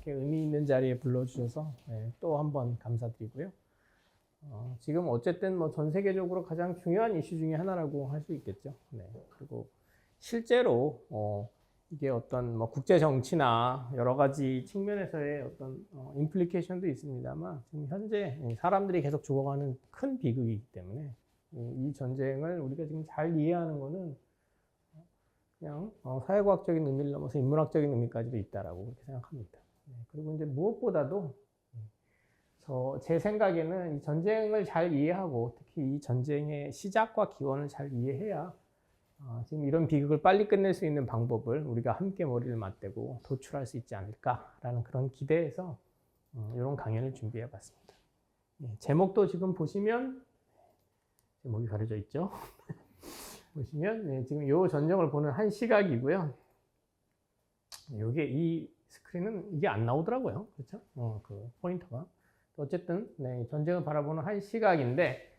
이렇게 의미 있는 자리에 불러주셔서 또 한 번 감사드리고요. 지금 어쨌든 뭐 전 세계적으로 가장 중요한 이슈 중에 하나라고 할 수 있겠죠. 그리고 실제로 이게 어떤 뭐 국제 정치나 여러 가지 측면에서의 어떤 임플리케이션도 있습니다만 지금 현재 사람들이 계속 죽어가는 큰 비극이기 때문에 이 전쟁을 우리가 지금 잘 이해하는 거는 그냥 사회과학적인 의미를 넘어서 인문학적인 의미까지도 있다라고 그렇게 생각합니다. 그리고 이제 무엇보다도 제 생각에는 이 전쟁을 잘 이해하고 특히 이 전쟁의 시작과 기원을 잘 이해해야 지금 이런 비극을 빨리 끝낼 수 있는 방법을 우리가 함께 머리를 맞대고 도출할 수 있지 않을까라는 그런 기대에서 이런 강연을 준비해 봤습니다. 제목도 지금 보시면 제목이 가려져 있죠. 보시면 지금 이 전쟁을 보는 한 시각이고요. 이 스크린은 이게 안 나오더라고요. 그렇죠? 그 포인터가. 어쨌든 전쟁을 바라보는 한 시각인데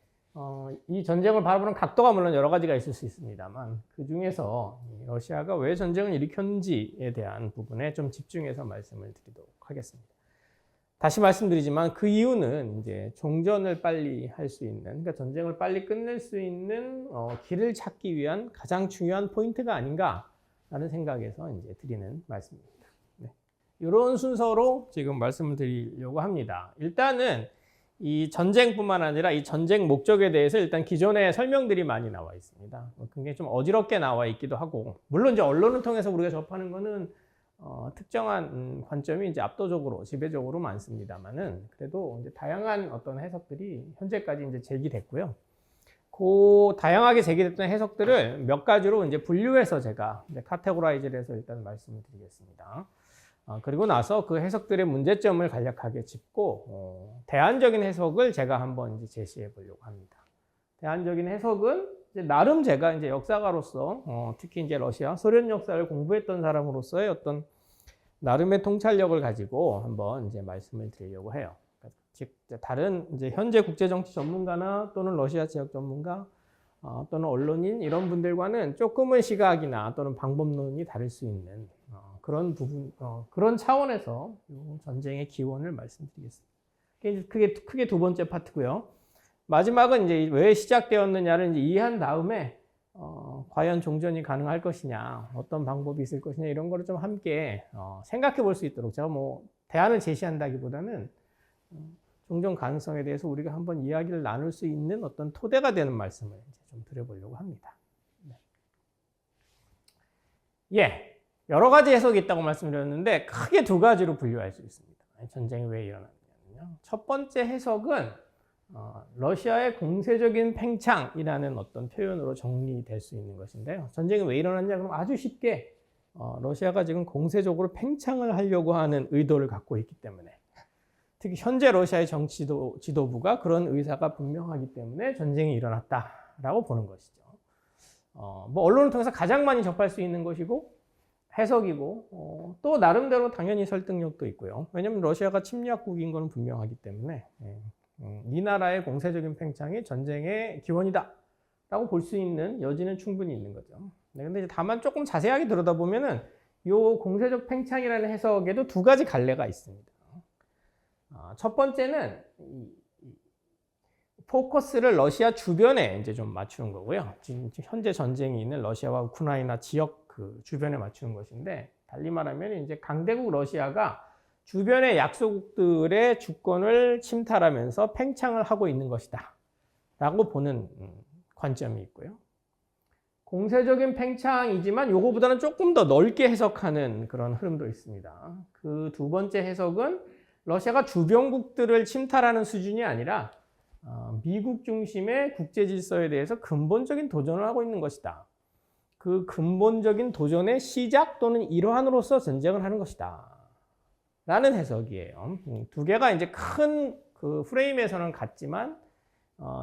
이 전쟁을 바라보는 각도가 물론 여러 가지가 있을 수 있습니다만 그 중에서 러시아가 왜 전쟁을 일으켰는지에 대한 부분에 좀 집중해서 말씀을 드리도록 하겠습니다. 다시 말씀드리지만 그 이유는 이제 종전을 빨리 할 수 있는, 그러니까 전쟁을 빨리 끝낼 수 있는 길을 찾기 위한 가장 중요한 포인트가 아닌가라는 생각에서 이제 드리는 말씀입니다. 이런 순서로 지금 말씀을 드리려고 합니다. 일단은 이 전쟁뿐만 아니라 이 전쟁 목적에 대해서 일단 기존에 설명들이 많이 나와 있습니다. 굉장히 좀 어지럽게 나와 있기도 하고, 물론 이제 언론을 통해서 우리가 접하는 거는 특정한 관점이 이제 압도적으로 지배적으로 많습니다만은 그래도 이제 다양한 어떤 해석들이 현재까지 이제 제기됐고요. 그 다양하게 제기됐던 해석들을 몇 가지로 이제 분류해서 제가 이제 카테고라이즈를 해서 일단 말씀을 드리겠습니다. 그리고 나서 그 해석들의 문제점을 간략하게 짚고 대안적인 해석을 제가 한번 이제 제시해 보려고 합니다. 대안적인 해석은 이제 나름 제가 이제 역사가로서 특히 이제 러시아, 소련 역사를 공부했던 사람으로서의 어떤 나름의 통찰력을 가지고 한번 이제 말씀을 드리려고 해요. 즉 다른 이제 현재 국제 정치 전문가나 또는 러시아 지역 전문가 또는 언론인 이런 분들과는 조금은 시각이나 또는 방법론이 다를 수 있는 그런 부분, 그런 차원에서 전쟁의 기원을 말씀드리겠습니다. 크게 두 번째 파트고요. 마지막은 이제 왜 시작되었느냐를 이제 이해한 다음에 과연 종전이 가능할 것이냐, 어떤 방법이 있을 것이냐 이런 거를 좀 함께 생각해 볼 수 있도록 제가 뭐 대안을 제시한다기보다는 종전 가능성에 대해서 우리가 한번 이야기를 나눌 수 있는 어떤 토대가 되는 말씀을 이제 좀 드려보려고 합니다. 여러 가지 해석이 있다고 말씀드렸는데 크게 두 가지로 분류할 수 있습니다. 전쟁이 왜 일어났냐면요. 첫 번째 해석은 러시아의 공세적인 팽창이라는 어떤 표현으로 정리될 수 있는 것인데요. 전쟁이 왜 일어났냐? 그럼 아주 쉽게 러시아가 지금 공세적으로 팽창을 하려고 하는 의도를 갖고 있기 때문에 특히 현재 러시아의 정치 지도부가 그런 의사가 분명하기 때문에 전쟁이 일어났다라고 보는 것이죠. 뭐 언론을 통해서 가장 많이 접할 수 있는 것이고 해석이고 또 나름대로 당연히 설득력도 있고요. 왜냐하면 러시아가 침략국인 건 분명하기 때문에 이 나라의 공세적인 팽창이 전쟁의 기원이다 라고 볼 수 있는 여지는 충분히 있는 거죠. 근데 이제 다만 조금 자세하게 들여다보면은 이 공세적 팽창이라는 해석에도 두 가지 갈래가 있습니다. 첫 번째는 포커스를 러시아 주변에 이제 좀 맞추는 거고요. 지금 현재 전쟁이 있는 러시아와 우크라이나 지역 그 주변에 맞추는 것인데, 달리 말하면 이제 강대국 러시아가 주변의 약소국들의 주권을 침탈하면서 팽창을 하고 있는 것이다 라고 보는 관점이 있고요. 공세적인 팽창이지만 요거보다는 조금 더 넓게 해석하는 그런 흐름도 있습니다. 그 두 번째 해석은 러시아가 주변국들을 침탈하는 수준이 아니라 미국 중심의 국제 질서에 대해서 근본적인 도전을 하고 있는 것이다. 그 근본적인 도전의 시작 또는 일환으로서 전쟁을 하는 것이다 라는 해석이에요. 두 개가 이제 큰 그 프레임에서는 같지만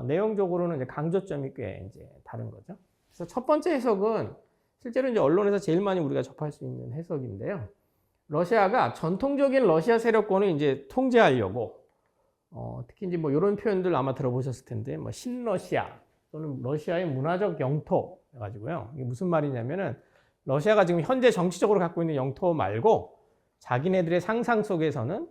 내용적으로는 이제 강조점이 꽤 이제 다른 거죠. 그래서 첫 번째 해석은 실제로 이제 언론에서 제일 많이 우리가 접할 수 있는 해석인데요. 러시아가 전통적인 러시아 세력권을 이제 통제하려고 특히 이제 뭐 이런 표현들 아마 들어보셨을 텐데, 뭐 신러시아 또는 러시아의 문화적 영토 해가지고요. 이게 무슨 말이냐면은 러시아가 지금 현재 정치적으로 갖고 있는 영토 말고 자기네들의 상상 속에서는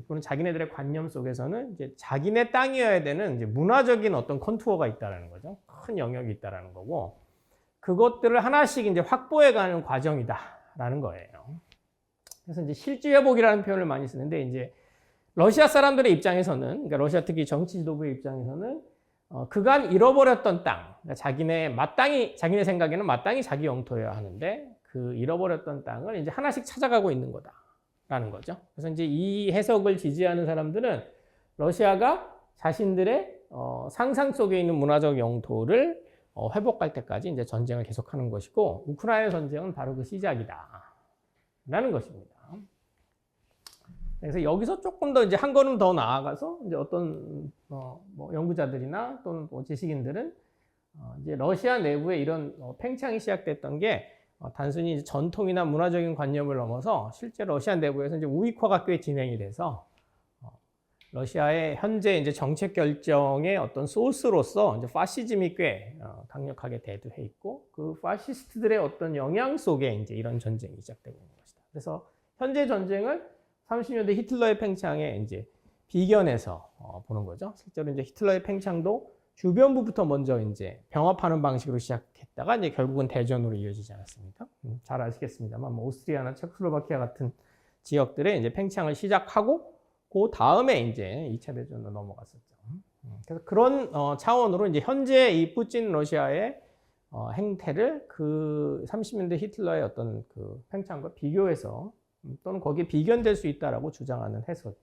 또는 자기네들의 관념 속에서는 이제 자기네 땅이어야 되는 이제 문화적인 어떤 컨투어가 있다라는 거죠. 큰 영역이 있다라는 거고 그것들을 하나씩 이제 확보해가는 과정이다라는 거예요. 그래서 이제 실지 회복이라는 표현을 많이 쓰는데 이제 러시아 사람들의 입장에서는 그러니까 러시아 특히 정치 지도부의 입장에서는 그간 잃어버렸던 땅, 그러니까 자기네 생각에는 마땅히 자기 영토여야 하는데 그 잃어버렸던 땅을 이제 하나씩 찾아가고 있는 거다라는 거죠. 그래서 이제 이 해석을 지지하는 사람들은 러시아가 자신들의 상상 속에 있는 문화적 영토를 회복할 때까지 이제 전쟁을 계속하는 것이고 우크라이나 전쟁은 바로 그 시작이다라는 것입니다. 그래서 여기서 조금 더 이제 한 걸음 더 나아가서 이제 어떤 뭐 연구자들이나 또는 뭐 지식인들은 이제 러시아 내부에 이런 팽창이 시작됐던 게 단순히 이제 전통이나 문화적인 관념을 넘어서 실제 러시아 내부에서 이제 우익화가 꽤 진행이 돼서 러시아의 현재 이제 정책 결정의 어떤 소스로서 이제 파시즘이 꽤 강력하게 대두해 있고 그 파시스트들의 어떤 영향 속에 이제 이런 전쟁이 시작되고 있는 것이다. 그래서 현재 전쟁을 30년대 히틀러의 팽창에 이제 비견해서 보는 거죠. 실제로 이제 히틀러의 팽창도 주변부부터 먼저 이제 병합하는 방식으로 시작했다가 이제 결국은 대전으로 이어지지 않았습니까? 잘 아시겠습니다만 뭐 오스트리아나 체코슬로바키아 같은 지역들의 이제 팽창을 시작하고 그 다음에 이제 2차 대전으로 넘어갔었죠. 그래서 그런 차원으로 이제 현재 이 푸틴 러시아의 행태를 그 30년대 히틀러의 어떤 그 팽창과 비교해서 또는 거기에 비견될 수 있다라고 주장하는 해석입니다.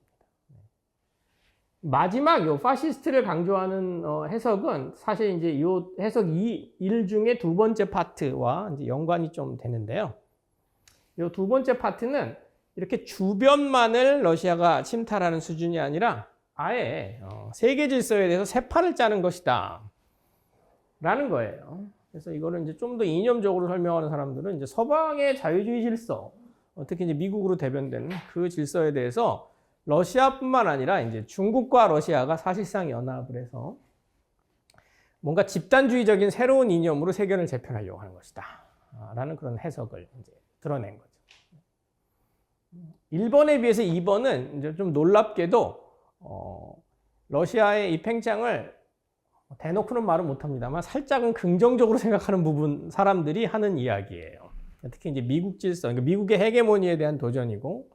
마지막 요 파시스트를 강조하는 해석은 사실 이제 요 해석 1 중에 두 번째 파트와 이제 연관이 좀 되는데요. 요 두 번째 파트는 이렇게 주변만을 러시아가 침탈하는 수준이 아니라 아예 세계 질서에 대해서 새 판을 짜는 것이다 라는 거예요. 그래서 이거를 이제 좀 더 이념적으로 설명하는 사람들은 이제 서방의 자유주의 질서, 특히 이제 미국으로 대변되는 그 질서에 대해서 러시아뿐만 아니라 이제 중국과 러시아가 사실상 연합을 해서 뭔가 집단주의적인 새로운 이념으로 세계를 재편하려고 하는 것이다 라는 그런 해석을 이제 드러낸 거죠. 1번에 비해서 2번은 이제 좀 놀랍게도 러시아의 이 팽창을 대놓고는 말은 못합니다만 살짝은 긍정적으로 생각하는 부분 사람들이 하는 이야기예요. 특히 이제 미국 질서, 그러니까 미국의 헤게모니에 대한 도전이고,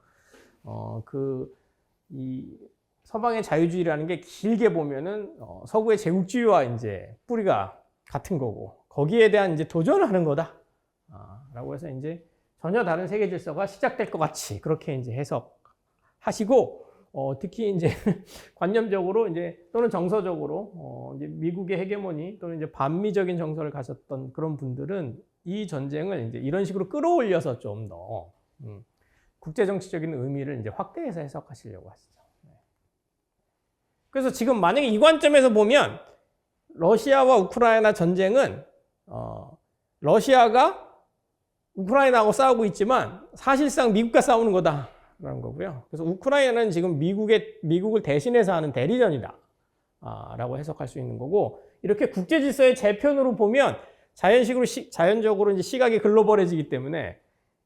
이 서방의 자유주의라는 게 길게 보면은 서구의 제국주의와 이제 뿌리가 같은 거고, 거기에 대한 이제 도전을 하는 거다. 라고 해서 이제 전혀 다른 세계 질서가 시작될 것 같이 그렇게 이제 해석하시고, 특히 이제 관념적으로 이제 또는 정서적으로 이제 미국의 헤게모니 또는 이제 반미적인 정서를 가졌던 그런 분들은 이 전쟁을 이제 이런 식으로 끌어올려서 좀 더 국제 정치적인 의미를 이제 확대해서 해석하시려고 하시죠. 그래서 지금 만약에 이 관점에서 보면 러시아와 우크라이나 전쟁은 러시아가 우크라이나하고 싸우고 있지만 사실상 미국과 싸우는 거다라는 거고요. 그래서 우크라이나는 지금 미국을 대신해서 하는 대리전이다 라고 해석할 수 있는 거고, 이렇게 국제 질서의 재편으로 보면 자연적으로 이제 시각이 글로벌해지기 때문에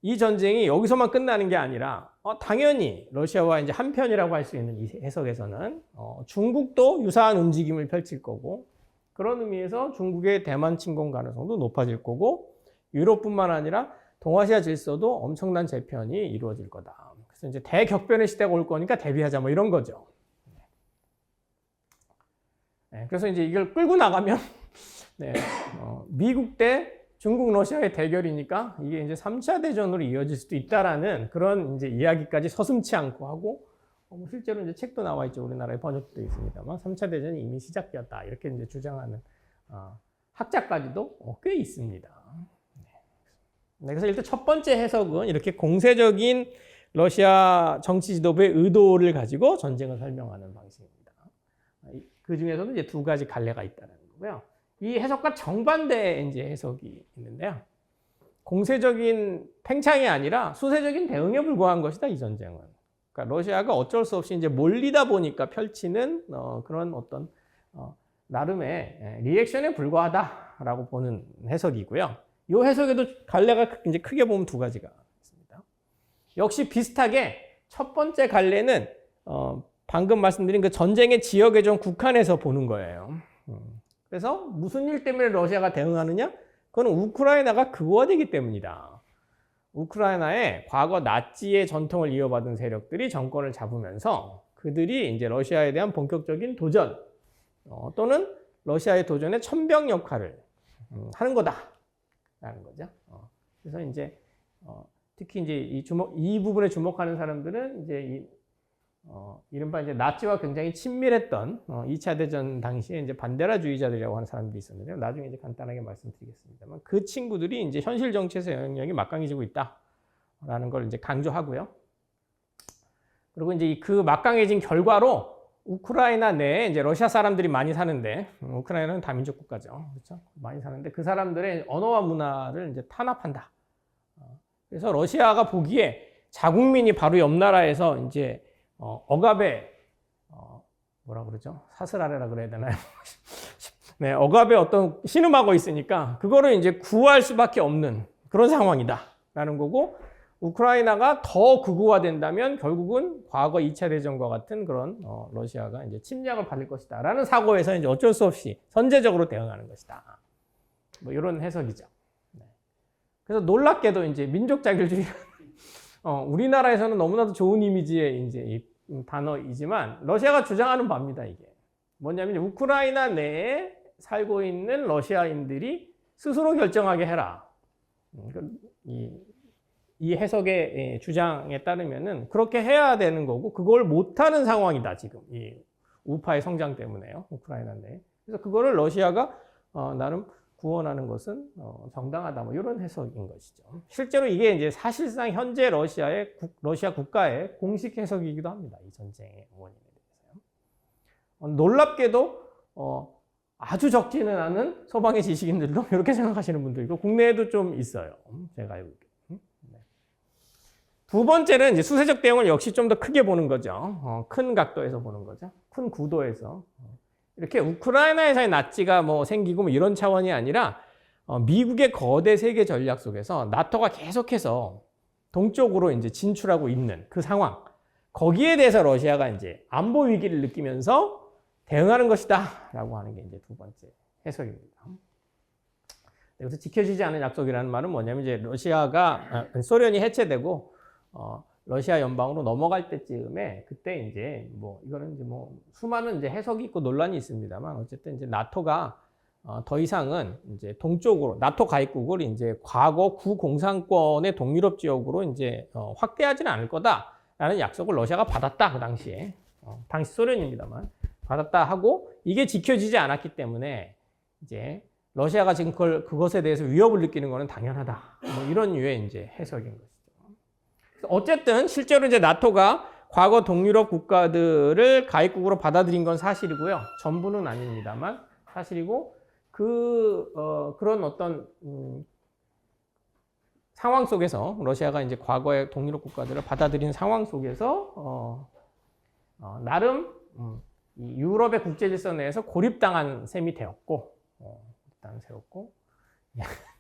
이 전쟁이 여기서만 끝나는 게 아니라 당연히 러시아와 이제 한편이라고 할 수 있는 이 해석에서는 중국도 유사한 움직임을 펼칠 거고, 그런 의미에서 중국의 대만 침공 가능성도 높아질 거고, 유럽뿐만 아니라 동아시아 질서도 엄청난 재편이 이루어질 거다. 그래서 이제 대격변의 시대가 올 거니까 대비하자 뭐 이런 거죠. 그래서 이제 이걸 끌고 나가면 미국 대 중국, 러시아의 대결이니까 이게 이제 3차 대전으로 이어질 수도 있다라는 그런 이제 이야기까지 서슴지 않고 하고, 실제로 이제 책도 나와 있죠. 우리나라에 번역도 있습니다만 3차 대전이 이미 시작되었다 이렇게 이제 주장하는 학자까지도 꽤 있습니다. 그래서 일단 첫 번째 해석은 이렇게 공세적인 러시아 정치 지도부의 의도를 가지고 전쟁을 설명하는 방식입니다. 그 중에서도 이제 두 가지 갈래가 있다는 거고요. 이 해석과 정반대의 이제 해석이 있는데요. 공세적인 팽창이 아니라 수세적인 대응에 불과한 것이다, 이 전쟁은. 그러니까 러시아가 어쩔 수 없이 이제 몰리다 보니까 펼치는 그런 어떤 나름의 리액션에 불과하다라고 보는 해석이고요. 이 해석에도 갈래가 이제 크게 보면 두 가지가 있습니다. 역시 비슷하게 첫 번째 갈래는 방금 말씀드린 그 전쟁의 지역에 좀 국한해서 보는 거예요. 그래서 무슨 일 때문에 러시아가 대응하느냐? 그건 우크라이나가 극우화되기 때문이다. 우크라이나에 과거 나치의 전통을 이어받은 세력들이 정권을 잡으면서 그들이 이제 러시아에 대한 본격적인 도전 또는 러시아의 도전에 천병 역할을 하는 거다라는 거죠. 그래서 이제 특히 이제 이 부분에 주목하는 사람들은 이제 이른바 이제 나치와 굉장히 친밀했던 2차 대전 당시에 이제 반데라주의자들이라고 하는 사람들이 있었는데요. 나중에 이제 간단하게 말씀드리겠습니다만 그 친구들이 이제 현실 정치에서 영향력이 막강해지고 있다라는 걸 이제 강조하고요. 그리고 이제 그 막강해진 결과로 우크라이나 내에 이제 러시아 사람들이 많이 사는데 우크라이나는 다민족 국가죠. 그렇죠? 많이 사는데 그 사람들의 언어와 문화를 이제 탄압한다. 그래서 러시아가 보기에 자국민이 바로 옆 나라에서 이제 억압에 뭐라 그러죠? 사슬아래라 그래야 되나요? 네, 억압에 어떤 신음하고 있으니까 그거를 이제 구할 수밖에 없는 그런 상황이다라는 거고 우크라이나가 더 극우화된다면 결국은 과거 2차 대전과 같은 그런 러시아가 이제 침략을 받을 것이다라는 사고에서 이제 어쩔 수 없이 선제적으로 대응하는 것이다. 뭐 이런 해석이죠. 네. 그래서 놀랍게도 이제 민족 자결주의 우리나라에서는 너무나도 좋은 이미지의 이제 이 단어이지만 러시아가 주장하는 바입니다. 이게 뭐냐면 우크라이나 내에 살고 있는 러시아인들이 스스로 결정하게 해라. 이 해석의 주장에 따르면은 그렇게 해야 되는 거고 그걸 못하는 상황이다 지금 이 우파의 성장 때문에요. 우크라이나 내에. 그래서 그거를 러시아가 나름 구원하는 것은 정당하다. 뭐 이런 해석인 것이죠. 실제로 이게 이제 사실상 현재 러시아 국가의 공식 해석이기도 합니다. 이 전쟁의 원인에 대해서요. 놀랍게도 아주 적지는 않은 서방의 지식인들도 이렇게 생각하시는 분들도 국내에도 좀 있어요. 제가 알고 있게. 두 번째는 이제 수세적 대응을 역시 좀 더 크게 보는 거죠. 큰 각도에서 보는 거죠. 큰 구도에서. 이렇게 우크라이나에서의 나치가 뭐 생기고 뭐 이런 차원이 아니라 미국의 거대 세계 전략 속에서 나토가 계속해서 동쪽으로 이제 진출하고 있는 그 상황. 거기에 대해서 러시아가 이제 안보 위기를 느끼면서 대응하는 것이다라고 하는 게 이제 두 번째 해석입니다. 그래서 지켜지지 않은 약속이라는 말은 뭐냐면 이제 소련이 해체되고 러시아 연방으로 넘어갈 때쯤에 그때 이제 뭐 이거는 이제 뭐 수많은 이제 해석이 있고 논란이 있습니다만 어쨌든 이제 나토가 더 이상은 이제 동쪽으로 나토 가입국을 이제 과거 구공산권의 동유럽 지역으로 이제 확대하지는 않을 거다라는 약속을 러시아가 받았다 그 당시에 당시 소련입니다만 받았다 하고 이게 지켜지지 않았기 때문에 이제 러시아가 지금 그것에 대해서 위협을 느끼는 것은 당연하다 뭐 이런 유의 이제 해석인 거죠. 어쨌든 실제로 이제 나토가 과거 동유럽 국가들을 가입국으로 받아들인 건 사실이고요. 전부는 아닙니다만 사실이고 그런 어떤 상황 속에서 러시아가 이제 과거의 동유럽 국가들을 받아들인 상황 속에서 나름 이 유럽의 국제 질서 내에서 고립당한 셈이 되었고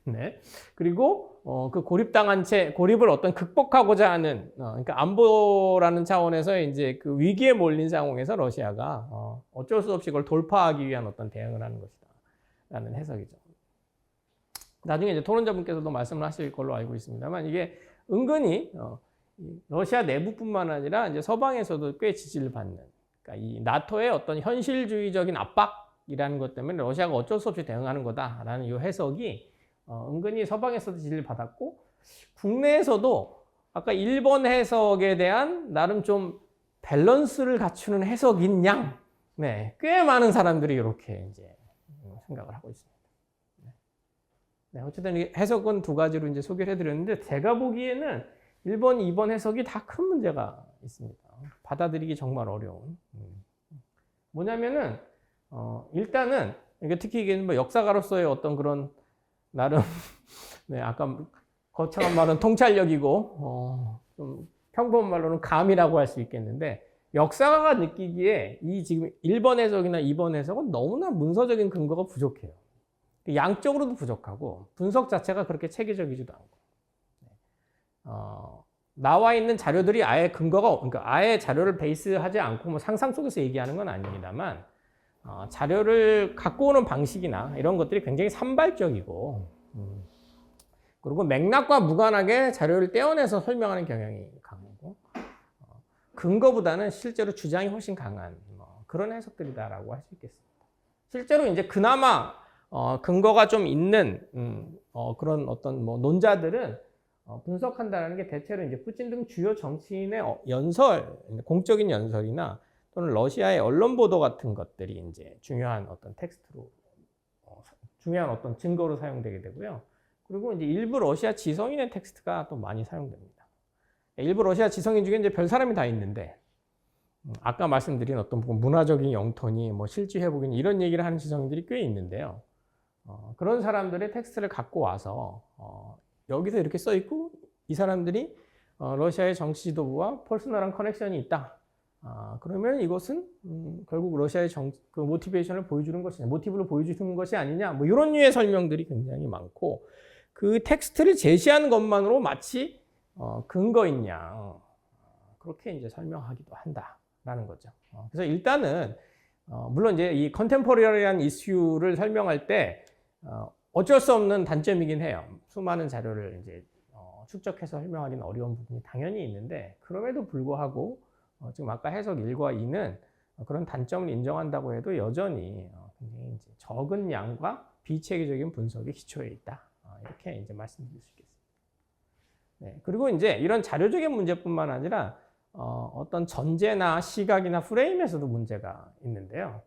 네. 그리고 그 고립을 어떤 극복하고자 하는 그러니까 안보라는 차원에서 이제 그 위기에 몰린 상황에서 러시아가 어쩔 수 없이 그걸 돌파하기 위한 어떤 대응을 하는 것이다라는 해석이죠. 나중에 이제 토론자분께서도 말씀을 하실 걸로 알고 있습니다만 이게 은근히 러시아 내부뿐만 아니라 이제 서방에서도 꽤 지지를 받는 그러니까 이 나토의 어떤 현실주의적인 압박이라는 것 때문에 러시아가 어쩔 수 없이 대응하는 거다라는 이 해석이 은근히 서방에서도 지지를 받았고 국내에서도 아까 일본 해석에 대한 나름 좀 밸런스를 갖추는 해석인 양, 네, 꽤 많은 사람들이 이렇게 이제 생각을 하고 있습니다. 네, 어쨌든 해석은 두 가지로 이제 소개를 해드렸는데 제가 보기에는 1번, 2번 해석이 다 큰 문제가 있습니다. 받아들이기 정말 어려운. 뭐냐면은 일단은 이게 특히 이게 뭐 역사가로서의 어떤 그런 나름 네, 아까 거창한 말은 통찰력이고 좀 평범한 말로는 감이라고 할 수 있겠는데 역사가가 느끼기에 이 지금 1번 해석이나 2번 해석은 너무나 문서적인 근거가 부족해요. 양적으로도 부족하고 분석 자체가 그렇게 체계적이지도 않고 나와 있는 자료들이 아예 근거가, 그러니까 아예 자료를 베이스하지 않고 뭐 상상 속에서 얘기하는 건 아닙니다만, 자료를 갖고 오는 방식이나 이런 것들이 굉장히 산발적이고, 그리고 맥락과 무관하게 자료를 떼어내서 설명하는 경향이 강하고, 근거보다는 실제로 주장이 훨씬 강한 그런 해석들이다라고 할 수 있겠습니다. 실제로 이제 그나마 근거가 좀 있는 그런 어떤 뭐 논자들은 분석한다는 게 대체로 이제 푸틴 등 주요 정치인의 연설, 공적인 연설이나 또는 러시아의 언론 보도 같은 것들이 이제 중요한 어떤 텍스트로, 중요한 어떤 증거로 사용되게 되고요. 그리고 이제 일부 러시아 지성인의 텍스트가 또 많이 사용됩니다. 일부 러시아 지성인 중에 이제 별 사람이 다 있는데, 아까 말씀드린 어떤 문화적인 영토니 뭐 실지 회복이니 이런 얘기를 하는 지성인들이 꽤 있는데요. 그런 사람들의 텍스트를 갖고 와서 여기서 이렇게 써 있고 이 사람들이 러시아의 정치 지도부와 퍼스널한 커넥션이 있다. 그러면 이것은 결국 러시아의 그 모티베이션을 보여주는 것이냐, 모티브를 보여주는 것이 아니냐, 뭐 이런 류의 설명들이 굉장히 많고, 그 텍스트를 제시하는 것만으로 마치 근거인 양 그렇게 이제 설명하기도 한다라는 거죠. 그래서 일단은 물론 이제 이 컨템포러리한 이슈를 설명할 때 어쩔 수 없는 단점이긴 해요. 수많은 자료를 이제 축적해서 설명하기는 어려운 부분이 당연히 있는데, 그럼에도 불구하고 지금 아까 해석 1과 2는 그런 단점을 인정한다고 해도 여전히 굉장히 이제 적은 양과 비체계적인 분석의 기초에 있다. 이렇게 이제 말씀드릴 수 있겠습니다. 네, 그리고 이제 이런 자료적인 문제뿐만 아니라 어떤 전제나 시각이나 프레임에서도 문제가 있는데요.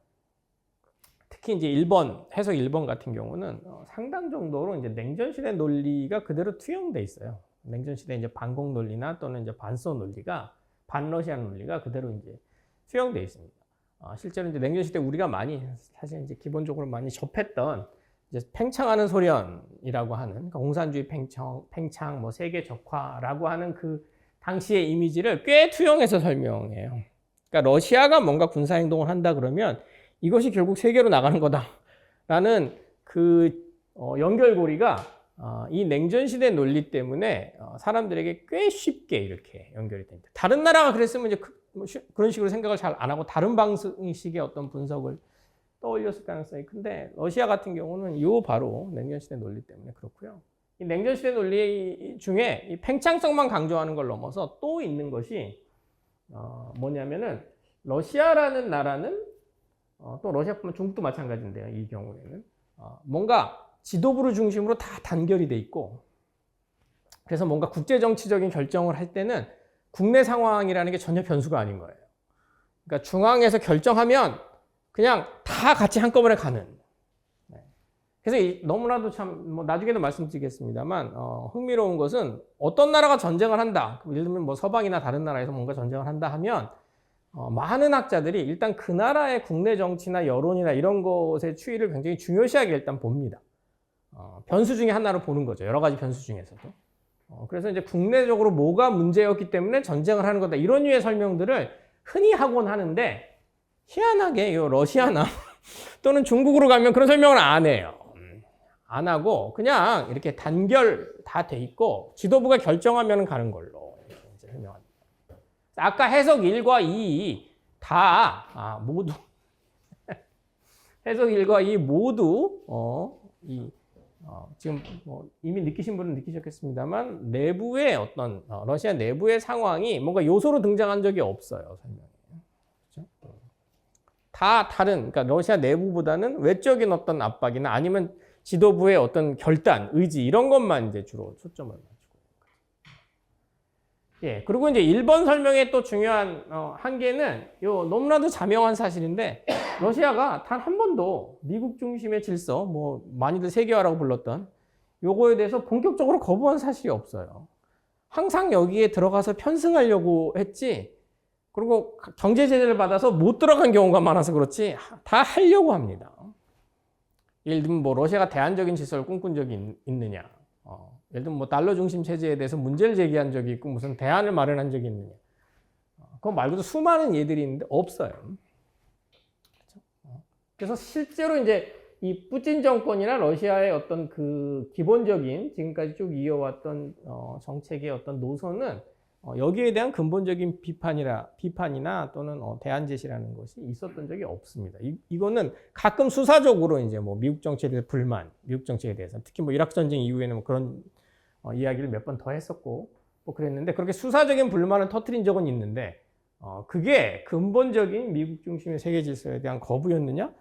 특히 이제 1번, 해석 1번 같은 경우는 상당 정도로 이제 냉전시대 논리가 그대로 투영돼 있어요. 냉전시대 이제 반공 논리나 또는 이제 반소 논리가, 반러시아 논리가 그대로 이제 투영돼 있습니다. 실제로 이제 냉전시대 우리가 많이, 사실 이제 기본적으로 많이 접했던 이제 팽창하는 소련이라고 하는, 그러니까 공산주의 팽창, 뭐 세계 적화라고 하는 그 당시의 이미지를 꽤 투영해서 설명해요. 그러니까 러시아가 뭔가 군사행동을 한다 그러면 이것이 결국 세계로 나가는 거다라는 그 연결고리가 이 냉전시대 논리 때문에 사람들에게 꽤 쉽게 이렇게 연결이 됩니다. 다른 나라가 그랬으면 이제 그런 식으로 생각을 잘 안 하고 다른 방식의 어떤 분석을 떠올렸을 가능성이 큰데, 러시아 같은 경우는 바로 냉전시대 논리 때문에 그렇고요. 이 냉전시대 논리 중에 이 팽창성만 강조하는 걸 넘어서 또 있는 것이 뭐냐면은, 러시아라는 나라는 또 러시아뿐만 중국도 마찬가지인데요. 이 경우에는 뭔가 지도부를 중심으로 다 단결이 돼 있고, 그래서 뭔가 국제정치적인 결정을 할 때는 국내 상황이라는 게 전혀 변수가 아닌 거예요. 그러니까 중앙에서 결정하면 그냥 다 같이 한꺼번에 가는. 그래서 너무나도 참, 뭐 나중에도 말씀드리겠습니다만, 흥미로운 것은 어떤 나라가 전쟁을 한다. 예를 들면 뭐 서방이나 다른 나라에서 뭔가 전쟁을 한다 하면, 많은 학자들이 일단 그 나라의 국내 정치나 여론이나 이런 것의 추이를 굉장히 중요시하게 일단 봅니다. 변수 중에 하나로 보는 거죠. 여러 가지 변수 중에서도. 그래서 이제 국내적으로 뭐가 문제였기 때문에 전쟁을 하는 거다. 이런 류의 설명들을 흔히 하곤 하는데, 희한하게 이 러시아나 또는 중국으로 가면 그런 설명을 안 해요. 안 하고 그냥 이렇게 단결 다 돼 있고 지도부가 결정하면 가는 걸로 이렇게 이제 설명합니다. 아까 해석 1과 2 다 모두 해석 1과 2 모두 지금 뭐 이미 느끼신 분은 느끼셨겠습니다만, 내부의 어떤 러시아 내부의 상황이 뭔가 요소로 등장한 적이 없어요, 설명에. 그렇죠? 다 다른, 그러니까 러시아 내부보다는 외적인 어떤 압박이나 아니면 지도부의 어떤 결단, 의지 이런 것만 이제 주로 초점을 맞추고. 예, 그리고 이제 1번 설명의 또 중요한 한계는 너무나도 자명한 사실인데, 러시아가 단 한 번도 미국 중심의 질서, 뭐 많이들 세계화라고 불렀던 요거에 대해서 본격적으로 거부한 사실이 없어요. 항상 여기에 들어가서 편승하려고 했지, 그리고 경제 제재를 받아서 못 들어간 경우가 많아서 그렇지 다 하려고 합니다. 예를 들면 뭐 러시아가 대안적인 질서를 꿈꾼 적이 있느냐, 예를 들면 뭐 달러 중심 체제에 대해서 문제를 제기한 적이 있고 무슨 대안을 마련한 적이 있느냐, 그거 말고도 수많은 예들이 있는데 없어요. 그래서 실제로 이제 이 푸틴 정권이나 러시아의 어떤 그 기본적인 지금까지 쭉 이어왔던 정책의 어떤 노선은 여기에 대한 근본적인 비판이나 또는 대안 제시라는 것이 있었던 적이 없습니다. 이거는 가끔 수사적으로 이제 뭐 미국 정치에 대해서 불만, 미국 정치에 대해서 특히 뭐 이라크 전쟁 이후에는 뭐 그런 이야기를 몇 번 더 했었고 뭐 그랬는데 그렇게 수사적인 불만을 터뜨린 적은 있는데 그게 근본적인 미국 중심의 세계 질서에 대한 거부였느냐?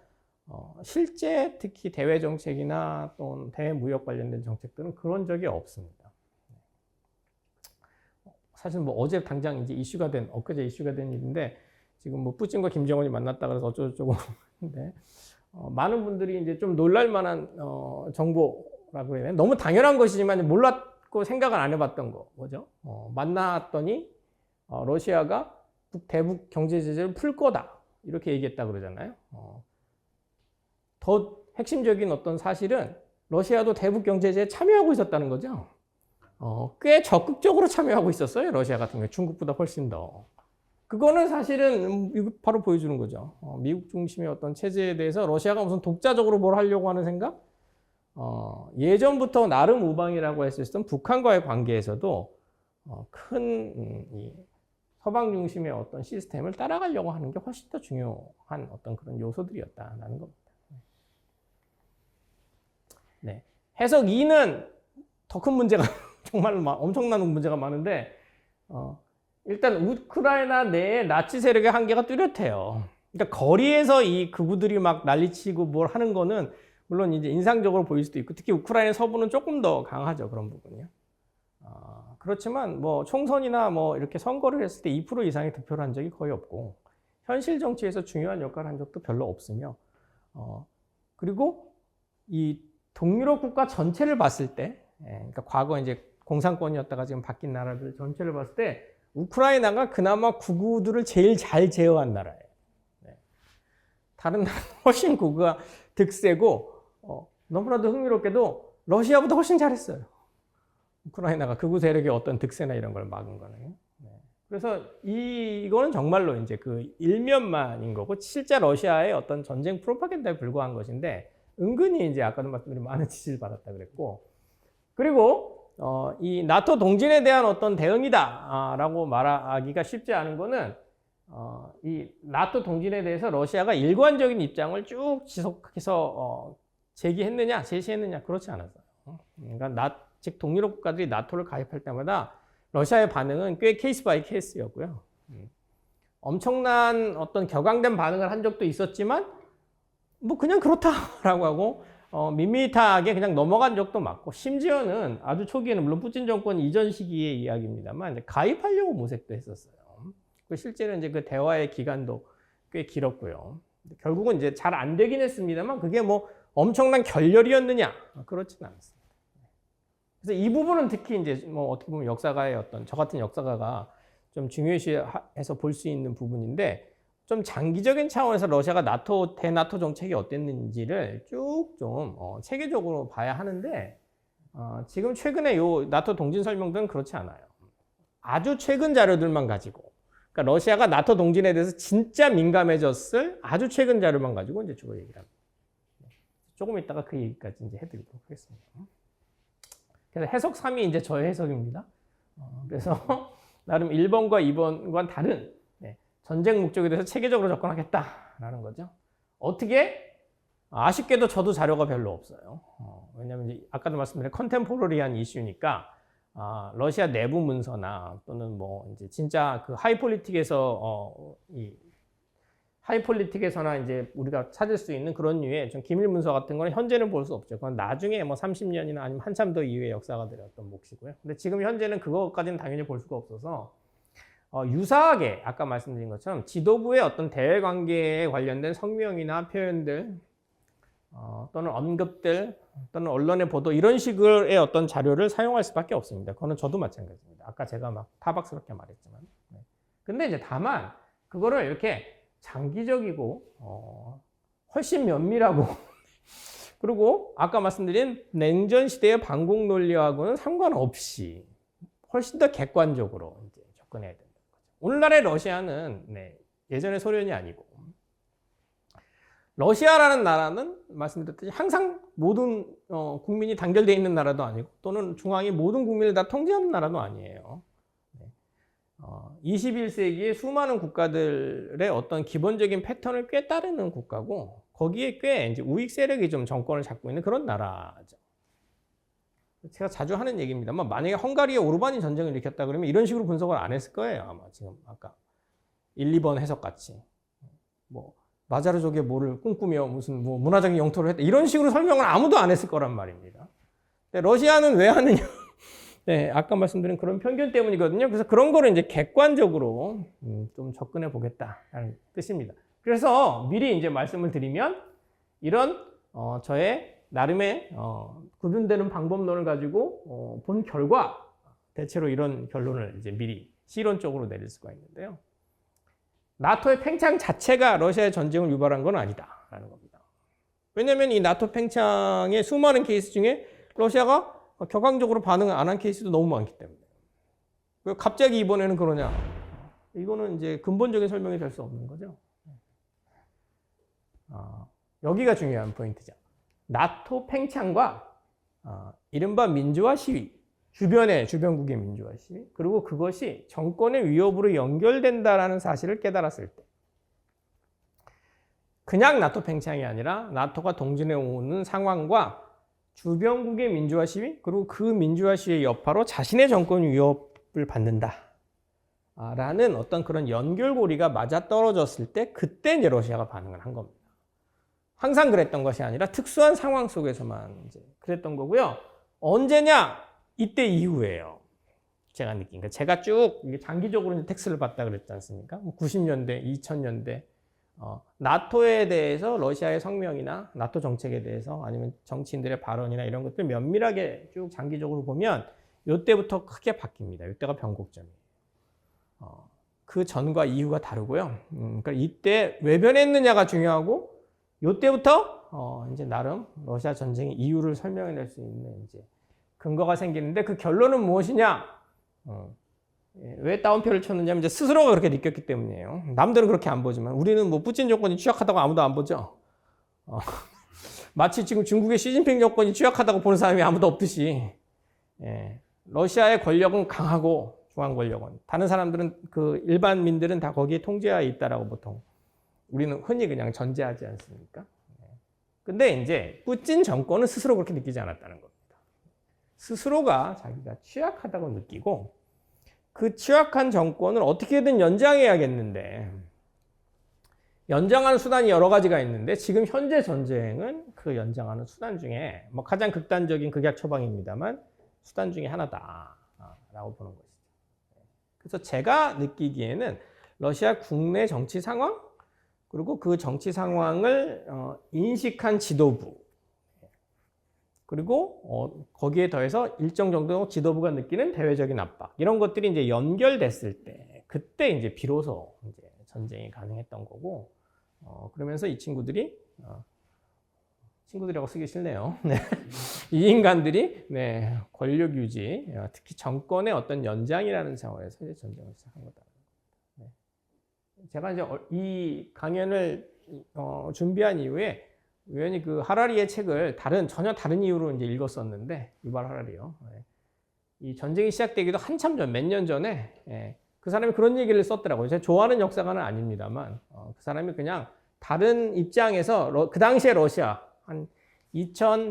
실제 특히 대외 정책이나 또는 대무역 관련된 정책들은 그런 적이 없습니다. 사실 뭐 어제 당장 이제 엊그제 이슈가 된 일인데 지금 뭐 푸틴과 김정은이 만났다 그래서 어쩌고저쩌고 하는데 많은 분들이 이제 좀 놀랄 만한 정보라고 해야 되나? 너무 당연한 것이지만 몰랐고 생각을 안 해봤던 거 뭐죠? 만났더니 러시아가 대북 경제 제재를 풀 거다 이렇게 얘기했다 그러잖아요. 더 핵심적인 어떤 사실은 러시아도 대북 경제 제재에 참여하고 있었다는 거죠. 꽤 적극적으로 참여하고 있었어요. 러시아 같은 경우에 중국보다 훨씬 더. 그거는 사실은 이거 바로 보여주는 거죠. 미국 중심의 어떤 체제에 대해서 러시아가 무슨 독자적으로 뭘 하려고 하는 생각? 예전부터 나름 우방이라고 했었던 북한과의 관계에서도 큰 서방 중심의 어떤 시스템을 따라가려고 하는 게 훨씬 더 중요한 어떤 그런 요소들이었다라는 겁니다. 네. 해석 2는 더 큰 문제가 정말 엄청난 문제가 많은데 일단 우크라이나 내에 나치 세력의 한계가 뚜렷해요. 그러니까 거리에서 이 극우들이 막 난리치고 뭘 하는 거는 물론 이제 인상적으로 보일 수도 있고 특히 우크라이나 서부는 조금 더 강하죠. 그런 부분이요. 그렇지만 뭐 총선이나 뭐 이렇게 선거를 했을 때 2% 이상의 득표를 한 적이 거의 없고 현실 정치에서 중요한 역할을 한 적도 별로 없으며 그리고 이 동유럽 국가 전체를 봤을 때 그러니까 과거 이제 공산권이었다가 지금 바뀐 나라들 전체를 봤을 때 우크라이나가 그나마 극우들을 제일 잘 제어한 나라예요. 다른 나라는 훨씬 극우가 득세고 너무나도 흥미롭게도 러시아보다 훨씬 잘했어요. 우크라이나가 극우 세력의 어떤 득세나 이런 걸 막은 거는. 그래서 이거는 정말로 이제 그 일면만인 거고 실제 러시아의 어떤 전쟁 프로파간다에 불과한 것인데 은근히 이제 아까도 말씀드린 많은 지지를 받았다 그랬고 그리고 이 나토 동진에 대한 어떤 대응이다라고 말하기가 쉽지 않은 거는 이 나토 동진에 대해서 러시아가 일관적인 입장을 쭉 지속해서 제시했느냐 그렇지 않았어요. 그러니까 즉 동유럽 국가들이 나토를 가입할 때마다 러시아의 반응은 꽤 케이스 바이 케이스였고요. 엄청난 어떤 격앙된 반응을 한 적도 있었지만 뭐 그냥 그렇다라고 하고 밋밋하게 그냥 넘어간 적도 많고 심지어는 아주 초기에는 물론 푸틴 정권 이전 시기의 이야기입니다만 이제 가입하려고 모색도 했었어요. 실제로 이제 그 대화의 기간도 꽤 길었고요. 결국은 이제 잘 안 되긴 했습니다만 그게 뭐 엄청난 결렬이었느냐 그렇지는 않습니다. 그래서 이 부분은 특히 이제 뭐 어떻게 보면 역사가의 어떤 저 같은 역사가가 좀 중요시해서 볼 수 있는 부분인데 좀 장기적인 차원에서 러시아가 대나토 정책이 어땠는지를 쭉 좀 체계적으로 봐야 하는데 지금 최근에 요 나토 동진 설명들은 그렇지 않아요. 아주 최근 자료들만 가지고 그러니까 러시아가 나토 동진에 대해서 진짜 민감해졌을 아주 최근 자료만 가지고 이제 주로 얘기를 합니다. 조금 이따가 그 얘기까지 이제 해드리도록 하겠습니다. 그래서 해석 3이 이제 저의 해석입니다. 그래서 나름 1번과 2번과는 다른 전쟁 목적에 대해서 체계적으로 접근하겠다라는 거죠. 어떻게? 아쉽게도 저도 자료가 별로 없어요. 왜냐하면 이제 아까도 말씀드린 컨템포러리한 이슈니까 러시아 내부 문서나 또는 뭐 이제 진짜 그 하이폴리틱에서나 이제 우리가 찾을 수 있는 그런 류의 좀 기밀 문서 같은 거는 현재는 볼 수 없죠. 그건 나중에 뭐 30년이나 아니면 한참 더 이후의 역사가들의 어떤 몫이고요. 근데 지금 현재는 그것까지는 당연히 볼 수가 없어서 유사하게 아까 말씀드린 것처럼 지도부의 어떤 대외 관계에 관련된 성명이나 표현들 또는 언급들 또는 언론의 보도 이런 식의 어떤 자료를 사용할 수밖에 없습니다. 그거는 저도 마찬가지입니다. 아까 제가 막 타박스럽게 말했지만. 근데 이제 다만 그거를 이렇게 장기적이고 훨씬 면밀하고 그리고 아까 말씀드린 냉전 시대의 반공 논리하고는 상관없이 훨씬 더 객관적으로 이제 접근해야 된다는 거죠. 오늘날의 러시아는 예전의 소련이 아니고 러시아라는 나라는 말씀드렸듯이 항상 모든 국민이 단결되어 있는 나라도 아니고 또는 중앙이 모든 국민을 다 통제하는 나라도 아니에요. 21세기의 수많은 국가들의 어떤 기본적인 패턴을 꽤 따르는 국가고 거기에 꽤 이제 우익 세력이 좀 정권을 잡고 있는 그런 나라죠. 제가 자주 하는 얘기입니다만 만약에 헝가리에 오르반이 전쟁을 일으켰다 그러면 이런 식으로 분석을 안 했을 거예요. 아마 지금 아까 1, 2번 해석같이 뭐 마자르족의 뭐를 꿈꾸며 무슨 뭐 문화적인 영토를 했다 이런 식으로 설명을 아무도 안 했을 거란 말입니다. 근데 러시아는 왜 하느냐? 네, 아까 말씀드린 그런 편견 때문이거든요. 그래서 그런 거를 이제 객관적으로 좀 접근해 보겠다는 뜻입니다. 그래서 미리 이제 말씀을 드리면 이런 저의 나름의 구분되는 방법론을 가지고 본 결과 대체로 이런 결론을 이제 미리 실론적으로 내릴 수가 있는데요. 나토의 팽창 자체가 러시아의 전쟁을 유발한 건 아니다라는 겁니다. 왜냐하면 이 나토 팽창의 수많은 케이스 중에 러시아가 격앙적으로 반응을 안 한 케이스도 너무 많기 때문에. 왜 갑자기 이번에는 그러냐? 이거는 이제 근본적인 설명이 될 수 없는 거죠. 여기가 중요한 포인트죠. 나토 팽창과 이른바 민주화 시위, 주변국의 민주화 시위, 그리고 그것이 정권의 위협으로 연결된다라는 사실을 깨달았을 때 그냥 나토 팽창이 아니라 나토가 동진해 오는 상황과 주변국의 민주화 시위, 그리고 그 민주화 시위의 여파로 자신의 정권 위협을 받는다 라는 어떤 그런 연결고리가 맞아떨어졌을 때 그때 이제 러시아가 반응을 한 겁니다. 항상 그랬던 것이 아니라 특수한 상황 속에서만 이제 그랬던 거고요. 언제냐? 이때 이후예요. 제가 느낀 거. 제가 쭉 장기적으로 텍스를 봤다 그랬지 않습니까? 90년대, 2000년대 나토에 대해서 러시아의 성명이나 나토 정책에 대해서 아니면 정치인들의 발언이나 이런 것들 면밀하게 쭉 장기적으로 보면 이때부터 크게 바뀝니다. 이때가 변곡점이에요. 그 전과 이후가 다르고요. 그러니까 이때 왜 변했느냐가 중요하고 이때부터 이제 나름 러시아 전쟁의 이유를 설명해낼 수 있는 이제 근거가 생기는데 그 결론은 무엇이냐? 왜 따옴표를 쳤느냐면 이제 스스로가 그렇게 느꼈기 때문이에요. 남들은 그렇게 안 보지만 우리는 뭐 푸틴 정권이 취약하다고 아무도 안 보죠. 마치 지금 중국의 시진핑 정권이 취약하다고 보는 사람이 아무도 없듯이 러시아의 권력은 강하고 중앙 권력은 다른 사람들은 그 일반민들은 다 거기에 통제하에 있다라고 보통 우리는 흔히 그냥 전제하지 않습니까? 근데 이제 푸틴 정권은 스스로 그렇게 느끼지 않았다는 겁니다. 스스로가 자기가 취약하다고 느끼고 그 취약한 정권을 어떻게든 연장해야겠는데 연장하는 수단이 여러 가지가 있는데 지금 현재 전쟁은 그 연장하는 수단 중에 뭐 가장 극단적인 극약 처방입니다만 수단 중에 하나다라고 보는 것이죠. 그래서 제가 느끼기에는 러시아 국내 정치 상황 그리고 그 정치 상황을 인식한 지도부 그리고 거기에 더해서 일정 정도 지도부가 느끼는 대외적인 압박 이런 것들이 이제 연결됐을 때 그때 이제 비로소 이제 전쟁이 가능했던 거고 그러면서 이 친구들이 친구들이라고 쓰기 싫네요. 네. 이 인간들이 네, 권력 유지 특히 정권의 어떤 연장이라는 차원에서 이제 전쟁을 시작한 거다. 네. 제가 이제 이 강연을 준비한 이후에 우연히 그 하라리의 책을 전혀 다른 이유로 이제 읽었었는데, 유발 하라리요. 이 전쟁이 시작되기도 한참 전, 몇 년 전에, 그 사람이 그런 얘기를 썼더라고요. 제가 좋아하는 역사가는 아닙니다만, 그 사람이 그냥 다른 입장에서, 그 당시에 러시아, 한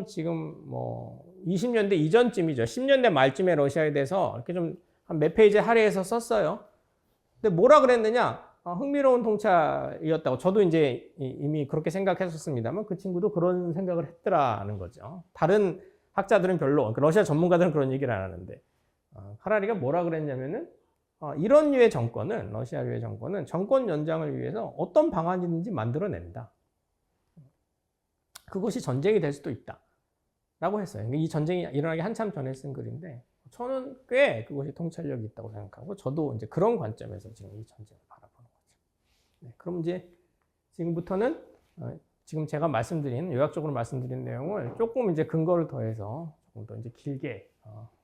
지금 뭐, 20년대 이전쯤이죠. 10년대 말쯤에 러시아에 대해서 이렇게 좀 한 몇 페이지 할애해서 썼어요. 근데 뭐라 그랬느냐? 흥미로운 통찰이었다고 저도 이제 이미 그렇게 생각했었습니다만 그 친구도 그런 생각을 했더라는 거죠. 다른 학자들은 별로, 러시아 전문가들은 그런 얘기를 안 하는데 하라리가 뭐라 그랬냐면은 이런 류의 정권은, 러시아류의 정권은 정권 연장을 위해서 어떤 방안이든지 만들어낸다. 그것이 전쟁이 될 수도 있다. 라고 했어요. 이 전쟁이 일어나기 한참 전에 쓴 글인데 저는 꽤 그것이 통찰력이 있다고 생각하고 저도 이제 그런 관점에서 지금 이 전쟁을 바라보는 거죠. 네, 그럼 이제 지금부터는 지금 제가 요약적으로 말씀드린 내용을 조금 이제 근거를 더해서 조금 더 이제 길게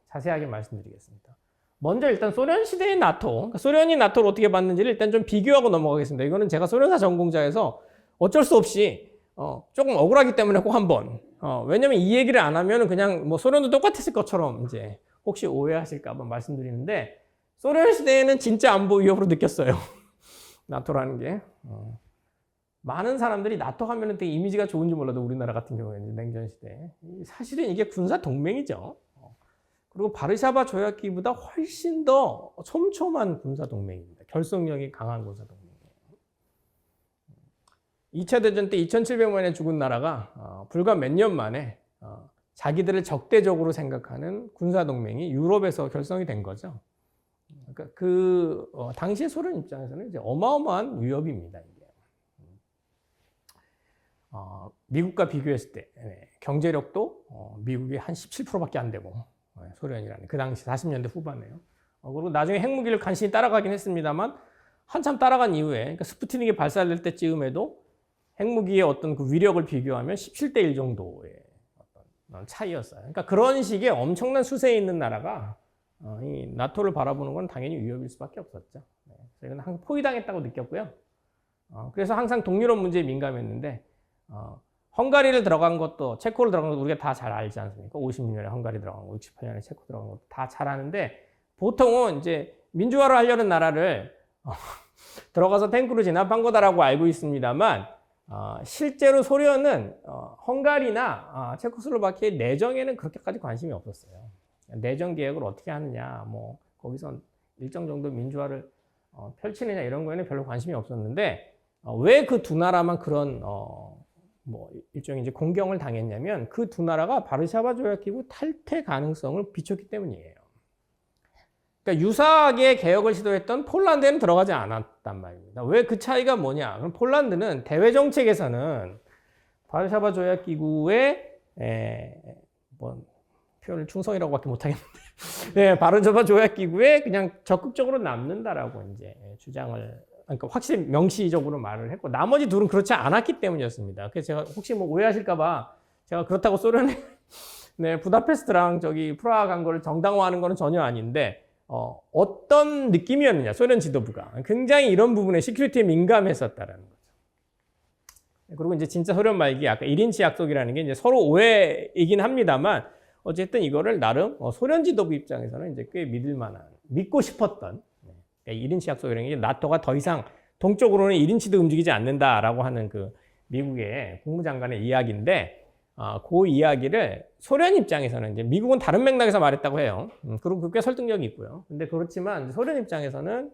자세하게 말씀드리겠습니다. 먼저 일단 소련 시대의 나토, 그러니까 소련이 나토를 어떻게 봤는지를 일단 좀 비교하고 넘어가겠습니다. 이거는 제가 소련사 전공자여서 어쩔 수 없이 조금 억울하기 때문에 꼭 한번 왜냐면 이 얘기를 안 하면 그냥 뭐 소련도 똑같았을 것처럼 이제 혹시 오해하실까 봐 말씀드리는데 소련 시대에는 진짜 안보 위협으로 느꼈어요. 나토라는 게. 많은 사람들이 나토 하면은 되게 이미지가 좋은지 몰라도 우리나라 같은 경우에는 냉전 시대에. 사실은 이게 군사 동맹이죠. 그리고 바르샤바 조약기보다 훨씬 더 촘촘한 군사 동맹입니다. 결속력이 강한 군사 동맹이에요. 2차 대전 때 2,700만에 죽은 나라가 불과 몇 년 만에 자기들을 적대적으로 생각하는 군사 동맹이 유럽에서 결성이 된 거죠. 그러니까 당시의 소련 입장에서는 이제 어마어마한 위협입니다. 이게. 미국과 비교했을 때 경제력도 미국이 한 17%밖에 안 되고 소련이라는 그 당시 40년대 후반에요. 그리고 나중에 핵무기를 간신히 따라가긴 했습니다만 한참 따라간 이후에 그러니까 스푸트닉이 발사될 때쯤에도 핵무기의 어떤 그 위력을 비교하면 17대 1 정도의 어떤 차이였어요. 그러니까 그런 식의 엄청난 수세에 있는 나라가 이 나토를 바라보는 건 당연히 위협일 수밖에 없었죠. 이건 항상 포위당했다고 느꼈고요. 그래서 항상 동유럽 문제에 민감했는데 헝가리를 들어간 것도 체코를 들어간 것도 우리가 다 잘 알지 않습니까? 56년에 헝가리 들어간 거, 68년에 체코 들어간 것도 다 잘 아는데 보통은 이제 민주화를 하려는 나라를 들어가서 탱크로 진압한 거다라고 알고 있습니다만 실제로 소련은 헝가리나 체코슬로바키아의 내정에는 그렇게까지 관심이 없었어요. 내정 계획을 어떻게 하느냐, 뭐 거기서 일정 정도 민주화를 펼치느냐 이런 거에는 별로 관심이 없었는데 왜 그 두 나라만 그런 뭐 일종의 이제 공경을 당했냐면 그 두 나라가 바르샤바 조약기구 탈퇴 가능성을 비췄기 때문이에요. 그러니까 유사하게 개혁을 시도했던 폴란드에는 들어가지 않았단 말입니다. 왜 그 차이가 뭐냐? 그럼 폴란드는 대외 정책에서는 바르샤바 조약기구의 뭐 표현을 충성이라고밖에 못하겠는데, 네, 바르샤바 조약기구에 그냥 적극적으로 남는다라고 이제 주장을. 그러니까 확실히 명시적으로 말을 했고 나머지 둘은 그렇지 않았기 때문이었습니다. 그래서 제가 혹시 뭐 오해하실까봐 제가 그렇다고 소련에 부다페스트랑 저기 프라하 간 거를 정당화하는 거는 전혀 아닌데 어떤 느낌이었느냐 소련 지도부가 굉장히 이런 부분에 시큐리티에 민감했었다라는 거죠. 그리고 이제 진짜 소련 말기 아까 1인치 약속이라는 게 이제 서로 오해이긴 합니다만 어쨌든 이거를 나름 소련 지도부 입장에서는 이제 꽤 믿고 싶었던. 1인치 약속이라는 게 나토가 더 이상 동쪽으로는 1인치도 움직이지 않는다라고 하는 그 미국의 국무장관의 이야기인데 그 이야기를 소련 입장에서는 이제 미국은 다른 맥락에서 말했다고 해요. 그리고 꽤 설득력이 있고요. 근데 그렇지만 소련 입장에서는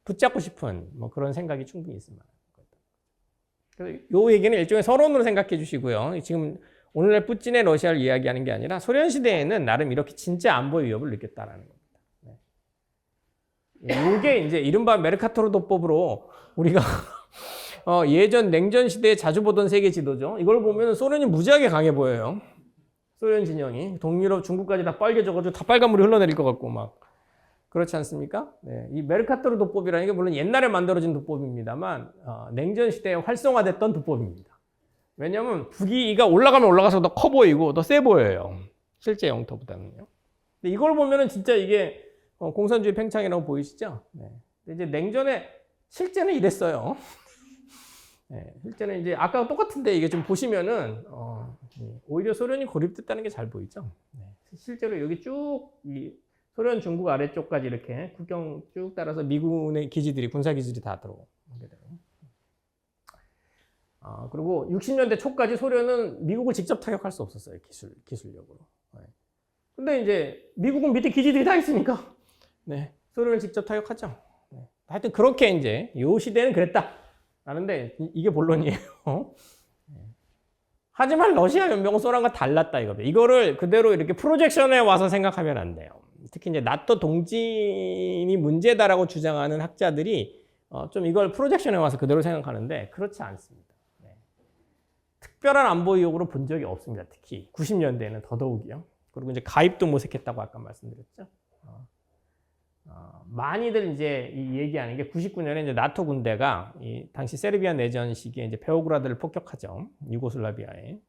붙잡고 싶은 뭐 그런 생각이 충분히 있을 만한 거죠. 그래서 이 얘기는 일종의 서론으로 생각해 주시고요. 지금 오늘날 푸틴의 러시아를 이야기하는 게 아니라 소련 시대에는 나름 이렇게 진짜 안보 위협을 느꼈다라는 겁니다. 이게 이제 이른바 메르카토르 도법으로 우리가 예전 냉전 시대에 자주 보던 세계 지도죠. 이걸 보면 소련이 무지하게 강해 보여요. 소련 진영이 동유럽, 중국까지 다 빨개져가지고 다 빨간물이 흘러내릴 것 같고 막 그렇지 않습니까? 네, 이 메르카토르 도법이라는 게 물론 옛날에 만들어진 도법입니다만 냉전 시대에 활성화됐던 도법입니다. 왜냐하면 북이가 올라가면 올라가서 더 커 보이고 더 세 보여요. 실제 영토보다는요. 근데 이걸 보면은 진짜 이게 공산주의 팽창이라고 보이시죠? 네. 이제 냉전에 실제는 이랬어요. 네. 실제는 이제 아까 똑같은데 이게 좀 보시면은 오히려 소련이 고립됐다는 게 잘 보이죠? 네. 실제로 여기 쭉 이 소련 중국 아래쪽까지 이렇게 국경 쭉 따라서 미군의 기지들이 군사 기지들이 다 들어오게 돼요. 그리고 60년대 초까지 소련은 미국을 직접 타격할 수 없었어요. 기술력으로. 네. 근데 이제 미국은 밑에 기지들이 다 있으니까 네, 소련을 직접 타격하죠. 네. 하여튼 그렇게 이제 이 시대는 그랬다. 라는데 이게 본론이에요. 네. 하지만 러시아 연맹은 소련과 달랐다 이겁니다. 이거를 그대로 이렇게 프로젝션에 와서 생각하면 안 돼요. 특히 이제 나토 동진이 문제다라고 주장하는 학자들이 좀 이걸 프로젝션에 와서 그대로 생각하는데 그렇지 않습니다. 네. 특별한 안보 위협으로 본 적이 없습니다. 특히 90년대에는 더더욱이요. 그리고 이제 가입도 모색했다고 아까 말씀드렸죠. 많이들 이제 얘기하는 게 99년에 이제 나토 군대가 이 당시 세르비아 내전 시기에 이제 베오그라드를 폭격하죠. 유고슬라비아에.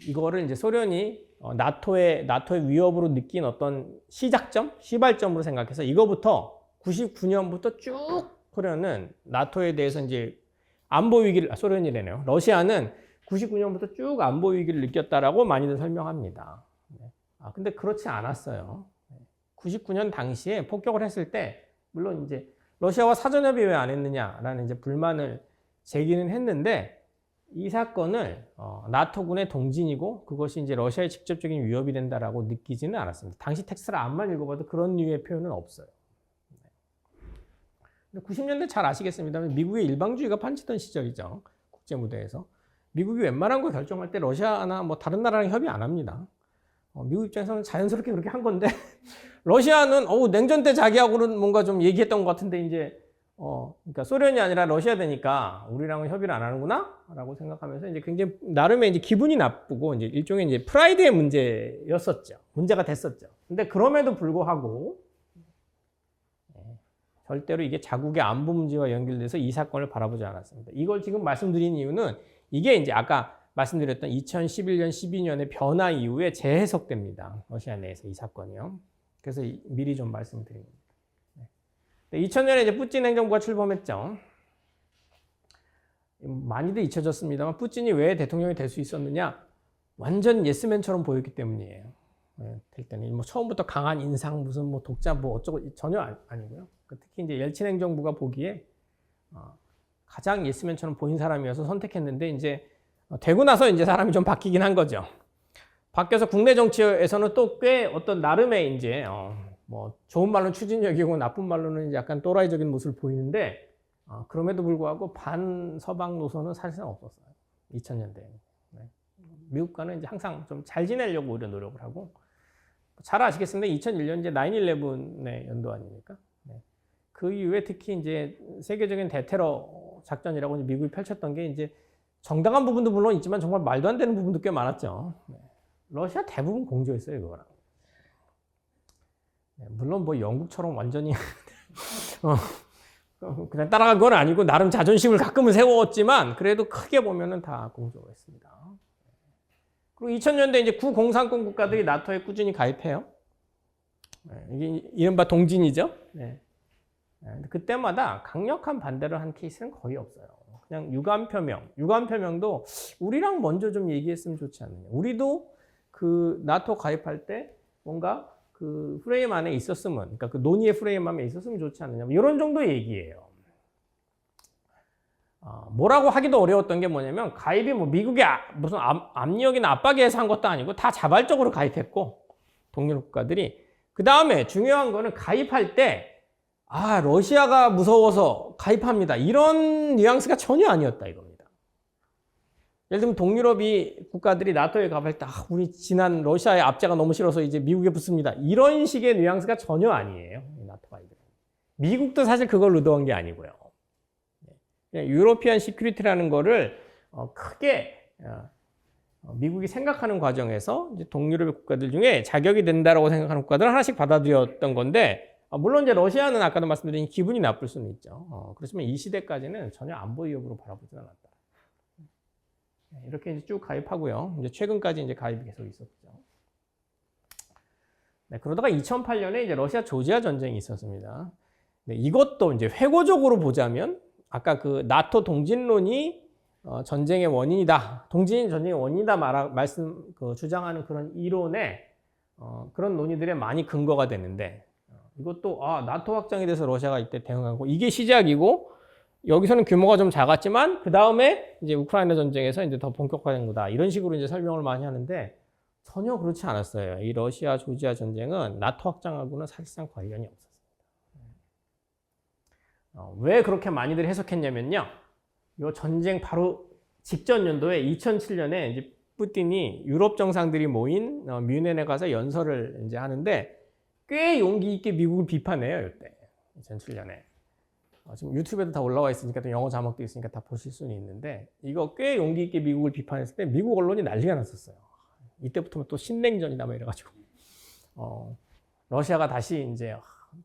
이거를 이제 소련이 나토의 위협으로 느낀 어떤 시작점, 시발점으로 생각해서 이거부터 99년부터 쭉 소련은 나토에 대해서 이제 안보 위기를 소련이래네요. 러시아는 99년부터 쭉 안보 위기를 느꼈다라고 많이들 설명합니다. 근데 그렇지 않았어요. 99년 당시에 폭격을 했을 때 물론 이제 러시아와 사전협의 왜 안 했느냐라는 이제 불만을 제기는 했는데 이 사건을 나토군의 동진이고 그것이 이제 러시아에 직접적인 위협이 된다라고 느끼지는 않았습니다. 당시 텍스트를 암만 읽어봐도 그런 류의 표현은 없어요. 90년대 잘 아시겠습니다만 미국의 일방주의가 판치던 시절이죠. 국제 무대에서. 미국이 웬만한 거 결정할 때 러시아나 뭐 다른 나라랑 협의 안 합니다. 미국 입장에서는 자연스럽게 그렇게 한 건데 러시아는 냉전 때 자기하고는 뭔가 좀 얘기했던 것 같은데 이제 그러니까 소련이 아니라 러시아 되니까 우리랑은 협의를 안 하는구나 라고 생각하면서 이제 굉장히 나름의 이제 기분이 나쁘고 이제 일종의 이제 프라이드의 문제였었죠. 문제가 됐었죠. 근데 그럼에도 불구하고 절대로 이게 자국의 안보 문제와 연결돼서 이 사건을 바라보지 않았습니다. 이걸 지금 말씀드린 이유는 이게 이제 아까 말씀드렸던 2011년, 12년의 변화 이후에 재해석됩니다. 러시아 내에서 이 사건이요. 그래서 미리 좀 말씀드립니다. 2000년에 이제 푸틴 행정부가 출범했죠. 많이들 잊혀졌습니다만 푸틴이 왜 대통령이 될 수 있었느냐? 완전 예스맨처럼 보였기 때문이에요. 될 때는 뭐 처음부터 강한 인상 무슨 뭐 독자 뭐 어쩌고 전혀 아니고요. 특히 이제 옐친 행정부가 보기에 가장 예스맨처럼 보인 사람이어서 선택했는데 이제 되고 나서 이제 사람이 좀 바뀌긴 한 거죠. 바뀌어서 국내 정치에서는 또 꽤 어떤 나름의 이제 뭐 좋은 말로는 추진력이고 나쁜 말로는 약간 또라이적인 모습을 보이는데 그럼에도 불구하고 반서방 노선은 사실상 없었어요. 2000년대에는. 네. 미국과는 이제 항상 좀 잘 지내려고 오히려 노력을 하고 잘 아시겠습니다. 2001년 이제 9/11의 연도 아닙니까? 네. 그 이후에 특히 이제 세계적인 대테러 작전이라고 이제 미국이 펼쳤던 게 이제 정당한 부분도 물론 있지만 정말 말도 안 되는 부분도 꽤 많았죠. 네. 러시아 대부분 공조했어요, 그거랑. 물론 뭐 영국처럼 완전히 그냥 따라간 건 아니고 나름 자존심을 가끔은 세웠지만 그래도 크게 보면은 다 공조했습니다. 그리고 2000년대 이제 구공산권 국가들이 나토에 꾸준히 가입해요. 이게 이른바 동진이죠. 그때마다 강력한 반대를 한 케이스는 거의 없어요. 그냥 유감표명도 우리랑 먼저 좀 얘기했으면 좋지 않느냐. 우리도 그 나토 가입할 때 뭔가 그 프레임 안에 있었으면, 그러니까 그 논의의 프레임 안에 있었으면 좋지 않느냐. 이런 정도의 얘기예요. 뭐라고 하기도 어려웠던 게 뭐냐면 가입이 뭐 미국의 무슨 압력이나 압박에 의해서 한 것도 아니고 다 자발적으로 가입했고 동료 국가들이 그 다음에 중요한 거는 가입할 때 러시아가 무서워서 가입합니다. 이런 뉘앙스가 전혀 아니었다 이겁니다. 예를 들면 동유럽이 국가들이 나토에 가입할 때 우리 지난 러시아의 압제가 너무 싫어서 이제 미국에 붙습니다. 이런 식의 뉘앙스가 전혀 아니에요. 나토 가입은. 미국도 사실 그걸 의도한 게 아니고요. 유로피안 시큐리티라는 거를 크게 미국이 생각하는 과정에서 이제 동유럽의 국가들 중에 자격이 된다라고 생각하는 국가들을 하나씩 받아들였던 건데 물론 이제 러시아는 아까도 말씀드린 기분이 나쁠 수는 있죠. 그렇지만 이 시대까지는 전혀 안보 위협으로 바라보지 않았다. 이렇게 이제 쭉 가입하고요. 이제 최근까지 이제 가입이 계속 있었죠. 네, 그러다가 2008년에 이제 러시아 조지아 전쟁이 있었습니다. 네, 이것도 이제 회고적으로 보자면 아까 그 나토 동진론이 전쟁의 원인이다. 동진이 전쟁의 원인이다 주장하는 그런 이론에 그런 논의들에 많이 근거가 되는데 이것도 나토 확장에 대해서 러시아가 이때 대응하고 이게 시작이고 여기서는 규모가 좀 작았지만 그 다음에 이제 우크라이나 전쟁에서 이제 더 본격화된 거다. 이런 식으로 이제 설명을 많이 하는데 전혀 그렇지 않았어요. 이 러시아 조지아 전쟁은 나토 확장하고는 사실상 관련이 없었습니다. 왜 그렇게 많이들 해석했냐면요. 이 전쟁 바로 직전 연도에 2007년에 이제 푸틴이 유럽 정상들이 모인 뮌헨에 가서 연설을 이제 하는데 꽤 용기 있게 미국을 비판해요. 이때 2007년에. 지금 유튜브에도 다 올라와 있으니까 또 영어 자막도 있으니까 다 보실 수는 있는데 이거 꽤 용기 있게 미국을 비판했을 때 미국 언론이 난리가 났었어요. 이때부터 또 신냉전이다 막 이래가지고 러시아가 다시 이제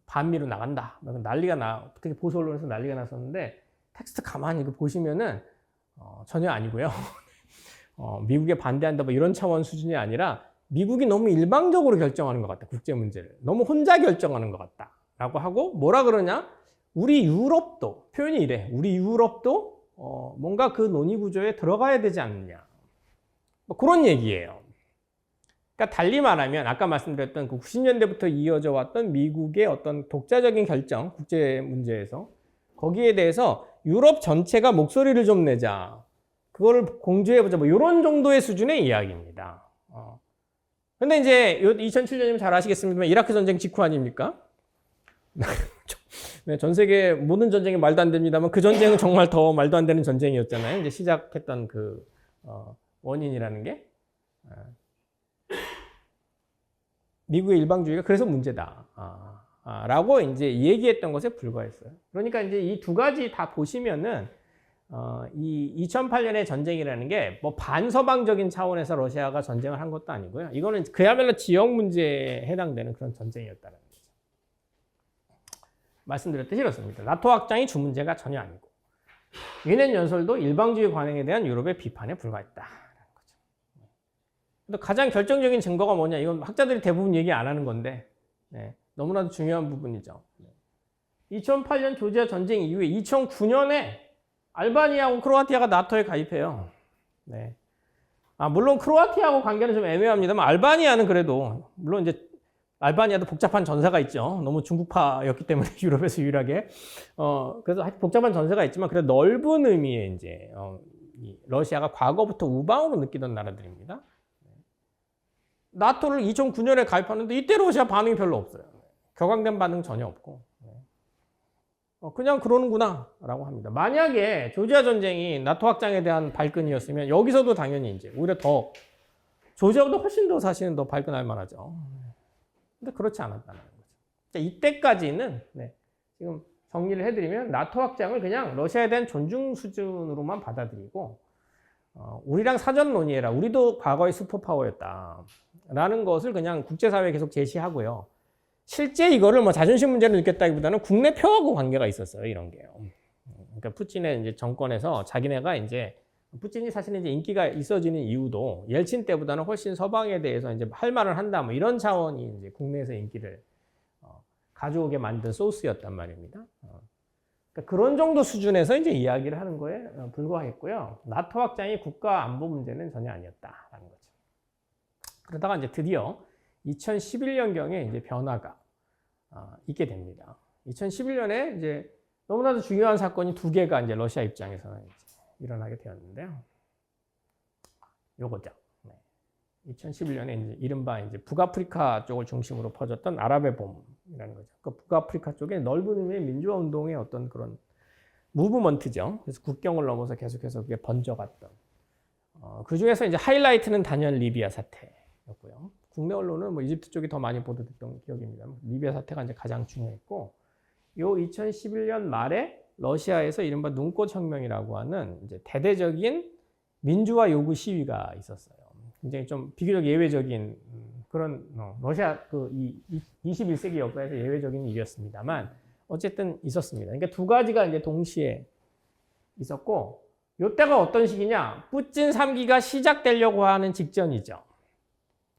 반미로 나간다. 난리가 특히 보수 언론에서 난리가 났었는데 텍스트 가만히 이거 보시면은 전혀 아니고요. 미국에 반대한다 뭐 이런 차원 수준이 아니라 미국이 너무 일방적으로 결정하는 것 같다. 국제 문제를 너무 혼자 결정하는 것 같다라고 하고 뭐라 그러냐? 우리 유럽도 표현이 이래. 우리 유럽도 뭔가 그 논의 구조에 들어가야 되지 않느냐. 뭐 그런 얘기예요. 그러니까 달리 말하면 아까 말씀드렸던 그 90년대부터 이어져 왔던 미국의 어떤 독자적인 결정, 국제 문제에서 거기에 대해서 유럽 전체가 목소리를 좀 내자. 그거를 공조해보자. 뭐 이런 정도의 수준의 이야기입니다. 근데 이제 2007년이면 잘 아시겠습니다만 이라크 전쟁 직후 아닙니까? 네, 전 세계 모든 전쟁이 말도 안 됩니다만 그 전쟁은 정말 더 말도 안 되는 전쟁이었잖아요. 이제 시작했던 그 원인이라는 게 미국의 일방주의가 그래서 문제다. 라고 이제 얘기했던 것에 불과했어요. 그러니까 이제 이 두 가지 다 보시면은 이 2008년의 전쟁이라는 게 뭐 반서방적인 차원에서 러시아가 전쟁을 한 것도 아니고요. 이거는 그야말로 지역 문제에 해당되는 그런 전쟁이었다는 거죠. 말씀드렸듯이 이렇습니다. 나토 확장이 주 문제가 전혀 아니고 유엔 연설도 일방주의 관행에 대한 유럽의 비판에 불과했다라는 거죠. 근데 가장 결정적인 증거가 뭐냐? 이건 학자들이 대부분 얘기 안 하는 건데 너무나도 중요한 부분이죠. 2008년 조지아 전쟁 이후에 2009년에 알바니아하고 크로아티아가 나토에 가입해요. 물론 크로아티아하고 관계는 좀 애매합니다만 알바니아는 그래도 물론 이제 알바니아도 복잡한 전사가 있죠. 너무 중국파였기 때문에 유럽에서 유일하게 그래서 복잡한 전세가 있지만 그래도 넓은 의미의 이제 러시아가 과거부터 우방으로 느끼던 나라들입니다. 나토를 2009년에 가입하는데 이때 러시아 반응이 별로 없어요. 격앙된 반응 전혀 없고. 그냥 그러는구나 라고 합니다. 만약에 조지아 전쟁이 나토 확장에 대한 발끈이었으면 여기서도 당연히 이제 오히려 더 조지아보다 훨씬 더 사실은 더 발끈할 만하죠. 근데 그렇지 않았다는 거죠. 자, 이때까지는 지금 정리를 해드리면 나토 확장을 그냥 러시아에 대한 존중 수준으로만 받아들이고 우리랑 사전 논의해라. 우리도 과거의 슈퍼파워였다라는 것을 그냥 국제사회에 계속 제시하고요. 실제 이거를 뭐 자존심 문제로 느꼈다기보다는 국내 표하고 관계가 있었어요. 이런 게요. 그러니까 푸틴의 이제 정권에서 자기네가 이제 푸틴이 사실은 이제 인기가 있어지는 이유도 옐친 때보다는 훨씬 서방에 대해서 이제 할 말을 한다. 뭐 이런 차원이 이제 국내에서 인기를 가져오게 만든 소스였단 말입니다. 그러니까 그런 정도 수준에서 이제 이야기를 하는 거에 불과했고요. 나토 확장이 국가 안보 문제는 전혀 아니었다라는 거죠. 그러다가 이제 드디어 2011년경에 이제 변화가 있게 됩니다. 2011년에 이제 너무나도 중요한 사건이 두 개가 이제 러시아 입장에서는 이제 일어나게 되었는데요. 요거죠. 2011년에 이제 이른바 이제 북아프리카 쪽을 중심으로 퍼졌던 아랍의 봄이라는 거죠. 그 북아프리카 쪽에 넓은 의미의 민주화 운동의 어떤 그런 무브먼트죠. 그래서 국경을 넘어서 계속해서 그게 번져갔던. 그 중에서 이제 하이라이트는 단연 리비아 사태였고요. 국내 언론은 뭐 이집트 쪽이 더 많이 보도됐던 기억입니다. 리비아 사태가 이제 가장 중요했고, 요 2011년 말에 러시아에서 이른바 눈꽃 혁명이라고 하는 이제 대대적인 민주화 요구 시위가 있었어요. 굉장히 좀 비교적 예외적인 그런 러시아 그 21세기 역사에서 예외적인 일이었습니다만 어쨌든 있었습니다. 그러니까 두 가지가 이제 동시에 있었고, 요때가 어떤 시기냐? 푸틴 3기가 시작되려고 하는 직전이죠.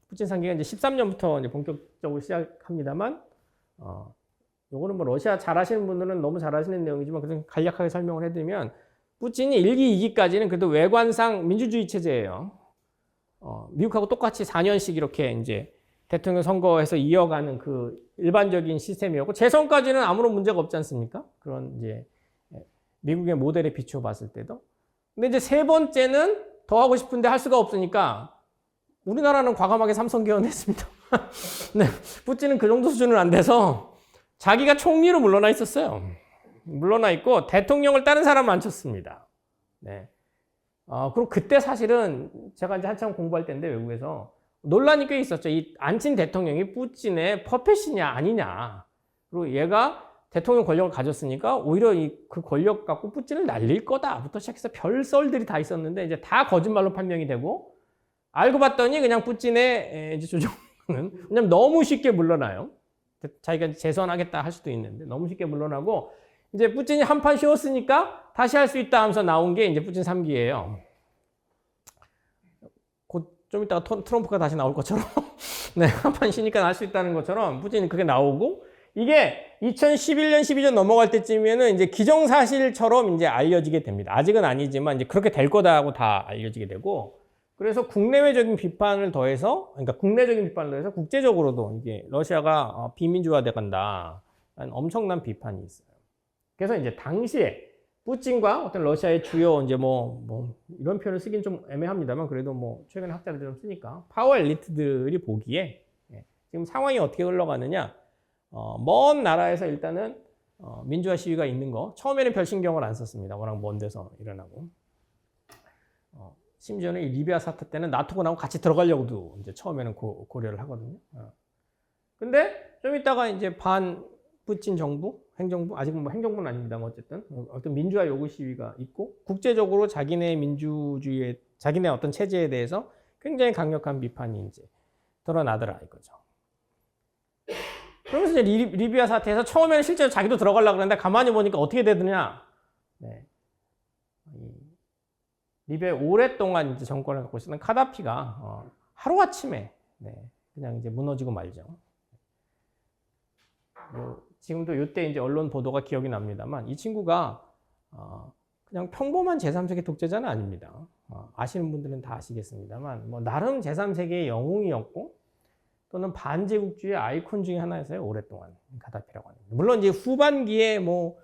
푸틴 3기가 이제 13년부터 이제 본격적으로 시작합니다만, 요거는 뭐 러시아 잘 아시는 분들은 너무 잘 아시는 내용이지만 그래서 간략하게 설명을 해드리면, 푸틴이 1기, 2기까지는 그래도 외관상 민주주의 체제예요. 미국하고 똑같이 4년씩 이렇게 이제 대통령 선거에서 이어가는 그 일반적인 시스템이었고, 재선까지는 아무런 문제가 없지 않습니까? 그런 이제 미국의 모델에 비추어 봤을 때도. 근데 이제 세 번째는 더 하고 싶은데 할 수가 없으니까 우리나라는 과감하게 삼선 개헌했습니다. 네, 푸틴은 그 정도 수준은 안 돼서 자기가 총리로 물러나 있었어요. 물러나 있고 대통령을 다른 사람 앉혔습니다. 네. 그리고 그때 사실은 제가 이제 한참 공부할 때인데 외국에서 논란이 꽤 있었죠. 이 앉힌 대통령이 푸틴의 퍼펫이냐 아니냐. 그리고 얘가 대통령 권력을 가졌으니까 오히려 그 권력 갖고 푸틴을 날릴 거다부터 시작해서 별 썰들이 다 있었는데 이제 다 거짓말로 판명이 되고, 알고 봤더니 그냥 푸틴의 이제 조정은 왜냐면 너무 쉽게 물러나요. 자기가 재선하겠다 할 수도 있는데 너무 쉽게 물러나고, 이제 푸틴이 한판 쉬었으니까 다시 할 수 있다 하면서 나온 게 이제 푸틴 3기예요. 곧 좀 이따가 트럼프가 다시 나올 것처럼 네, 한판 쉬니까 할 수 있다는 것처럼 푸틴이 그게 나오고, 이게 2011년, 12년 넘어갈 때쯤이면은 이제 기정사실처럼 이제 알려지게 됩니다. 아직은 아니지만 이제 그렇게 될 거다 하고 다 알려지게 되고, 그래서 국내외적인 비판을 더해서, 그러니까 국내적인 비판을 더해서 국제적으로도 이게 러시아가 비민주화돼 간다. 엄청난 비판이 있어요. 그래서 이제 당시에 푸틴과 어떤 러시아의 주요 이제 뭐 이런 표현을 쓰긴 좀 애매합니다만 그래도 뭐 최근 학자들이 좀 쓰니까 파워 엘리트들이 보기에 지금 상황이 어떻게 흘러가느냐, 먼 나라에서 일단은 민주화 시위가 있는 거 처음에는 별 신경을 안 썼습니다. 워낙 먼 데서 일어나고. 심지어는 이 리비아 사태 때는 나토군하고 같이 들어가려고도 이제 처음에는 고려를 하거든요. 근데 좀 있다가 이제 반 푸틴 정부, 행정부, 아직은 뭐 행정부는 아닙니다만 어쨌든 어떤 민주화 요구 시위가 있고 국제적으로 자기네 민주주의의 자기네 어떤 체제에 대해서 굉장히 강력한 비판이 이제 드러나더라 이거죠. 그러면서 이제 리비아 사태에서 처음에는 실제로 자기도 들어가려고 그랬는데 가만히 보니까 어떻게 되느냐. 네. 리비아에 오랫동안 이제 정권을 갖고 있었던 카다피가 하루아침에 그냥 이제 무너지고 말죠. 지금도 이때 이제 언론 보도가 기억이 납니다만 이 친구가 그냥 평범한 제3세계 독재자는 아닙니다. 아시는 분들은 다 아시겠습니다만 뭐 나름 제3세계의 영웅이었고 또는 반제국주의 아이콘 중에 하나였어요. 오랫동안 카다피라고 하는. 물론 이제 후반기에 뭐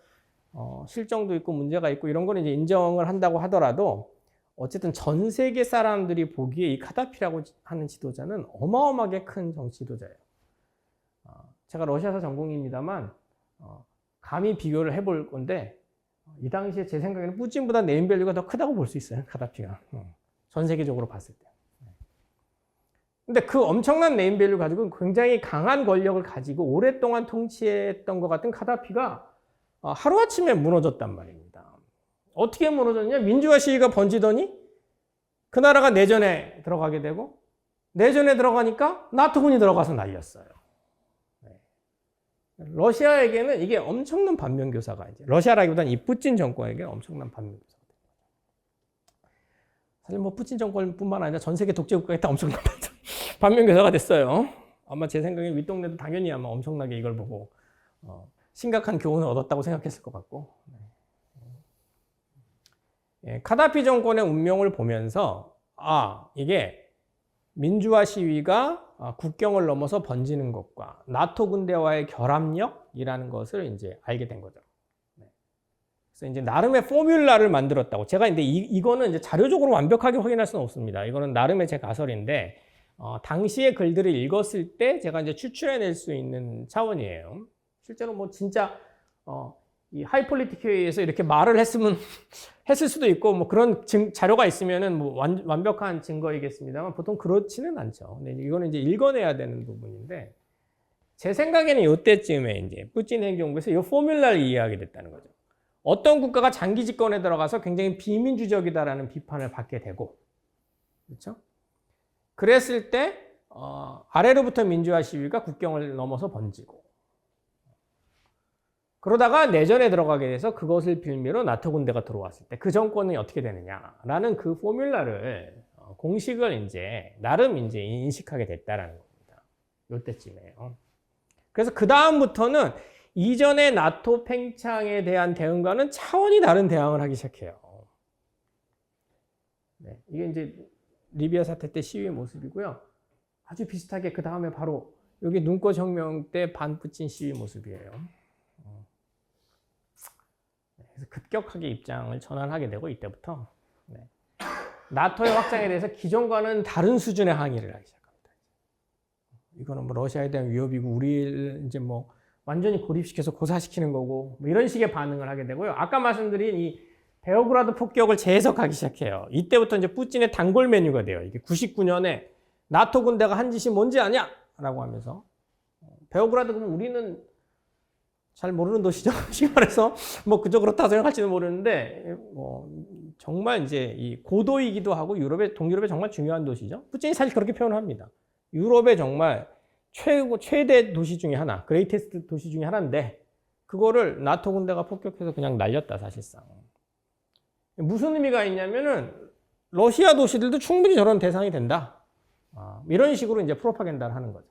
실정도 있고 문제가 있고 이런 거는 이제 인정을 한다고 하더라도 어쨌든 전 세계 사람들이 보기에 이 카다피라고 하는 지도자는 어마어마하게 큰 정치 지도자예요. 제가 러시아사 전공입니다만 감히 비교를 해볼 건데 이 당시에 제 생각에는 푸틴보다 네임밸류가 더 크다고 볼 수 있어요. 카다피가. 전 세계적으로 봤을 때. 근데 그 엄청난 네임밸류 가지고 굉장히 강한 권력을 가지고 오랫동안 통치했던 것 같은 카다피가 하루아침에 무너졌단 말입니다. 어떻게 무너졌냐? 민주화 시위가 번지더니 그 나라가 내전에 들어가게 되고 내전에 들어가니까 나토군이 들어가서 날렸어요. 러시아에게는 이게 엄청난 반면교사가 이제 러시아라기보다는 이 푸틴 정권에게 엄청난 반면교사가 됩니다. 사실 뭐 푸틴 정권뿐만 아니라 전 세계 독재 국가에 다 엄청난 반면교사가 됐어요. 아마 제 생각에 윗동네도 당연히 아마 엄청나게 이걸 보고 심각한 교훈을 얻었다고 생각했을 것 같고. 카다피 정권의 운명을 보면서 이게 민주화 시위가 국경을 넘어서 번지는 것과 나토 군대와의 결합력이라는 것을 이제 알게 된 거죠. 그래서 이제 나름의 포뮬라를 만들었다고. 제가 이제 이거는 이제 자료적으로 완벽하게 확인할 수는 없습니다. 이거는 나름의 제 가설인데 당시의 글들을 읽었을 때 제가 이제 추출해낼 수 있는 차원이에요. 실제로 뭐 진짜 이 하이폴리티크에서 이렇게 말을 했을 수도 있고 뭐 그런 자료가 있으면은 뭐 완벽한 증거이겠습니다만 보통 그렇지는 않죠. 근데 이거는 이제 읽어내야 되는 부분인데 제 생각에는 이때쯤에 이제 푸틴 행정부에서 이 포뮬라를 이해하게 됐다는 거죠. 어떤 국가가 장기 집권에 들어가서 굉장히 비민주적이다라는 비판을 받게 되고, 그렇죠? 그랬을 때 아래로부터 민주화 시위가 국경을 넘어서 번지고. 그러다가 내전에 들어가게 돼서 그것을 빌미로 나토 군대가 들어왔을 때 그 정권이 어떻게 되느냐라는 그 포뮬라를 공식을 이제 나름 이제 인식하게 됐다라는 겁니다. 이때쯤에요. 그래서 그 다음부터는 이전의 나토 팽창에 대한 대응과는 차원이 다른 대응을 하기 시작해요. 네, 이게 이제 리비아 사태 때 시위의 모습이고요. 아주 비슷하게 그 다음에 바로 여기 눈꽃 혁명 때 반푸틴 시위 모습이에요. 그래서 급격하게 입장을 전환하게 되고 이때부터 나토의 확장에 대해서 기존과는 다른 수준의 항의를 하기 시작합니다. 이거는 뭐 러시아에 대한 위협이고 우리를 이제 뭐 완전히 고립시켜서 고사시키는 거고 뭐 이런 식의 반응을 하게 되고요. 아까 말씀드린 이 베오그라드 폭격을 재해석하기 시작해요. 이때부터 이제 푸틴의 단골 메뉴가 돼요. 이게 99년에 나토 군대가 한 짓이 뭔지 아냐? 라고 하면서 베오그라드 그러면 우리는 잘 모르는 도시죠. 시간에서 뭐 그저 그렇다 생각할지는 모르는데 정말 이제 이 고도이기도 하고 동유럽의 정말 중요한 도시죠. 푸틴이 사실 그렇게 표현을 합니다. 유럽의 정말 최대 도시 중에 하나, 그레이테스트 도시 중에 하나인데 그거를 나토 군대가 폭격해서 그냥 날렸다 사실상. 무슨 의미가 있냐면은 러시아 도시들도 충분히 저런 대상이 된다. 이런 식으로 이제 프로파간다를 하는 거죠.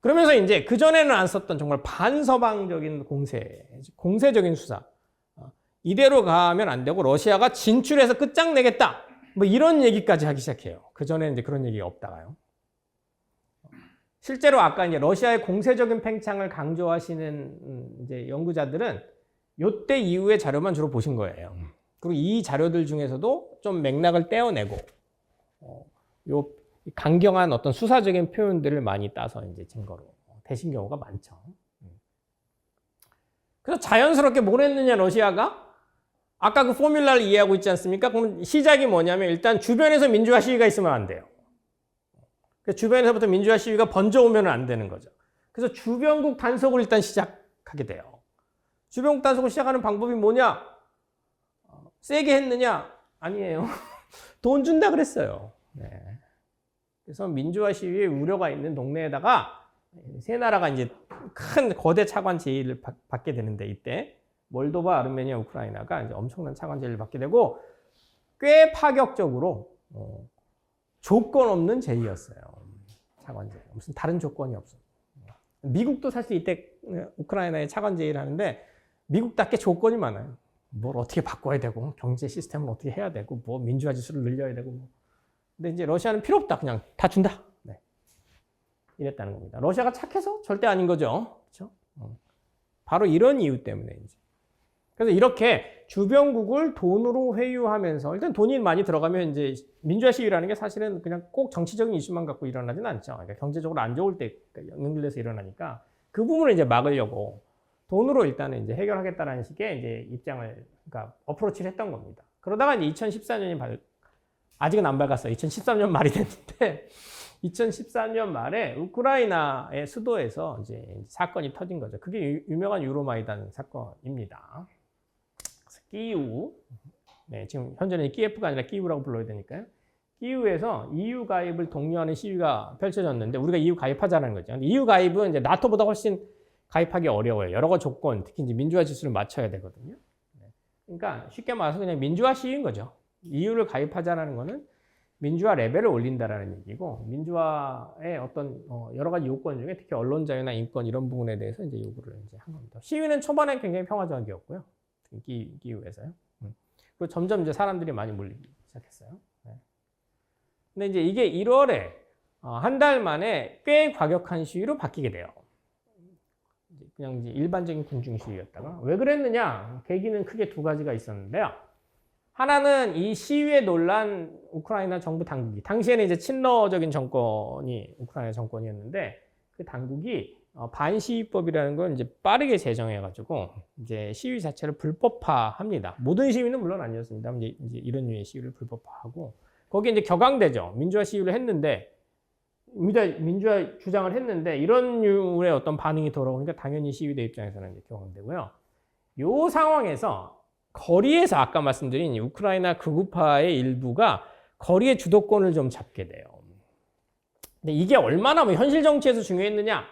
그러면서 이제 그전에는 안 썼던 정말 반서방적인 공세적인 수사. 이대로 가면 안 되고 러시아가 진출해서 끝장내겠다. 뭐 이런 얘기까지 하기 시작해요. 그 전에 이제 그런 얘기가 없다가요. 실제로 아까 이제 러시아의 공세적인 팽창을 강조하시는 이제 연구자들은 요때 이후의 자료만 주로 보신 거예요. 그리고 이 자료들 중에서도 좀 맥락을 떼어내고 요 강경한 어떤 수사적인 표현들을 많이 따서 이제 증거로 대신 경우가 많죠. 그래서 자연스럽게 뭘 했느냐, 러시아가? 아까 그 포뮬라를 이해하고 있지 않습니까? 그럼 시작이 뭐냐면 일단 주변에서 민주화 시위가 있으면 안 돼요. 주변에서부터 민주화 시위가 번져오면 안 되는 거죠. 그래서 주변국 단속을 일단 시작하게 돼요. 주변국 단속을 시작하는 방법이 뭐냐? 세게 했느냐? 아니에요. 돈 준다 그랬어요. 네. 그래서 민주화 시위에 우려가 있는 동네에다가 세 나라가 이제 큰 거대 차관 제의를 받게 되는데 이때 몰도바, 아르메니아, 우크라이나가 이제 엄청난 차관 제의를 받게 되고 꽤 파격적으로 조건 없는 제의였어요. 차관 제의. 무슨 다른 조건이 없어요. 미국도 사실 이때 우크라이나에 차관 제의를 하는데 미국답게 조건이 많아요. 뭘 어떻게 바꿔야 되고 경제 시스템을 어떻게 해야 되고 뭐 민주화 지수를 늘려야 되고 뭐. 근데 이제 러시아는 필요 없다. 그냥 다 준다. 네. 이랬다는 겁니다. 러시아가 착해서 절대 아닌 거죠. 그렇죠? 바로 이런 이유 때문에 이제. 그래서 이렇게 주변국을 돈으로 회유하면서 일단 돈이 많이 들어가면 이제 민주화 시위라는 게 사실은 그냥 꼭 정치적인 이슈만 갖고 일어나진 않죠. 그러니까 경제적으로 안 좋을 때 연결돼서 일어나니까 그 부분을 이제 막으려고 돈으로 일단은 이제 해결하겠다라는 식의 이제 입장을 그러니까 어프로치를 했던 겁니다. 그러다가 이제 2014년이 아직은 안 밝았어요. 2013년 말이 됐는데 2014년 말에 우크라이나의 수도에서 이제 사건이 터진 거죠. 그게 유명한 유로마이단 사건입니다. 키이우, 네, 지금 현재는 키예프가 아니라 키이우라고 불러야 되니까요. 키이우에서 EU 가입을 독려하는 시위가 펼쳐졌는데 우리가 EU 가입하자는 거죠. 근데 EU 가입은 이제 나토보다 훨씬 가입하기 어려워요. 여러 가지 조건, 특히 이제 민주화 지수를 맞춰야 되거든요. 그러니까 쉽게 말해서 그냥 민주화 시위인 거죠. EU를 가입하자는 거는 민주화 레벨을 올린다라는 얘기고 민주화의 어떤 여러 가지 요건 중에 특히 언론 자유나 인권 이런 부분에 대해서 이제 요구를 이제 한 겁니다. 시위는 초반에 굉장히 평화적이었고요. 키이우에서요. 그리고 점점 이제 사람들이 많이 몰리기 시작했어요. 네. 근데 이제 이게 1월에 한 달 만에 꽤 과격한 시위로 바뀌게 돼요. 그냥 이제 일반적인 군중 시위였다가 왜 그랬느냐? 계기는 크게 두 가지가 있었는데요. 하나는 이 시위에 놀란 우크라이나 정부 당국이 당시에는 이제 친러적인 정권이 우크라이나 정권이었는데 그 당국이 반시위법이라는 걸 이제 빠르게 제정해가지고 이제 시위 자체를 불법화합니다. 모든 시위는 물론 아니었습니다. 이제 이런 류의 시위를 불법화하고 거기에 이제 격앙되죠. 민주화 시위를 했는데 민주화 주장을 했는데 이런 류의 어떤 반응이 돌아오니까 당연히 시위대 입장에서는 이제 격앙되고요. 이 상황에서 거리에서 아까 말씀드린 우크라이나 극우파의 일부가 거리의 주도권을 좀 잡게 돼요. 근데 이게 얼마나 뭐 현실 정치에서 중요했느냐?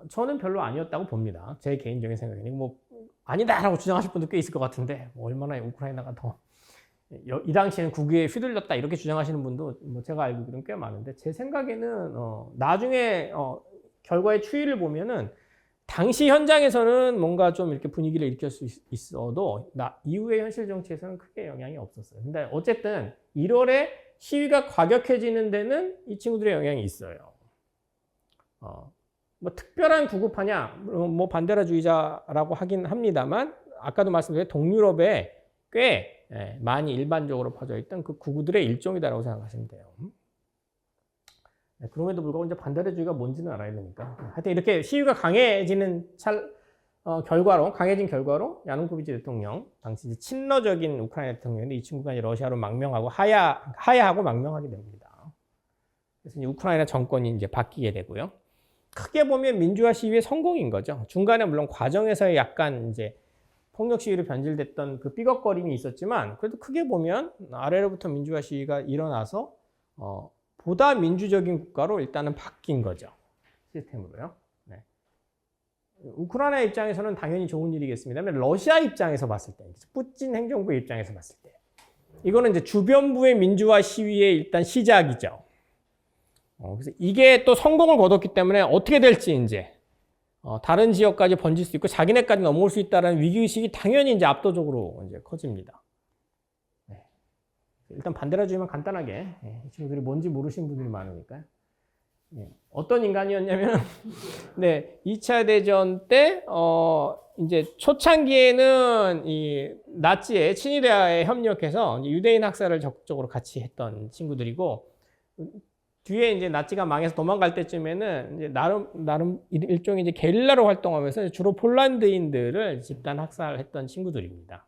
저는 별로 아니었다고 봅니다. 제 개인적인 생각에는 뭐 아니다라고 주장하실 분도 꽤 있을 것 같은데 뭐 얼마나 우크라이나가 더 이 당시에는 국위에 휘둘렸다 이렇게 주장하시는 분도 뭐 제가 알기로는 꽤 많은데 제 생각에는 나중에 결과의 추이를 보면은 당시 현장에서는 뭔가 좀 이렇게 분위기를 일으킬 수 있어도 이후의 현실 정치에서는 크게 영향이 없었어요. 근데 어쨌든 1월에 시위가 과격해지는 데는 이 친구들의 영향이 있어요. 뭐 특별한 구급하냐, 뭐 반데라주의자라고 하긴 합니다만 아까도 말씀드린 동유럽에 꽤 많이 일반적으로 퍼져 있던 그 극우들의 일종이다라고 생각하시면 돼요. 그럼에도 불구하고 이제 반데라주의가 뭔지는 알아야 되니까. 하여튼 이렇게 시위가 강해지는 강해진 결과로 야누코비치 대통령, 당시 이제 친러적인 우크라이나 대통령인데 이 친구가 이제 러시아로 망명하고 하야하고 망명하게 됩니다. 그래서 이제 우크라이나 정권이 이제 바뀌게 되고요. 크게 보면 민주화 시위의 성공인 거죠. 중간에 물론 과정에서의 약간 이제 폭력 시위로 변질됐던 그 삐걱거림이 있었지만 그래도 크게 보면 아래로부터 민주화 시위가 일어나서 보다 민주적인 국가로 일단은 바뀐 거죠. 시스템으로요. 네. 우크라이나 입장에서는 당연히 좋은 일이겠습니다만 러시아 입장에서 봤을 때, 푸틴 행정부 입장에서 봤을 때 이거는 이제 주변부의 민주화 시위의 일단 시작이죠. 그래서 이게 또 성공을 거뒀기 때문에 어떻게 될지 이제 다른 지역까지 번질 수 있고 자기네까지 넘어올 수 있다는 위기의식이 당연히 이제 압도적으로 이제 커집니다. 네. 일단 반데라주의만 간단하게, 이 친구들이 뭔지 모르시는 분들이 많으니까요. 어떤 인간이었냐면, 네, 2차 대전 때, 이제 초창기에는 이 나치의 친위대와에 협력해서 유대인 학살을 적극적으로 같이 했던 친구들이고, 뒤에 이제 나치가 망해서 도망갈 때쯤에는 이제 나름 일종의 이제 게릴라로 활동하면서 주로 폴란드인들을 집단 학살했던 친구들입니다.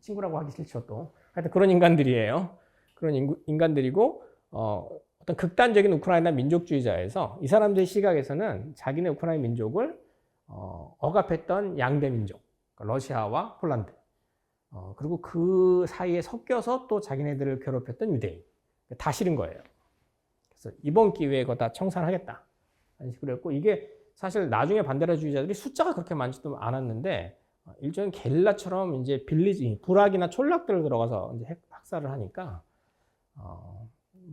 친구라고 하기 싫죠, 또. 하여튼 그런 인간들이에요. 그런 인간들이고, 어떤 극단적인 우크라이나 민족주의자에서 이 사람들의 시각에서는 자기네 우크라이나 민족을 억압했던 양대 민족, 그러니까 러시아와 폴란드, 그리고 그 사이에 섞여서 또 자기네들을 괴롭혔던 유대인. 다 싫은 거예요. 그래서 이번 기회에 그거 다 청산하겠다. 이런 식으로 했고, 이게 사실 나중에 반데라주의자들이 숫자가 그렇게 많지도 않았는데, 일종의 게릴라처럼 이제 부락이나 촌락들을 들어가서 이제 학살을 하니까,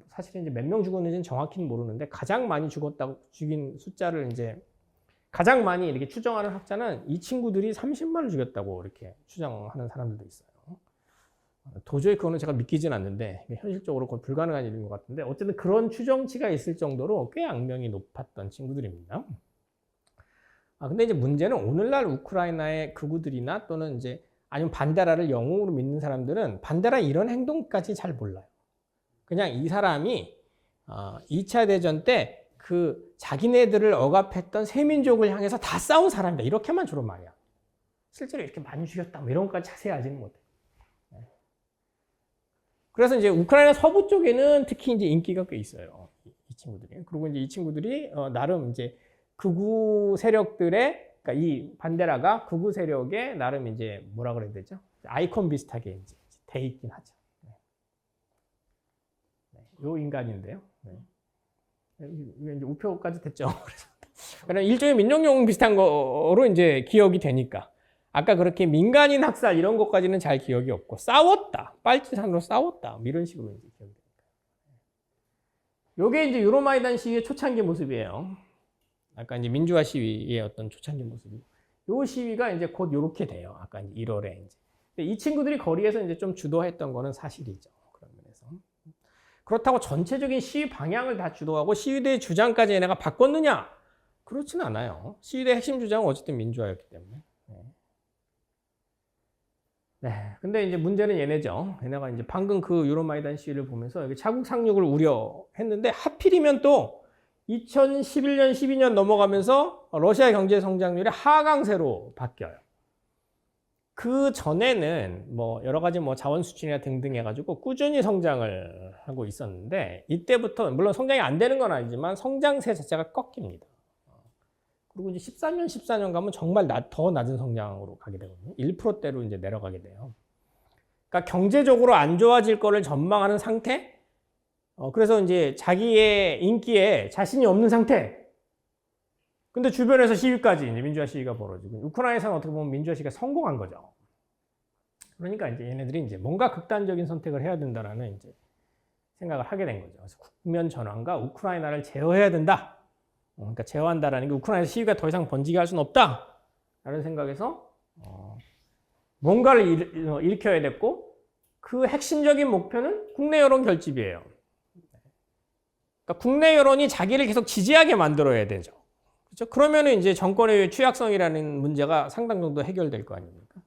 사실 이제 몇 명 죽었는지는 정확히는 모르는데, 가장 많이 죽인 숫자를 이제, 가장 많이 이렇게 추정하는 학자는 이 친구들이 30만을 죽였다고 이렇게 추정하는 사람들도 있어요. 도저히 그거는 제가 믿기진 않는데, 현실적으로 거의 불가능한 일인 것 같은데, 어쨌든 그런 추정치가 있을 정도로 꽤 악명이 높았던 친구들입니다. 근데 이제 문제는 오늘날 우크라이나의 극우들이나 또는 이제 아니면 반데라를 영웅으로 믿는 사람들은 반데라 이런 행동까지 잘 몰라요. 그냥 이 사람이 2차 대전 때 그 자기네들을 억압했던 세민족을 향해서 다 싸운 사람이다. 이렇게만 주로 말이야. 실제로 이렇게 많이 죽였다. 뭐 이런 것까지 자세히 알지는 못해. 그래서 이제 우크라이나 서부 쪽에는 특히 이제 인기가 꽤 있어요. 이 친구들이. 그리고 이제 이 친구들이 나름 이제 극우 세력들의, 그러니까 이 반데라가 극우 세력의 나름 이제 뭐라 그래야 되죠? 아이콘 비슷하게 이제 돼 있긴 하죠. 요 인간인데요. 이제 우표까지 됐죠. 그래서 일종의 민족영웅 비슷한 거로 이제 기억이 되니까. 아까 그렇게 민간인 학살 이런 것까지는 잘 기억이 없고, 싸웠다. 빨치산으로 싸웠다. 이런 식으로 이제 기억이 됩니다. 요게 이제 유로마이단 시위의 초창기 모습이에요. 아까 이제 민주화 시위의 어떤 초창기 모습이고. 요 시위가 이제 곧 요렇게 돼요. 아까 이제 1월에 이제. 근데 이 친구들이 거리에서 이제 좀 주도했던 거는 사실이죠. 그런 면에서. 그렇다고 전체적인 시위 방향을 다 주도하고 시위대의 주장까지 얘네가 바꿨느냐? 그렇진 않아요. 시위대 핵심 주장은 어쨌든 민주화였기 때문에. 네. 근데 이제 문제는 얘네죠. 얘네가 이제 방금 그 유로마이단 시위를 보면서 여기 자국 상륙을 우려했는데 하필이면 또 2011년, 12년 넘어가면서 러시아 경제 성장률이 하강세로 바뀌어요. 그 전에는 뭐 여러 가지 뭐 자원 수출이나 등등 해가지고 꾸준히 성장을 하고 있었는데 이때부터 물론 성장이 안 되는 건 아니지만 성장세 자체가 꺾입니다. 그리고 이제 14년 가면 정말 더 낮은 성장으로 가게 되거든요. 1%대로 이제 내려가게 돼요. 그러니까 경제적으로 안 좋아질 거를 전망하는 상태? 그래서 이제 자기의 인기에 자신이 없는 상태. 근데 주변에서 시위까지 이제 민주화 시위가 벌어지고 우크라이나에서는 어떻게 보면 민주화 시위가 성공한 거죠. 그러니까 이제 얘네들이 이제 뭔가 극단적인 선택을 해야 된다라는 이제 생각을 하게 된 거죠. 그래서 국면 전환과 우크라이나를 제어해야 된다. 그러니까 제어한다라는 게 우크라이나 시위가 더 이상 번지게 할 수는 없다. 라는 생각에서 뭔가를 일으켜야 됐고 그 핵심적인 목표는 국내 여론 결집이에요. 그러니까 국내 여론이 자기를 계속 지지하게 만들어야 되죠. 그렇죠? 그러면은 이제 정권의 취약성이라는 문제가 상당 정도 해결될 거 아닙니까?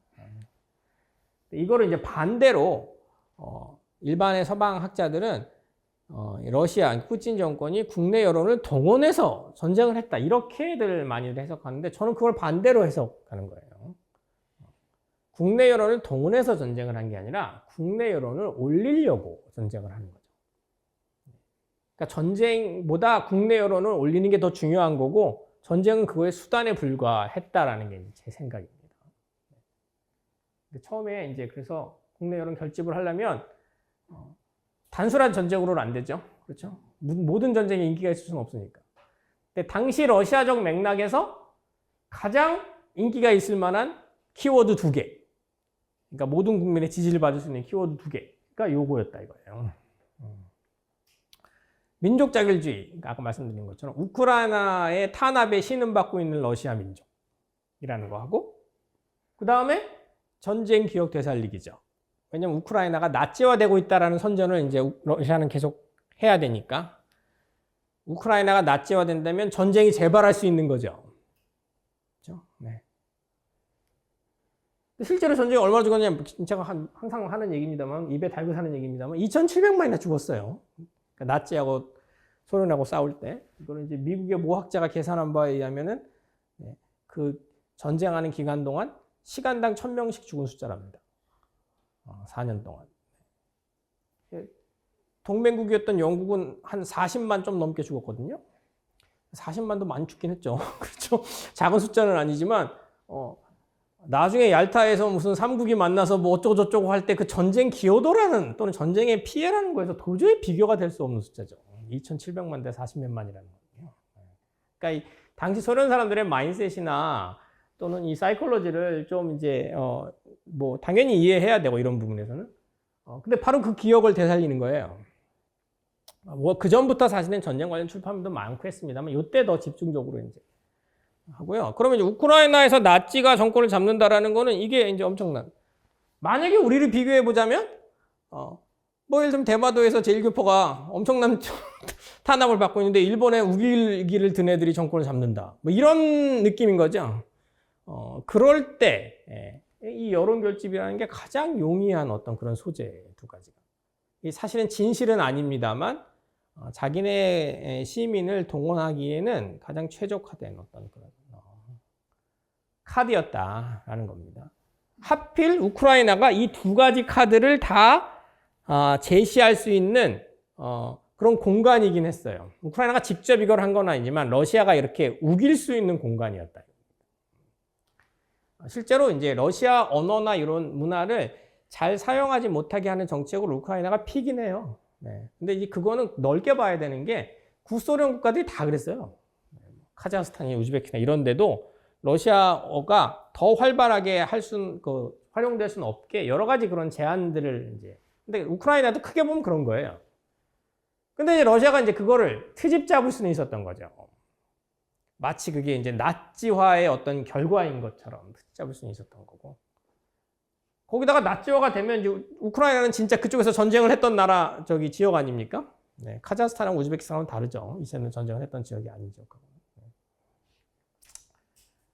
이거를 이제 반대로 일반의 서방 학자들은 러시아 푸틴 정권이 국내 여론을 동원해서 전쟁을 했다 이렇게들 많이들 해석하는데 저는 그걸 반대로 해석하는 거예요. 국내 여론을 동원해서 전쟁을 한 게 아니라 국내 여론을 올리려고 전쟁을 하는 거죠. 그러니까 전쟁보다 국내 여론을 올리는 게 더 중요한 거고 전쟁은 그거의 수단에 불과했다라는 게 제 생각입니다. 근데 처음에 이제 그래서 국내 여론 결집을 하려면 단순한 전쟁으로는 안 되죠. 그렇죠? 모든 전쟁에 인기가 있을 수는 없으니까. 근데 당시 러시아적 맥락에서 가장 인기가 있을 만한 키워드 2개. 그러니까 모든 국민의 지지를 받을 수 있는 키워드 2개가 요거였다 이거예요. 민족 자결주의, 그러니까 아까 말씀드린 것처럼 우크라이나의 탄압에 신음받고 있는 러시아 민족이라는 거 하고 그 다음에 전쟁 기억 되살리기죠. 왜냐면 우크라이나가 나치화되고 있다라는 선전을 이제 러시아는 계속 해야 되니까 우크라이나가 나치화된다면 전쟁이 재발할 수 있는 거죠. 그렇죠? 네. 실제로 전쟁이 얼마나 죽었냐면 제가 항상 하는 얘기입니다만 입에 달고 사는 얘기입니다만 2,700만이나 죽었어요. 그러니까 나치하고 소련하고 싸울 때 이거는 이제 미국의 모학자가 계산한 바에 의하면은 그 전쟁하는 기간 동안 시간당 1,000명씩 죽은 숫자랍니다. 4년 동안. 동맹국이었던 영국은 한 40만 좀 넘게 죽었거든요. 40만도 많이 죽긴 했죠. 그렇죠. 작은 숫자는 아니지만 나중에 얄타에서 무슨 삼국이 만나서 뭐 어쩌고저쩌고 할 때 그 전쟁 기여도라는 또는 전쟁의 피해라는 거에서 도저히 비교가 될 수 없는 숫자죠. 2,700만 대 40몇만이라는 거예요. 그러니까 이 당시 소련 사람들의 마인셋이나 또는 이 사이콜로지를 좀 이제 뭐 당연히 이해해야 되고 이런 부분에서는 근데 바로 그 기억을 되살리는 거예요. 뭐 그 전부터 사실은 전쟁 관련 출판도 많고 했습니다만 이때 더 집중적으로 이제 하고요. 그러면 이제 우크라이나에서 나치가 정권을 잡는다라는 거는 이게 이제 엄청난. 만약에 우리를 비교해 보자면 뭐 예를 들면 대마도에서 제1교포가 엄청난 탄압을 받고 있는데 일본에 우길기를 든 애들이 정권을 잡는다. 뭐 이런 느낌인 거죠. 그럴 때 이 여론 결집이라는 게 가장 용이한 어떤 그런 소재 두 가지가. 이 사실은 진실은 아닙니다만 자기네 시민을 동원하기에는 가장 최적화된 어떤 그런 카드였다라는 겁니다. 하필 우크라이나가 이 두 가지 카드를 다 제시할 수 있는 그런 공간이긴 했어요. 우크라이나가 직접 이걸 한 건 아니지만 러시아가 이렇게 우길 수 있는 공간이었다. 실제로 이제 러시아 언어나 이런 문화를 잘 사용하지 못하게 하는 정책으로 우크라이나가 피긴 해요. 네. 근데 이제 그거는 넓게 봐야 되는 게 구소련 국가들이 다 그랬어요. 카자흐스탄이 우즈베키스탄 이런 데도 러시아어가 더 활발하게 활용될 수는 없게 여러 가지 그런 제한들을 이제. 근데 우크라이나도 크게 보면 그런 거예요. 근데 이제 러시아가 이제 그거를 트집 잡을 수는 있었던 거죠. 마치 그게 이제 나치화의 어떤 결과인 것처럼 트집 잡을 수는 있었던 거고. 거기다가 나치화가 되면 이제 우크라이나는 진짜 그쪽에서 전쟁을 했던 나라 지역 아닙니까? 네, 카자흐스탄이랑 우즈베키스탄은 다르죠. 이제는 전쟁을 했던 지역이 아니죠.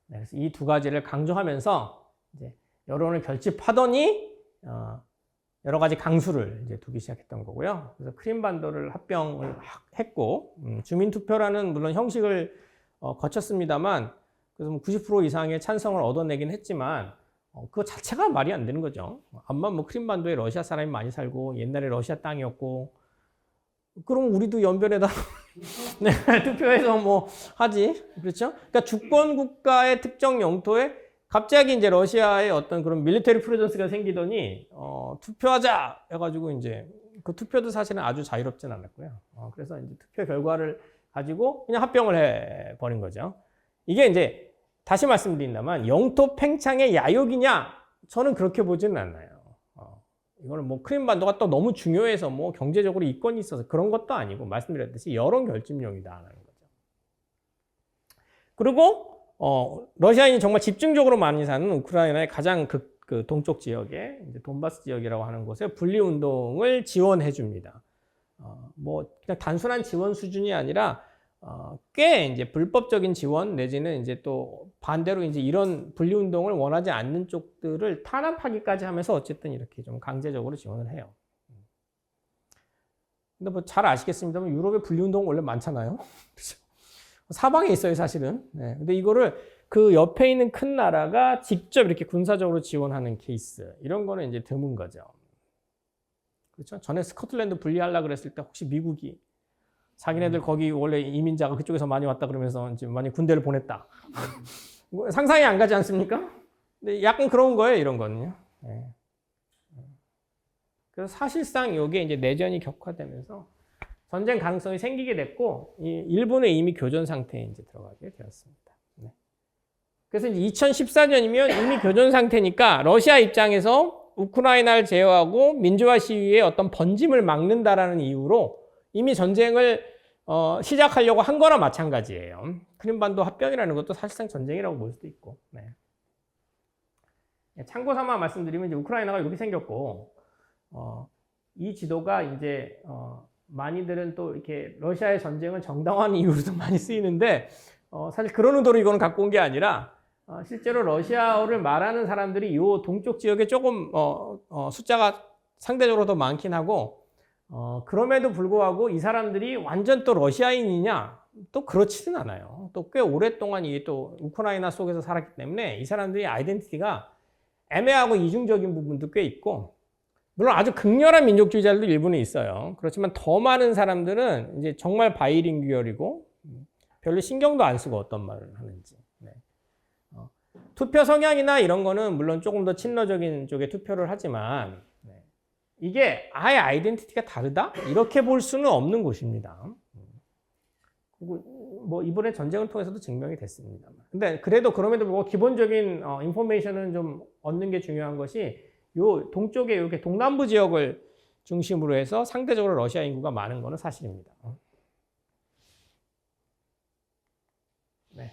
네, 그래서 이 두 가지를 강조하면서 이제 여론을 결집하더니 여러 가지 강수를 이제 두기 시작했던 거고요. 그래서 크림반도를 합병을 했고 주민투표라는 물론 형식을 거쳤습니다만 그래서 90% 이상의 찬성을 얻어내긴 했지만 그거 자체가 말이 안 되는 거죠. 암만 뭐 크림반도에 러시아 사람이 많이 살고 옛날에 러시아 땅이었고 그럼 우리도 연변에다 네, 투표해서 뭐 하지. 그렇죠? 그러니까 주권 국가의 특정 영토에 갑자기 이제 러시아의 어떤 그런 밀리터리 프레전스가 생기더니 투표하자 해가지고 이제 그 투표도 사실은 아주 자유롭진 않았고요. 그래서 이제 투표 결과를 가지고 그냥 합병을 해버린 거죠. 이게 이제 다시 말씀드린다면 영토 팽창의 야욕이냐? 저는 그렇게 보지는 않아요. 이거는 뭐 크림반도가 또 너무 중요해서 뭐 경제적으로 이권이 있어서 그런 것도 아니고 말씀드렸듯이 여론 결집용이다라는 거죠. 그리고 러시아인이 정말 집중적으로 많이 사는 우크라이나의 가장 그 동쪽 지역에 이제 돈바스 지역이라고 하는 곳에 분리 운동을 지원해 줍니다. 뭐 그냥 단순한 지원 수준이 아니라 꽤 이제 불법적인 지원 내지는 이제 또 반대로 이제 이런 분리 운동을 원하지 않는 쪽들을 탄압하기까지 하면서 어쨌든 이렇게 좀 강제적으로 지원을 해요. 근데 뭐 잘 아시겠습니다만 유럽의 분리 운동 원래 많잖아요. 사방에 있어요, 사실은. 네. 근데 이거를 그 옆에 있는 큰 나라가 직접 이렇게 군사적으로 지원하는 케이스 이런 거는 이제 드문 거죠. 그렇죠? 전에 스코틀랜드 분리하려고 그랬을 때 혹시 미국이 자기네들 거기 원래 이민자가 그쪽에서 많이 왔다 그러면서 이제 많이 군대를 보냈다. 상상이 안 가지 않습니까? 근데 약간 그런 거예요, 이런 거는요. 네. 그래서 사실상 이게 이제 내전이 격화되면서 전쟁 가능성이 생기게 됐고, 일본은 이미 교전 상태에 이제 들어가게 되었습니다. 네. 그래서 이제 2014년이면 이미 교전 상태니까 러시아 입장에서 우크라이나를 제어하고 민주화 시위의 어떤 번짐을 막는다라는 이유로 이미 전쟁을 시작하려고 한 거나 마찬가지예요. 크림반도 합병이라는 것도 사실상 전쟁이라고 볼 수도 있고. 네. 참고 삼아 말씀드리면 이제 우크라이나가 이렇게 생겼고 이 지도가 이제 많이들은 또 이렇게 러시아의 전쟁을 정당화하는 이유로도 많이 쓰이는데 사실 그런 의도로 이거는 갖고 온 게 아니라 실제로 러시아어를 말하는 사람들이 이 동쪽 지역에 조금 숫자가 상대적으로 더 많긴 하고 그럼에도 불구하고 이 사람들이 완전 또 러시아인이냐? 또 그렇지는 않아요. 또 꽤 오랫동안 이게 또 우크라이나 속에서 살았기 때문에 이 사람들이 아이덴티티가 애매하고 이중적인 부분도 꽤 있고, 물론 아주 극렬한 민족주의자들도 일부는 있어요. 그렇지만 더 많은 사람들은 이제 정말 바이링구얼이고 별로 신경도 안 쓰고 어떤 말을 하는지. 네. 투표 성향이나 이런 거는 물론 조금 더 친러적인 쪽에 투표를 하지만 이게 아예 아이덴티티가 다르다? 이렇게 볼 수는 없는 곳입니다. 그리고 뭐 이번에 전쟁을 통해서도 증명이 됐습니다. 근데 그래도 그럼에도 불구하고 기본적인 인포메이션은 좀 얻는 게 중요한 것이 요 동쪽에 이렇게 동남부 지역을 중심으로 해서 상대적으로 러시아 인구가 많은 거는 사실입니다. 네.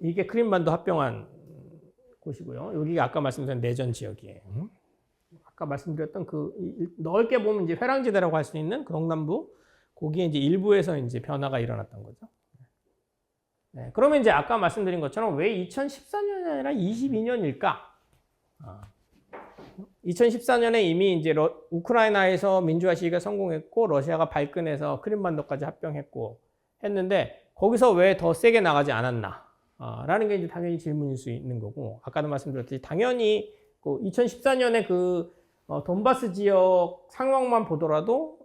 이게 크림반도 합병한 곳이고요. 여기가 아까 말씀드린 내전 지역이에요. 아까 말씀드렸던 그 넓게 보면 이제 회랑지대라고 할 수 있는 그 동남부, 거기에 이제 일부에서 이제 변화가 일어났던 거죠. 네, 그러면 이제 아까 말씀드린 것처럼 왜 2014년이 아니라 22년일까? 2014년에 이미 이제 우크라이나에서 민주화 시기가 성공했고 러시아가 발끈해서 크림반도까지 합병했고 했는데 거기서 왜 더 세게 나가지 않았나? 라는 게 이제 당연히 질문일 수 있는 거고, 아까도 말씀드렸듯이 당연히 2014년에 그 돈바스 지역 상황만 보더라도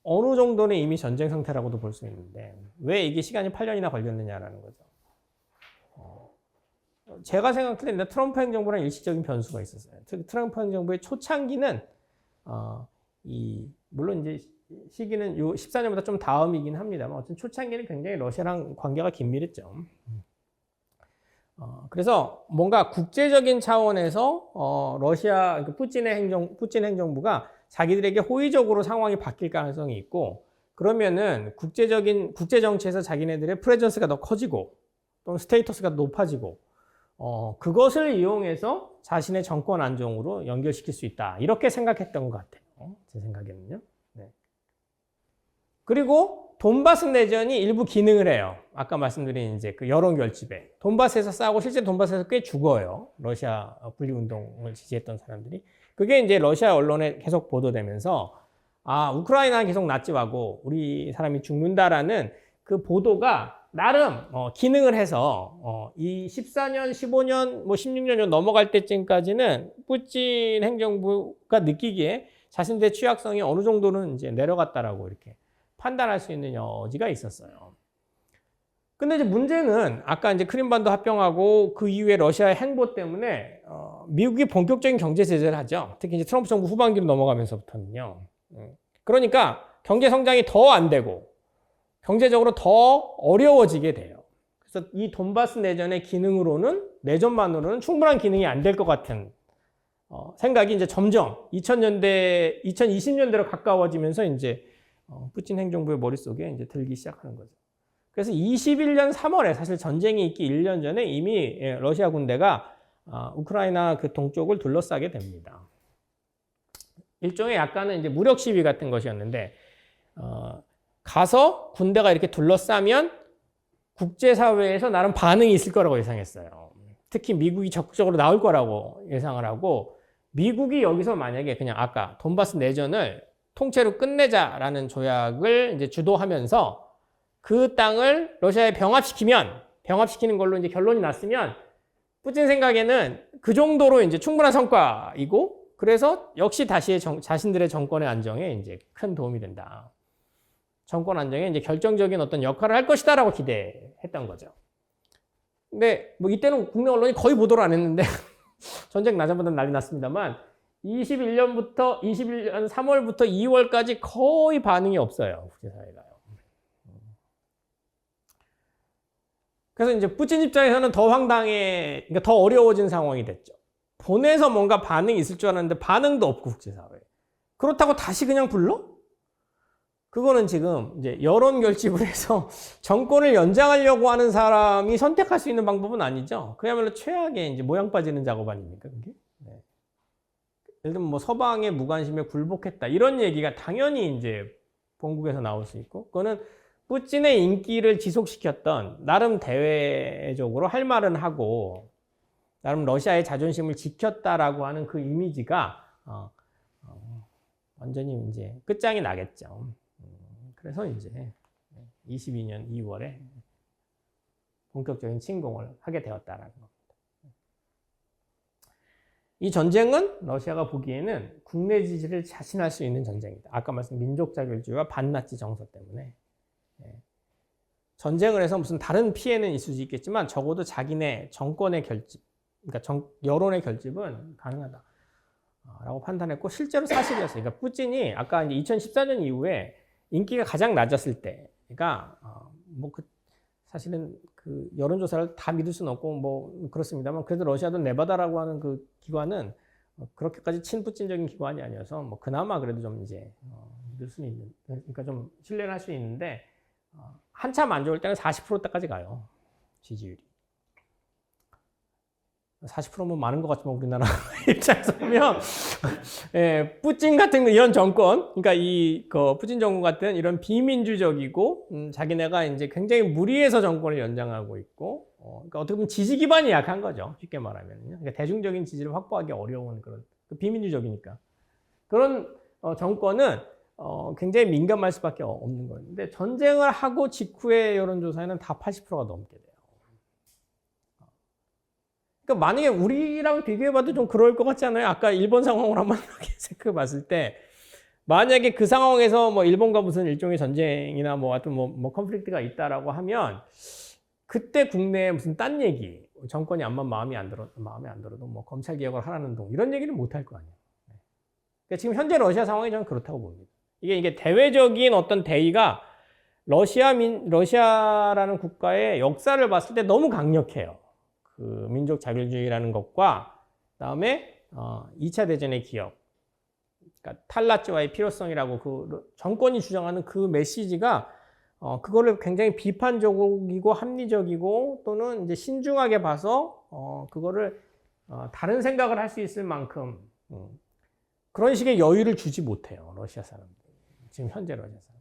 어느 정도는 이미 전쟁 상태라고도 볼 수 있는데 왜 이게 시간이 8년이나 걸렸느냐라는 거죠. 제가 생각할 때 트럼프 행정부랑 일시적인 변수가 있었어요. 트럼프 행정부의 초창기는 물론 이제 시기는 요 14년보다 좀 다음이긴 합니다만 어쨌든 초창기는 굉장히 러시아랑 관계가 긴밀했죠. 그래서 뭔가 국제적인 차원에서 러시아 푸틴 행정부가 자기들에게 호의적으로 상황이 바뀔 가능성이 있고, 그러면은 국제 정치에서 자기네들의 프레전스가 더 커지고 또는 스테이터스가 높아지고 그것을 이용해서 자신의 정권 안정으로 연결시킬 수 있다, 이렇게 생각했던 것 같아요. 제 생각에는요. 네. 그리고 돈바스 내전이 일부 기능을 해요. 아까 말씀드린 이제 그 여론 결집에 돈바스에서 싸우고 실제 돈바스에서 꽤 죽어요. 러시아 분리운동을 지지했던 사람들이. 그게 이제 러시아 언론에 계속 보도되면서 우크라이나는 계속 낫지하고 우리 사람이 죽는다라는 그 보도가 나름 기능을 해서 이 14년, 15년, 뭐 16년 넘어갈 때쯤까지는 푸틴 행정부가 느끼기에 자신들의 취약성이 어느 정도는 이제 내려갔다라고 이렇게 판단할 수 있는 여지가 있었어요. 근데 이제 문제는 아까 이제 크림반도 합병하고 그 이후에 러시아의 행보 때문에 미국이 본격적인 경제 제재를 하죠. 특히 이제 트럼프 정부 후반기로 넘어가면서부터는요. 그러니까 경제 성장이 더 안 되고 경제적으로 더 어려워지게 돼요. 그래서 이 돈바스 내전의 기능으로는 내전만으로는 충분한 기능이 안 될 것 같은 생각이 이제 점점 2020년대로 가까워지면서 이제 푸틴 행정부의 머릿속에 이제 들기 시작하는 거죠. 그래서 21년 3월에 사실 전쟁이 있기 1년 전에 이미 러시아 군대가 우크라이나 그 동쪽을 둘러싸게 됩니다. 일종의 약간은 이제 무력 시위 같은 것이었는데 가서 군대가 이렇게 둘러싸면 국제사회에서 나름 반응이 있을 거라고 예상했어요. 특히 미국이 적극적으로 나올 거라고 예상을 하고, 미국이 여기서 만약에 그냥 아까 돈바스 내전을 통째로 끝내자라는 조약을 이제 주도하면서 그 땅을 러시아에 병합시키는 걸로 이제 결론이 났으면 푸틴 생각에는 그 정도로 이제 충분한 성과이고, 그래서 역시 다시 자신들의 정권의 안정에 이제 큰 도움이 된다. 정권 안정에 이제 결정적인 어떤 역할을 할 것이다라고 기대했던 거죠. 근데 뭐 이때는 국내 언론이 거의 보도를 안 했는데 전쟁 나자마자 난리 났습니다만 21년 3월부터 2월까지 거의 반응이 없어요. 국제사회가요. 그래서 이제 푸틴 입장에서는 더 그러니까 더 어려워진 상황이 됐죠. 보내서 뭔가 반응이 있을 줄 알았는데 반응도 없고 국제사회. 그렇다고 다시 그냥 불러? 그거는 지금 이제 여론 결집을 해서 정권을 연장하려고 하는 사람이 선택할 수 있는 방법은 아니죠. 그야말로 최악의 이제 모양 빠지는 작업 아닙니까, 그게? 네. 예를 들면 뭐 서방의 무관심에 굴복했다 이런 얘기가 당연히 이제 본국에서 나올 수 있고, 그거는 푸틴의 인기를 지속시켰던, 나름 대외적으로 할 말은 하고 나름 러시아의 자존심을 지켰다라고 하는 그 이미지가 완전히 이제 끝장이 나겠죠. 그래서 이제 22년 2월에 본격적인 침공을 하게 되었다라는 겁니다. 이 전쟁은 러시아가 보기에는 국내 지지를 자신할 수 있는 전쟁이다. 아까 말씀 민족자결주의와 반나치 정서 때문에. 전쟁을 해서 무슨 다른 피해는 있을 수 있겠지만 적어도 자기네 정권의 결집, 그러니까 여론의 결집은 가능하다 라고 판단했고, 실제로 사실이었어요. 그러니까 푸틴이 아까 이제 2014년 이후에 인기가 가장 낮았을 때가 사실은 그 여론조사를 다 믿을 수는 없고 뭐 그렇습니다만, 그래도 러시아도 네바다라고 하는 그 기관은 그렇게까지 친푸틴적인 기관이 아니어서 뭐 그나마 그래도 좀 이제 믿을 수는 있는, 그러니까 좀 신뢰를 할 수 있는데, 한참 안 좋을 때는 40%대까지 가요, 지지율이. 40%면 많은 것 같지만 우리나라 입장에서 보면 푸틴 같은 이런 정권, 그러니까 푸틴 정권 같은 이런 비민주적이고 자기네가 이제 굉장히 무리해서 정권을 연장하고 있고, 그러니까 어떻게 보면 지지 기반이 약한 거죠, 쉽게 말하면요. 그러니까 대중적인 지지를 확보하기 어려운 그런 비민주적이니까 그런 정권은 굉장히 민감할 수밖에 없는 거예요. 근데 전쟁을 하고 직후의 여론조사에는 다 80%가 넘게 돼요. 그러니까 만약에 우리랑 비교해봐도 좀 그럴 것 같지 않아요? 아까 일본 상황을 한번 생각해 봤을 때, 만약에 그 상황에서 뭐 일본과 무슨 일종의 전쟁이나 뭐 하여튼 뭐 컨플릭트가 있다라고 하면, 그때 국내에 무슨 딴 얘기, 정권이 마음에 안 들어도 뭐 검찰 개혁을 하라는 동, 이런 얘기는 못 할 거 아니에요. 그러니까 지금 현재 러시아 상황이 저는 그렇다고 봅니다. 이게 대외적인 어떤 대의가 러시아라는 국가의 역사를 봤을 때 너무 강력해요. 그 민족 자결주의라는 것과 그다음에 2차 대전의 기억, 그러니까 탈라츠와의 필요성이라고 그 정권이 주장하는 그 메시지가 그거를 굉장히 비판적이고 합리적이고 또는 이제 신중하게 봐서 그거를 다른 생각을 할 수 있을 만큼 그런 식의 여유를 주지 못해요, 러시아 사람들. 지금 현재 러시아 사람들.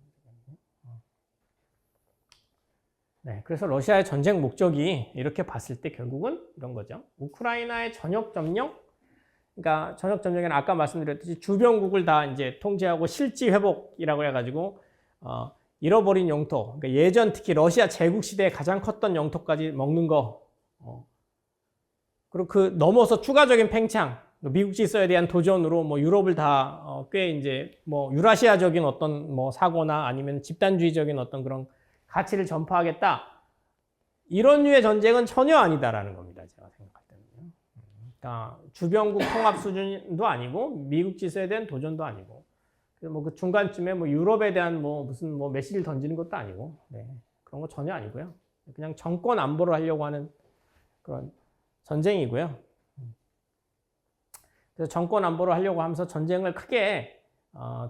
네, 그래서 러시아의 전쟁 목적이 이렇게 봤을 때 결국은 이런 거죠. 우크라이나의 전역 점령, 그러니까 전역 점령에는 아까 말씀드렸듯이 주변국을 다 이제 통제하고 실지 회복이라고 해가지고 잃어버린 영토, 그러니까 예전 특히 러시아 제국 시대에 가장 컸던 영토까지 먹는 거, 그리고 그 넘어서 추가적인 팽창, 미국 질서에 대한 도전으로 뭐 유럽을 다 꽤 이제 뭐 유라시아적인 어떤 뭐 사고나 아니면 집단주의적인 어떤 그런 가치를 전파하겠다, 이런 류의 전쟁은 전혀 아니다라는 겁니다, 제가 생각할 때는요. 그러니까 주변국 통합 수준도 아니고 미국 질서에 대한 도전도 아니고, 뭐 그 중간쯤에 뭐 유럽에 대한 뭐 무슨 뭐 메시지를 던지는 것도 아니고, 그런 거 전혀 아니고요. 그냥 정권 안보를 하려고 하는 그런 전쟁이고요. 그래서 정권 안보를 하려고 하면서 전쟁을 크게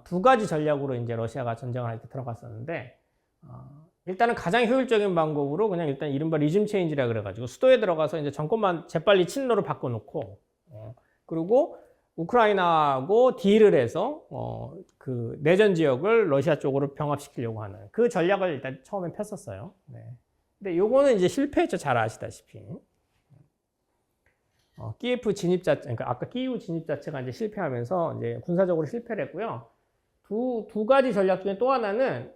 두 가지 전략으로 이제 러시아가 전쟁을 할 때 들어갔었는데, 일단은 가장 효율적인 방법으로 그냥 일단 이른바 리즘 체인지라 그래가지고 수도에 들어가서 이제 정권만 재빨리 친노로 바꿔놓고, 그리고 우크라이나하고 딜을 해서 그 내전 지역을 러시아 쪽으로 병합시키려고 하는 그 전략을 일단 처음에 폈었어요. 근데 요거는 이제 실패했죠, 잘 아시다시피. 키예프 진입 자체, 그러니까 아까 키이우 진입 자체가 이제 실패하면서 이제 군사적으로 실패를 했고요. 두 가지 전략 중에 또 하나는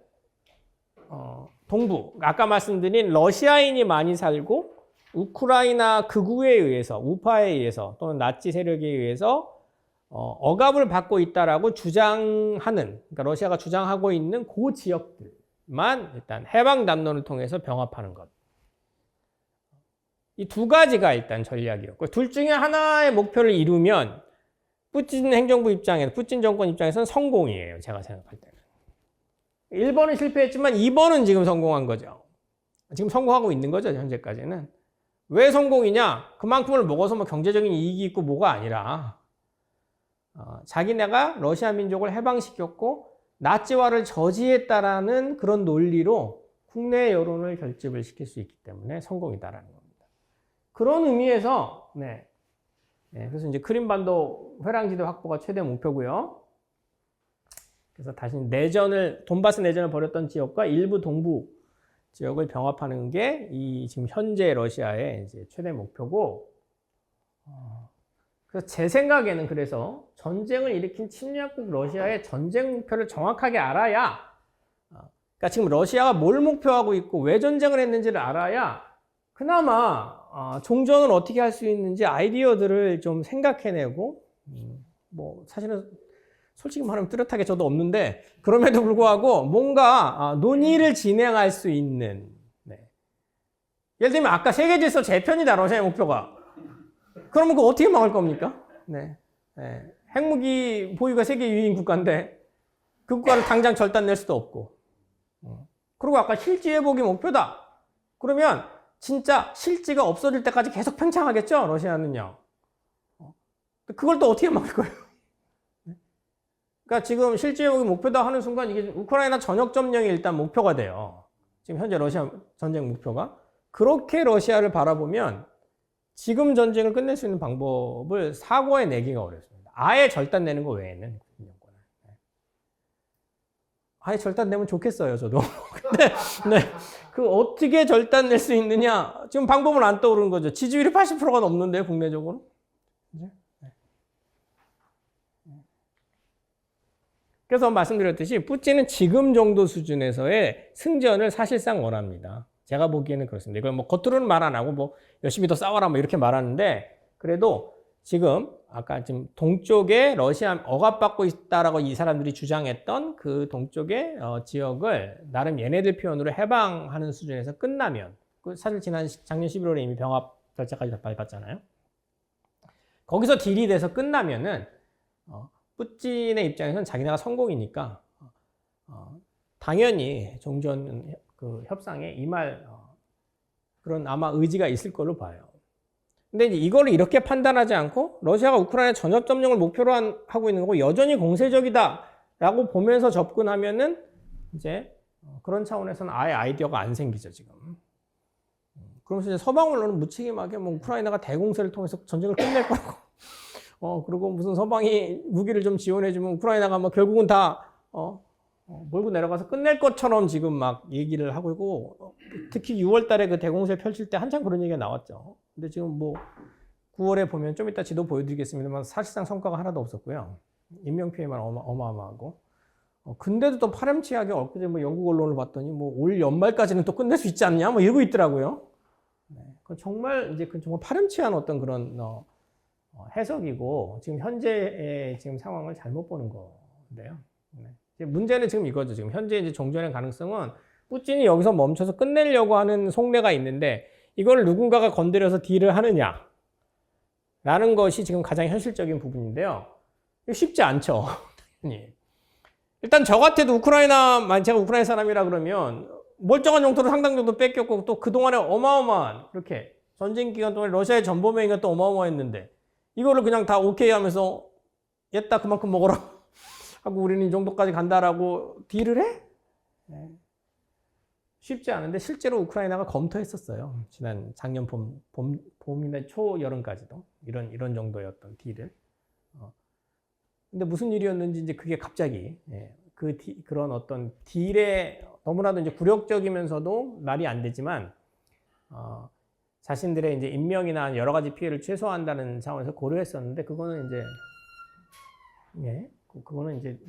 동부, 아까 말씀드린 러시아인이 많이 살고 우크라이나 극우에 의해서, 우파에 의해서 또는 나치 세력에 의해서 억압을 받고 있다라고 주장하는, 그러니까 러시아가 주장하고 있는 그 지역들만 일단 해방 담론을 통해서 병합하는 것. 이 두 가지가 일단 전략이었고, 둘 중에 하나의 목표를 이루면 푸틴 행정부 입장에서, 푸틴 정권 입장에서는 성공이에요, 제가 생각할 때는. 1번은 실패했지만 2번은 지금 성공한 거죠. 지금 성공하고 있는 거죠, 현재까지는. 왜 성공이냐? 그만큼을 먹어서 뭐 경제적인 이익이 있고 뭐가 아니라 자기네가 러시아 민족을 해방시켰고 나치화를 저지했다라는 그런 논리로 국내 여론을 결집을 시킬 수 있기 때문에 성공이다라는 겁니다. 그런 의미에서 그래서 이제 크림반도 회랑지대 확보가 최대 목표고요. 그래서 다시 돈바스 내전을 벌였던 지역과 일부 동부 지역을 병합하는 게 이 지금 현재 러시아의 이제 최대 목표고, 그래서 제 생각에는 그래서 전쟁을 일으킨 침략국 러시아의 전쟁 목표를 정확하게 알아야, 그러니까 지금 러시아가 뭘 목표하고 있고 왜 전쟁을 했는지를 알아야 그나마 종전을 어떻게 할 수 있는지 아이디어들을 좀 생각해내고, 뭐 사실은 솔직히 말하면 뚜렷하게 저도 없는데 그럼에도 불구하고 뭔가 논의를 진행할 수 있는, 예를 들면 아까 세계질서 재편이다 러시아의 목표가. 그러면 그거 어떻게 막을 겁니까? 핵무기 보유가 세계 유인 국가인데 그 국가를 당장 절단낼 수도 없고. 그리고 아까 실지 회복이 목표다. 그러면 진짜 실지가 없어질 때까지 계속 팽창하겠죠, 러시아는요. 그걸 또 어떻게 막을 거예요? 그러니까 지금 실지 회복이 목표다 하는 순간 이게 우크라이나 전역 점령이 일단 목표가 돼요. 지금 현재 러시아 전쟁 목표가. 그렇게 러시아를 바라보면 지금 전쟁을 끝낼 수 있는 방법을 사고에 내기가 어렵습니다. 아예 절단내는 거 외에는. 아예 절단내면 좋겠어요, 저도. 근데 그 어떻게 절단낼 수 있느냐? 지금 방법은 안 떠오르는 거죠. 지지율이 80%가 넘는데요, 국내적으로. 그래서 말씀드렸듯이 푸틴은 지금 정도 수준에서의 승전을 사실상 원합니다. 제가 보기에는 그렇습니다. 이걸 뭐 겉으로는 말 안 하고 뭐 열심히 더 싸워라 뭐 이렇게 말하는데, 그래도 지금 아까 지금 동쪽에 러시아 억압받고 있다라고 이 사람들이 주장했던 그 동쪽의 지역을 나름 얘네들 표현으로 해방하는 수준에서 끝나면, 사실 작년 11월에 이미 병합 절차까지 밟았잖아요. 거기서 딜이 돼서 끝나면은 푸틴의 입장에서는 자기네가 성공이니까 당연히 종전 그 협상에 임할 그런 아마 의지가 있을 걸로 봐요. 근데 이제 이거를 이렇게 판단하지 않고 러시아가 우크라이나 전역 점령을 목표로 하고 있는 거고 여전히 공세적이다라고 보면서 접근하면은 이제 그런 차원에서는 아예 아이디어가 안 생기죠, 지금. 그러면서 이제 서방 언론은 무책임하게 뭐 우크라이나가 대공세를 통해서 전쟁을 끝낼 거라고. 그리고 무슨 서방이 무기를 좀 지원해주면 우크라이나가 뭐 결국은 다 몰고 내려가서 끝낼 것처럼 지금 막 얘기를 하고 있고, 특히 6월 달에 그 대공세를 펼칠 때 한참 그런 얘기가 나왔죠. 근데 지금 뭐 9월에 보면 좀 이따 지도 보여드리겠습니다만 사실상 성과가 하나도 없었고요. 인명피해만 어마어마하고. 근데도 또 파렴치하게 엊그제 뭐 영국 언론을 봤더니 뭐 올 연말까지는 또 끝낼 수 있지 않냐 뭐 이러고 있더라고요. 그건 정말 정말 파렴치한 어떤 그런 해석이고 지금 현재의 지금 상황을 잘못 보는 건데요. 문제는 지금 이거죠. 지금 현재 이제 종전의 가능성은 푸틴이 여기서 멈춰서 끝내려고 하는 속내가 있는데 이걸 누군가가 건드려서 딜을 하느냐 라는 것이 지금 가장 현실적인 부분인데요. 이거 쉽지 않죠. 일단 저 같아도 제가 우크라이나 사람이라 그러면 멀쩡한 영토를 상당 정도 뺏겼고 또 그동안에 어마어마한 그렇게 전쟁 기간 동안에 러시아의 전범행위가 또 어마어마했는데 이거를 그냥 다 오케이 하면서 얘다 그만큼 먹어라 하고 우리는 이 정도까지 간다라고 딜을 해? 쉽지 않은데 실제로 우크라이나가 검토했었어요. 작년 봄이나 초여름까지도 이런 정도였던 딜을. 근데 무슨 일이었는지 이제 그게 갑자기 그런 어떤 딜에 너무나도 이제 굴욕적이면서도 말이 안 되지만 자신들의 이제 인명이나 여러 가지 피해를 최소화한다는 차원에서 고려했었는데 그거는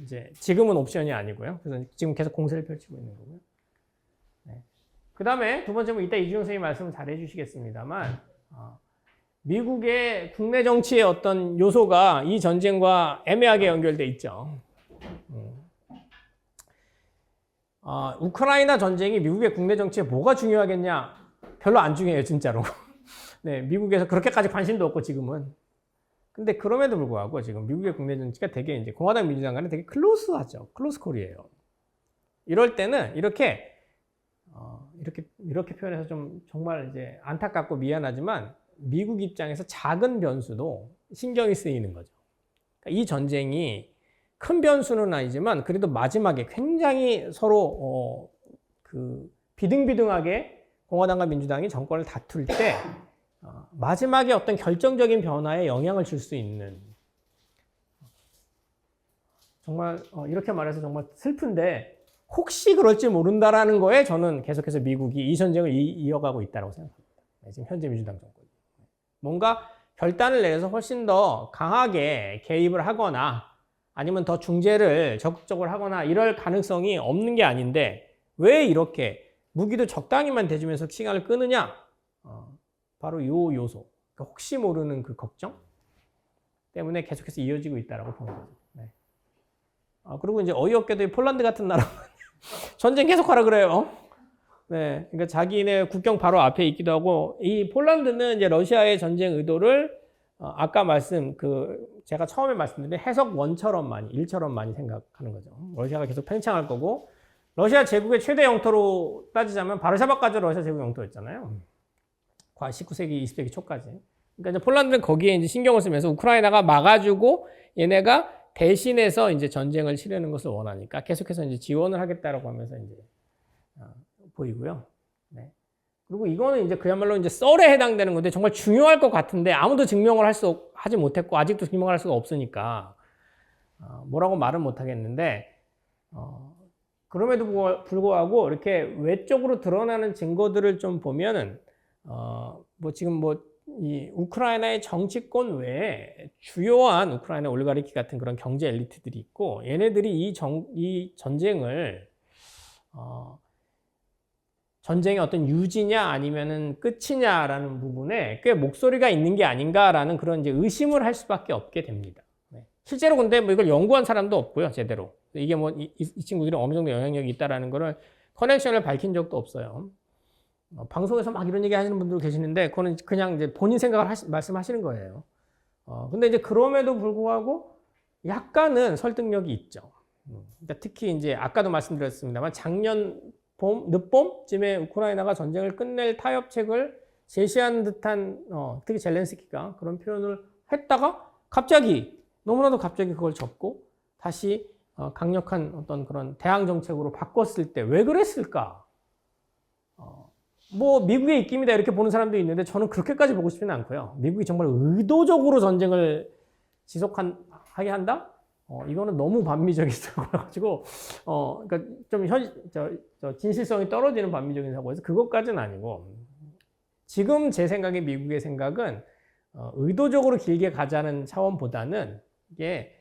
이제 지금은 옵션이 아니고요. 그래서 지금 계속 공세를 펼치고 있는 거고요. 그 다음에 두 번째는 이따 이준영 선생님이 말씀을 잘 해주시겠습니다만 미국의 국내 정치의 어떤 요소가 이 전쟁과 애매하게 연결돼 있죠. 우크라이나 전쟁이 미국의 국내 정치에 뭐가 중요하겠냐? 별로 안 중요해요, 진짜로. 미국에서 그렇게까지 관심도 없고 지금은. 근데 그럼에도 불구하고 지금 미국의 국내 정치가 되게 이제 공화당 민주당 간에 되게 클로스하죠. 클로스콜이에요. 이럴 때는 이렇게 표현해서 좀 정말 이제 안타깝고 미안하지만 미국 입장에서 작은 변수도 신경이 쓰이는 거죠. 그러니까 이 전쟁이 큰 변수는 아니지만 그래도 마지막에 굉장히 서로 비등비등하게 공화당과 민주당이 정권을 다툴 때 마지막에 어떤 결정적인 변화에 영향을 줄 수 있는, 정말 이렇게 말해서 정말 슬픈데 혹시 그럴지 모른다라는 거에 저는 계속해서 미국이 이 전쟁을 이어가고 있다고 생각합니다. 지금 현재 민주당 정권이. 뭔가 결단을 내려서 훨씬 더 강하게 개입을 하거나 아니면 더 중재를 적극적으로 하거나 이럴 가능성이 없는 게 아닌데 왜 이렇게 무기도 적당히만 대주면서 시간을 끄느냐? 바로 이 요소. 그러니까 혹시 모르는 그 걱정 때문에 계속해서 이어지고 있다고 보는 거죠. 네. 그리고 이제 어이없게도 폴란드 같은 나라 전쟁 계속하라 그래요. 네, 그러니까 자기네 국경 바로 앞에 있기도 하고 이 폴란드는 이제 러시아의 전쟁 의도를 아까 제가 처음에 말씀드린 해석 원처럼 일처럼 많이 생각하는 거죠. 러시아가 계속 팽창할 거고 러시아 제국의 최대 영토로 따지자면 바르샤바까지 러시아 제국 영토였잖아요. 19세기, 20세기 초까지. 그러니까 이제 폴란드는 거기에 이제 신경을 쓰면서 우크라이나가 막아주고 얘네가 대신해서 이제 전쟁을 치르는 것을 원하니까 계속해서 이제 지원을 하겠다라고 하면서 이제 보이고요. 네. 그리고 이거는 이제 그야말로 이제 썰에 해당되는 건데 정말 중요할 것 같은데 아무도 증명을 하지 못했고 아직도 증명을 할 수가 없으니까 뭐라고 말은 못 하겠는데 그럼에도 불구하고 이렇게 외적으로 드러나는 증거들을 좀 보면은 이 우크라이나의 정치권 외에 주요한 우크라이나 올리가르키 같은 그런 경제 엘리트들이 있고 얘네들이 이 전쟁을 전쟁의 어떤 유지냐 아니면은 끝이냐라는 부분에 꽤 목소리가 있는 게 아닌가라는 그런 이제 의심을 할 수밖에 없게 됩니다. 네. 실제로 근데 뭐 이걸 연구한 사람도 없고요, 제대로. 이게 뭐 이 친구들이 어느 정도 영향력이 있다라는 거를 커넥션을 밝힌 적도 없어요. 방송에서 막 이런 얘기 하시는 분들 계시는데 그거는 그냥 이제 본인 생각을 말씀하시는 거예요. 근데 이제 그럼에도 불구하고 약간은 설득력이 있죠. 그러니까 특히 이제 아까도 말씀드렸습니다만 작년 늦봄쯤에 우크라이나가 전쟁을 끝낼 타협책을 제시한 듯한 특히 젤렌스키가 그런 표현을 했다가 너무나도 갑자기 그걸 접고 다시 강력한 어떤 그런 대항 정책으로 바꿨을 때 왜 그랬을까? 뭐 미국의 입김이다 이렇게 보는 사람도 있는데 저는 그렇게까지 보고 싶지는 않고요. 미국이 정말 의도적으로 전쟁을 지속하게 한다? 이거는 너무 반미적인 사고여가지고, 그러니까 좀 진실성이 떨어지는 반미적인 사고에서 그것까지는 아니고, 지금 제 생각에 미국의 생각은 의도적으로 길게 가자는 차원보다는 이게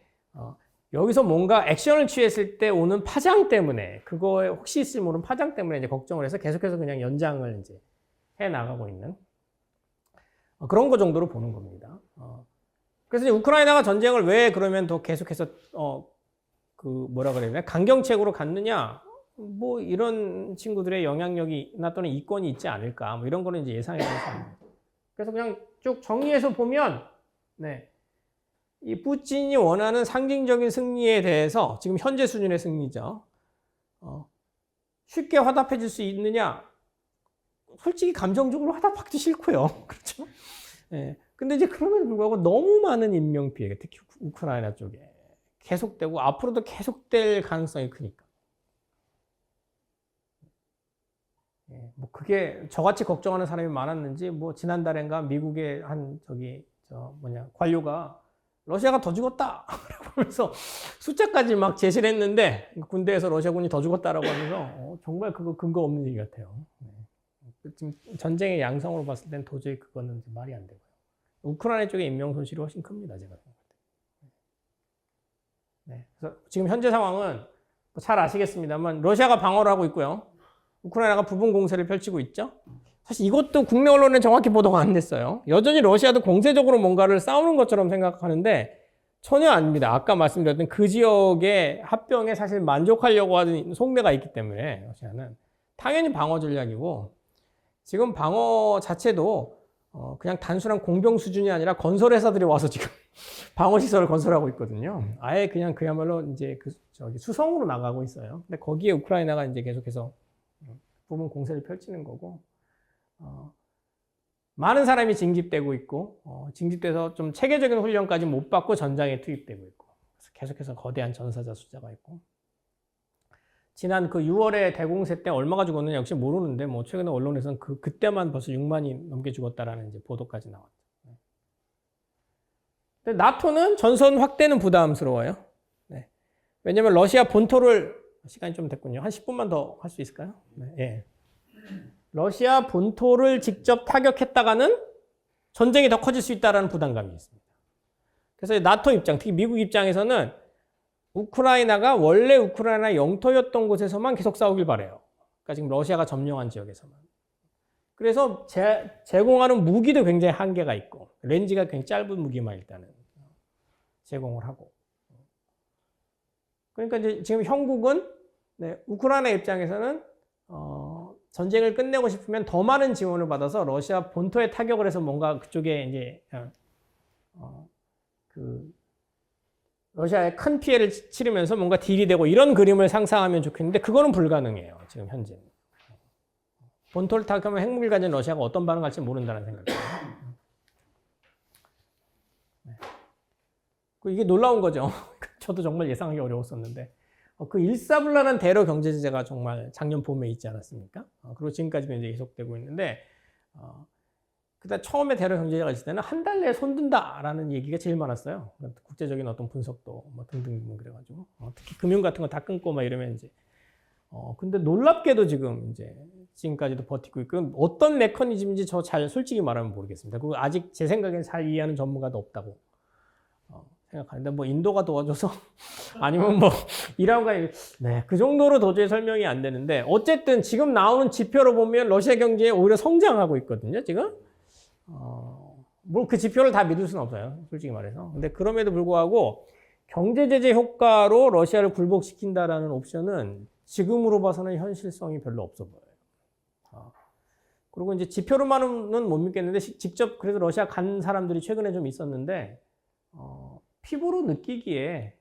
여기서 뭔가 액션을 취했을 때 오는 파장 때문에 그거에 혹시 있을 모르는 파장 때문에 이제 걱정을 해서 계속해서 그냥 연장을 이제 해 나가고 있는 그런 거 정도로 보는 겁니다. 그래서 이제 우크라이나가 전쟁을 왜 그러면 더 계속해서 뭐라 그래야 되나 강경책으로 갔느냐 뭐 이런 친구들의 영향력이나 또는 이권이 있지 않을까 뭐 이런 거는 이제 예상해 볼 수 있습니다. 그래서 그냥 쭉 정리해서 보면 네. 이 푸틴이 원하는 상징적인 승리에 대해서 지금 현재 수준의 승리죠. 쉽게 화답해질 수 있느냐? 솔직히 감정적으로 화답하기 싫고요. 그렇죠? 네. 근데 이제 그럼에도 불구하고 너무 많은 인명피해가 특히 우크라이나 쪽에 계속되고 앞으로도 계속될 가능성이 크니까. 네. 뭐 그게 저같이 걱정하는 사람이 많았는지 뭐 지난달엔가 미국의 관료가 러시아가 더 죽었다! 라고 하면서 숫자까지 막 제시를 했는데 군대에서 러시아군이 더 죽었다라고 하면서 정말 그거 근거 없는 얘기 같아요. 네. 지금 전쟁의 양상으로 봤을 땐 도저히 그거는 말이 안 되고요. 우크라이나 쪽의 인명 손실이 훨씬 큽니다, 제가 생각할 때. 네. 그래서 지금 현재 상황은 잘 아시겠습니다만 러시아가 방어를 하고 있고요. 우크라이나가 부분 공세를 펼치고 있죠. 사실 이것도 국내 언론에 정확히 보도가 안 됐어요. 여전히 러시아도 공세적으로 뭔가를 싸우는 것처럼 생각하는데 전혀 아닙니다. 아까 말씀드렸던 그 지역의 합병에 사실 만족하려고 하는 속내가 있기 때문에 러시아는 당연히 방어 전략이고 지금 방어 자체도 그냥 단순한 공병 수준이 아니라 건설회사들이 와서 지금 방어시설을 건설하고 있거든요. 아예 그냥 그야말로 이제 수성으로 나가고 있어요. 근데 거기에 우크라이나가 이제 계속해서 부분 공세를 펼치는 거고 많은 사람이 징집되고 있고 징집돼서 좀 체계적인 훈련까지 못 받고 전장에 투입되고 있고 그래서 계속해서 거대한 전사자 숫자가 있고 지난 그 6월에 대공세 때 얼마가 죽었느냐 역시 모르는데 뭐 최근에 언론에서는 그때만 벌써 6만이 넘게 죽었다라는 이제 보도까지 나왔죠. 근데 나토는 전선 확대는 부담스러워요. 네. 왜냐면 러시아 본토를 시간이 좀 됐군요. 한 10분만 더 할 수 있을까요? 네. 예. 러시아 본토를 직접 타격했다가는 전쟁이 더 커질 수 있다는 부담감이 있습니다. 그래서 나토 입장, 특히 미국 입장에서는 우크라이나가 원래 우크라이나 영토였던 곳에서만 계속 싸우길 바래요. 그러니까 지금 러시아가 점령한 지역에서만. 그래서 제공하는 무기도 굉장히 한계가 있고 렌즈가 굉장히 짧은 무기만 일단은 제공을 하고. 그러니까 이제 지금 형국은 우크라이나 입장에서는 전쟁을 끝내고 싶으면 더 많은 지원을 받아서 러시아 본토에 타격을 해서 뭔가 그쪽에 이제 러시아에 큰 피해를 치르면서 뭔가 딜이 되고 이런 그림을 상상하면 좋겠는데 그거는 불가능해요. 지금 현재는. 본토를 타격하면 핵무기를 가진 러시아가 어떤 반응을 할지 모른다는 생각이에요. 이게 놀라운 거죠. 저도 정말 예상하기 어려웠었는데 그 일사불란한 대러 경제 제재가 정말 작년 봄에 있지 않았습니까? 그리고 지금까지도 이제 계속되고 있는데 그다음 처음에 대러 경제제가 있을 때는 한 달 내에 손든다라는 얘기가 제일 많았어요. 국제적인 어떤 분석도 뭐 등등 그래가지고 특히 금융 같은 거 다 끊고 막 이러면 이제 근데 놀랍게도 지금까지도 버티고 있고 어떤 메커니즘인지 저 잘 솔직히 말하면 모르겠습니다. 그리고 아직 제 생각엔 잘 이해하는 전문가도 없다고 생각하는데 뭐 인도가 도와줘서 아니면 뭐 이란가 그 정도로 도저히 설명이 안 되는데 어쨌든 지금 나오는 지표로 보면 러시아 경제에 오히려 성장하고 있거든요. 지금 뭐 그 지표를 다 믿을 수는 없어요. 솔직히 말해서. 근데 그럼에도 불구하고 경제 제재 효과로 러시아를 굴복시킨다라는 옵션은 지금으로 봐서는 현실성이 별로 없어 보여요. 그리고 이제 지표로만은 못 믿겠는데 직접 그래서 러시아 간 사람들이 최근에 좀 있었는데 피부로 느끼기에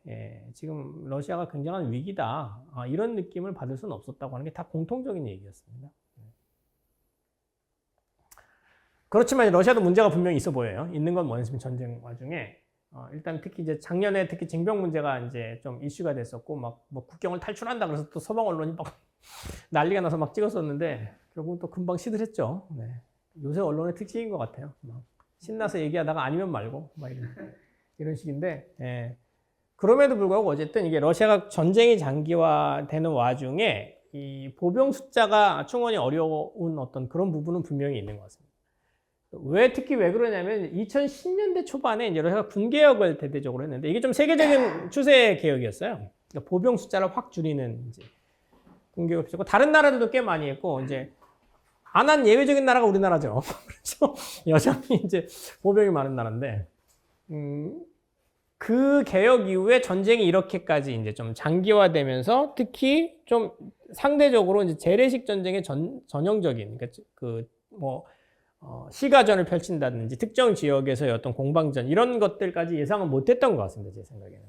지금 러시아가 굉장한 위기다 이런 느낌을 받을 수는 없었다고 하는 게 다 공통적인 얘기였습니다. 그렇지만 러시아도 문제가 분명히 있어 보여요. 있는 건 뭐냐면 전쟁 와중에 일단 특히 이제 작년에 특히 징병 문제가 이제 좀 이슈가 됐었고 막 뭐 국경을 탈출한다 그래서 또 서방 언론이 막 난리가 나서 막 찍었었는데 결국은 또 금방 시들했죠. 요새 언론의 특징인 것 같아요. 막 신나서 얘기하다가 아니면 말고 막 이런 식인데 그럼에도 불구하고 어쨌든 이게 러시아가 전쟁이 장기화되는 와중에 이 보병 숫자가 충원이 어려운 어떤 그런 부분은 분명히 있는 것 같습니다. 특히 왜 그러냐면 2010년대 초반에 이제 러시아가 군개혁을 대대적으로 했는데 이게 좀 세계적인 추세 개혁이었어요. 그러니까 보병 숫자를 확 줄이는 이제 군개혁을 했고 다른 나라들도 꽤 많이 했고 이제 안 한 예외적인 나라가 우리나라죠. 그렇죠? 여전히 이제 보병이 많은 나라인데 그 개혁 이후에 전쟁이 이렇게까지 이제 좀 장기화되면서 특히 좀 상대적으로 이제 재래식 전쟁의 전형적인 그러니까 시가전을 펼친다든지 특정 지역에서의 어떤 공방전 이런 것들까지 예상은 못했던 것 같습니다. 제 생각에는요.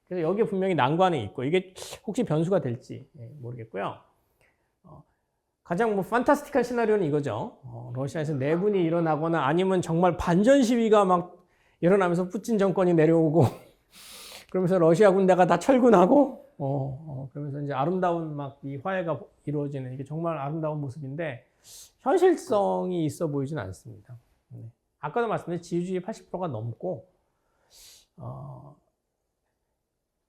그래서 여기에 분명히 난관이 있고 이게 혹시 변수가 될지 모르겠고요. 가장 판타스틱한 시나리오는 이거죠. 러시아에서 내분이 일어나거나 아니면 정말 반전 시위가 막 일어나면서 푸틴 정권이 내려오고 그러면서 러시아 군대가 다 철군하고 그러면서 이제 아름다운 막 이 화해가 이루어지는 이게 정말 아름다운 모습인데 현실성이 있어 보이진 않습니다. 아까도 말씀드린 지지율이 80%가 넘고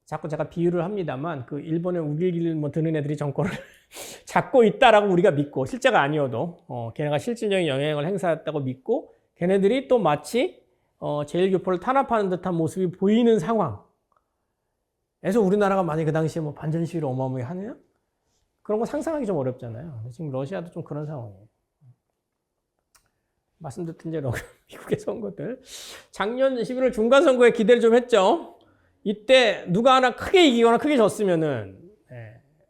자꾸 제가 비유를 합니다만 그 일본의 우길기를 뭐 드는 애들이 정권을 잡고 있다라고 우리가 믿고 실제가 아니어도 걔네가 실질적인 영향을 행사했다고 믿고 걔네들이 또 마치 제1교포를 탄압하는 듯한 모습이 보이는 상황에서 우리나라가 만약에 그 당시에 뭐 반전 시위를 어마어마하게 하느냐? 그런 거 상상하기 좀 어렵잖아요. 지금 러시아도 좀 그런 상황이에요. 말씀드린 대로 미국의 선거들 작년 11월 중간선거에 기대를 좀 했죠. 이때 누가 하나 크게 이기거나 크게 졌으면은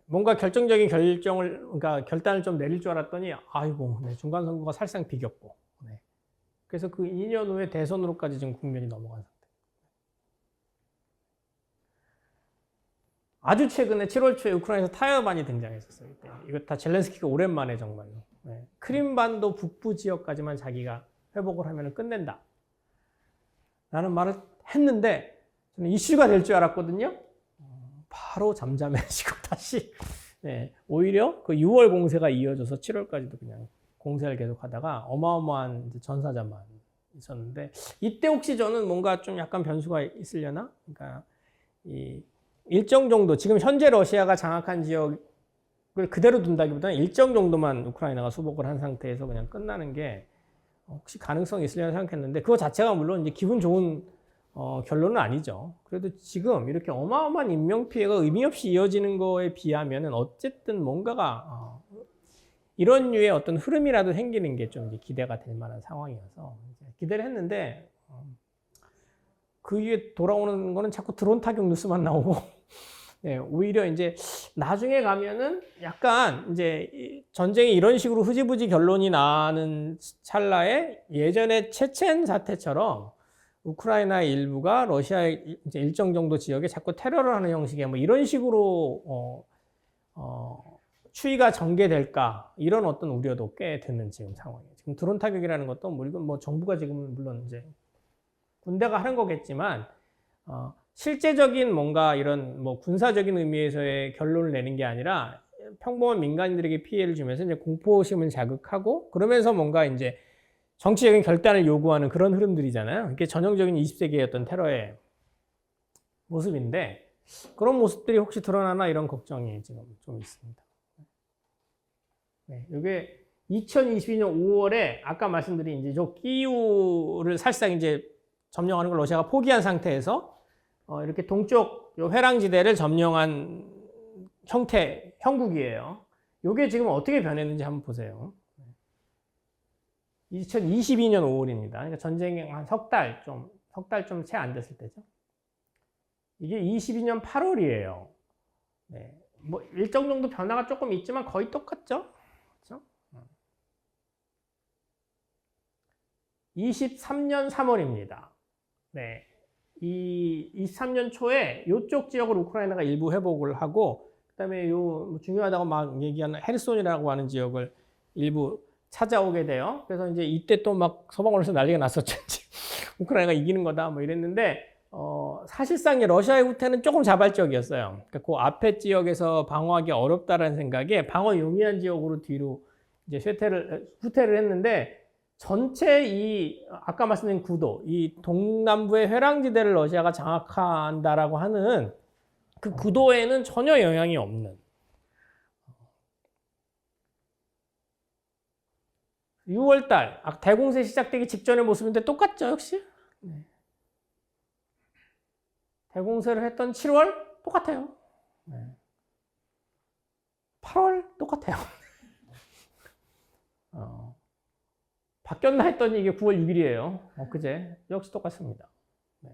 뭔가 결정적인 그러니까 결단을 좀 내릴 줄 알았더니 아이고 중간선거가 살상 비겼고 그래서 그 2년 후에 대선으로까지 지금 국면이 넘어간 상태. 아주 최근에 7월 초에 우크라이나에서 타이어반이 등장했었어요. 이거 다 젤렌스키가 오랜만에 정말로 크림반도 북부 지역까지만 자기가 회복을 하면 끝낸다 라는 말을 했는데 저는 이슈가 될 줄 알았거든요. 바로 잠잠해지고 다시 네, 오히려 그 6월 공세가 이어져서 7월까지도 그냥 공세를 계속하다가 어마어마한 이제 전사자만 있었는데 이때 혹시 저는 뭔가 좀 약간 변수가 있으려나? 그러니까 이 일정 정도 지금 현재 러시아가 장악한 지역을 그대로 둔다기보다는 일정 정도만 우크라이나가 수복을 한 상태에서 그냥 끝나는 게 혹시 가능성이 있으려나 생각했는데 그거 자체가 물론 이제 기분 좋은 결론은 아니죠. 그래도 지금 이렇게 어마어마한 인명피해가 의미 없이 이어지는 거에 비하면은 어쨌든 뭔가가 이런 류의 어떤 흐름이라도 생기는 게 좀 기대가 될 만한 상황이어서 기대를 했는데 그 이후에 돌아오는 거는 자꾸 드론 타격 뉴스만 나오고 네, 오히려 이제 나중에 가면은 약간 이제 전쟁이 이런 식으로 흐지부지 결론이 나는 찰나에 예전에 체첸 사태처럼 우크라이나의 일부가 러시아의 이제 일정 정도 지역에 자꾸 테러를 하는 형식의 뭐 이런 식으로 추이가 전개될까 이런 어떤 우려도 꽤 드는 지금 상황이에요. 지금 드론 타격이라는 것도 뭐 정부가 지금 물론 이제 군대가 하는 거겠지만 실제적인 뭔가 이런 뭐 군사적인 의미에서의 결론을 내는 게 아니라 평범한 민간인들에게 피해를 주면서 이제 공포심을 자극하고 그러면서 뭔가 이제 정치적인 결단을 요구하는 그런 흐름들이잖아요. 이게 전형적인 20세기의 어떤 테러의 모습인데 그런 모습들이 혹시 드러나나 이런 걱정이 지금 좀 있습니다. 네, 이게 2022년 5월에 아까 말씀드린 이제 저 끼우를 사실상 이제 점령하는 걸 러시아가 포기한 상태에서 이렇게 동쪽 요 회랑지대를 점령한 형국이에요. 이게 지금 어떻게 변했는지 한번 보세요. 2022년 5월입니다. 그러니까 전쟁이 한 석 달 좀 채 안 됐을 때죠. 이게 22년 8월이에요. 네. 뭐 일정 정도 변화가 조금 있지만 거의 똑같죠. 그렇죠? 23년 3월입니다. 네. 이 23년 초에 이쪽 지역을 우크라이나가 일부 회복을 하고 그다음에 요 중요하다고 막 얘기하는 헤르손이라고 하는 지역을 일부 찾아오게 돼요. 그래서 이제 이때 또 막 서방 언론에서 난리가 났었죠. 우크라이나가 이기는 거다 뭐 이랬는데 사실상 러시아의 후퇴는 조금 자발적이었어요. 그러니까 그 앞에 지역에서 방어하기 어렵다라는 생각에 방어 용이한 지역으로 뒤로 이제 후퇴를 했는데 전체 이 아까 말씀드린 구도, 이 동남부의 회랑지대를 러시아가 장악한다라고 하는 그 구도에는 전혀 영향이 없는 6월달 대공세 시작되기 직전의 모습인데 똑같죠, 역시? 네. 대공세를 했던 7월 똑같아요. 네. 8월 똑같아요. 바뀌었나 했더니 이게 9월 6일이에요. 그제 역시 똑같습니다. 네.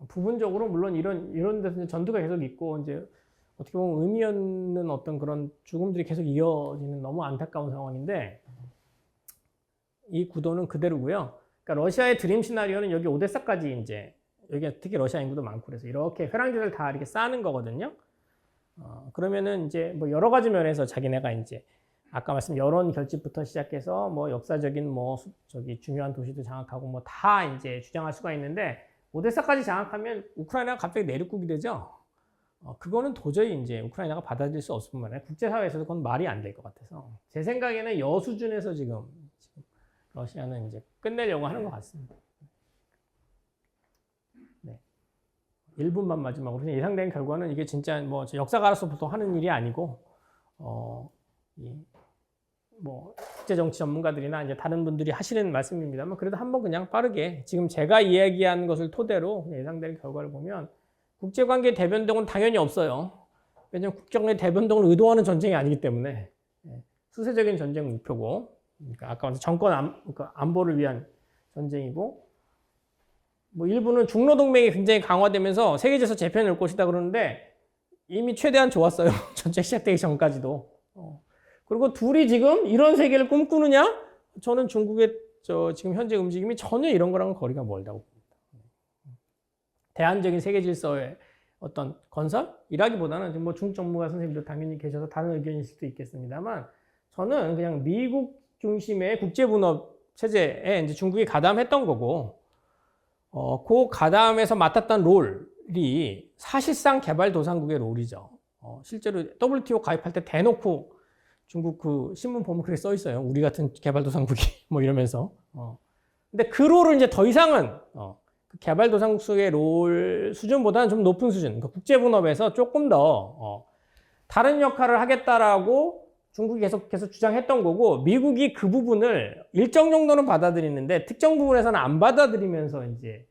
부분적으로 물론 이런 데서 전투가 계속 있고 이제 어떻게 보면 의미 없는 어떤 그런 죽음들이 계속 이어지는 너무 안타까운 상황인데 이 구도는 그대로고요. 그러니까 러시아의 드림 시나리오는 여기 오데사까지 이제 여기 특히 러시아 인구도 많고 그래서 이렇게 회랑지대를 다 이렇게 쌓는 거거든요. 그러면은 이제 뭐 여러 가지 면에서 자기네가 이제 아까 말씀 여론 결집부터 시작해서 뭐 역사적인 뭐 중요한 도시도 장악하고 뭐 다 이제 주장할 수가 있는데 오데사까지 장악하면 우크라이나가 갑자기 내륙국이 되죠. 그거는 도저히 이제 우크라이나가 받아들일 수 없을 뿐만 아니라 국제사회에서도 그건 말이 안 될 것 같아서 제 생각에는 여 수준에서 지금 러시아는 이제 끝내려고 하는 것 같습니다. 네. 1분만 마지막으로 예상된 결과는 이게 진짜 뭐 역사가로서 보통 하는 일이 아니고 뭐 국제정치 전문가들이나 이제 다른 분들이 하시는 말씀입니다만 그래도 한번 그냥 빠르게 지금 제가 이야기한 것을 토대로 예상될 결과를 보면 국제관계 대변동은 당연히 없어요. 왜냐하면 국제관계 대변동을 의도하는 전쟁이 아니기 때문에 수세적인 전쟁 목표고 그러니까 아까 정권 안보를 위한 전쟁이고 뭐 일부는 중로동맹이 굉장히 강화되면서 세계에서 재편을 올 것이다 그러는데 이미 최대한 좋았어요. 전쟁 시작되기 전까지도. 그리고 둘이 지금 이런 세계를 꿈꾸느냐? 저는 중국의 지금 현재 움직임이 전혀 이런 거랑은 거리가 멀다고 봅니다. 대안적인 세계 질서의 어떤 건설이라기보다는 뭐 중국 전문가 선생님도 당연히 계셔서 다른 의견일 수도 있겠습니다만 저는 그냥 미국 중심의 국제분업 체제에 이제 중국이 가담했던 거고, 그 가담에서 맡았던 롤, 롤이 사실상 개발도상국의 롤이죠. 실제로 WTO 가입할 때 대놓고 중국 그 신문 보면 그렇게 써 있어요. 우리 같은 개발도상국이 뭐 이러면서. 근데 그 롤을 이제 더 이상은 그 개발도상국의 롤 수준보다는 좀 높은 수준, 그러니까 국제분업에서 조금 더 다른 역할을 하겠다라고 중국이 계속 주장했던 거고, 미국이 그 부분을 일정 정도는 받아들이는데 특정 부분에서는 안 받아들이면서 이제